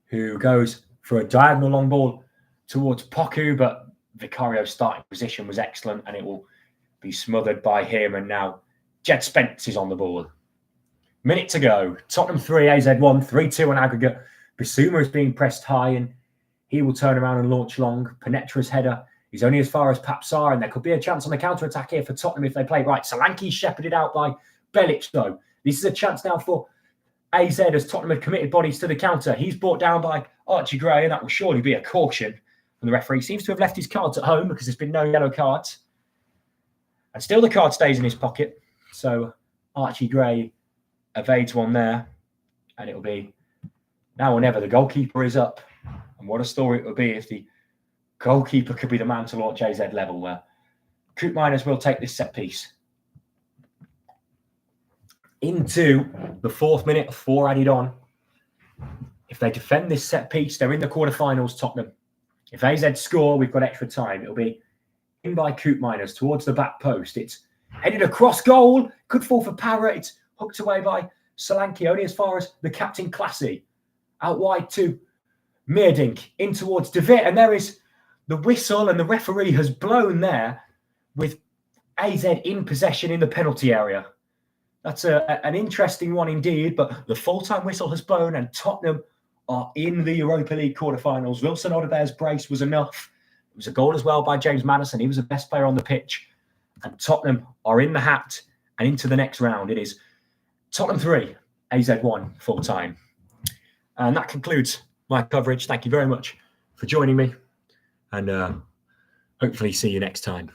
who goes for a diagonal long ball towards Poku, but Vicario's starting position was excellent, and it will be smothered by him. And now Jed Spence is on the ball. Minute to go. Tottenham 3, AZ 1, 3-2 on aggregate. Bissouma is being pressed high, and he will turn around and launch long. Penetra's header is only as far as Papsar, and there could be a chance on the counter-attack here for Tottenham if they play right. Solanke shepherded out by Belic, though. This is a chance now for AZ as Tottenham had committed bodies to the counter. He's brought down by Archie Gray, and that will surely be a caution from the referee. Seems to have left his cards at home because there's been no yellow cards. And still the card stays in his pocket. So Archie Gray evades one there. And it'll be now or never. The goalkeeper is up. And what a story it would be if the goalkeeper could be the man to launch AZ level, where Koopmeiners will take this set piece. Into the 4th minute, 4 added on. If they defend this set piece, they're in the quarterfinals, Tottenham. If AZ score, we've got extra time. It'll be in by Koopmeiners towards the back post. It's headed across goal. Could fall for Parrott. It's hooked away by Solanke, only as far as the captain Classy. Out wide to Meerdink, in towards De Witt. And there is the whistle, and the referee has blown there with AZ in possession in the penalty area. That's an interesting one indeed, but the full-time whistle has blown and Tottenham are in the Europa League quarterfinals. Wilson Odebear's brace was enough. It was a goal as well by James Maddison. He was the best player on the pitch. And Tottenham are in the hat And into the next round, it is Tottenham 3, AZ1 full time. And that concludes my coverage. Thank you very much for joining me, and hopefully see you next time.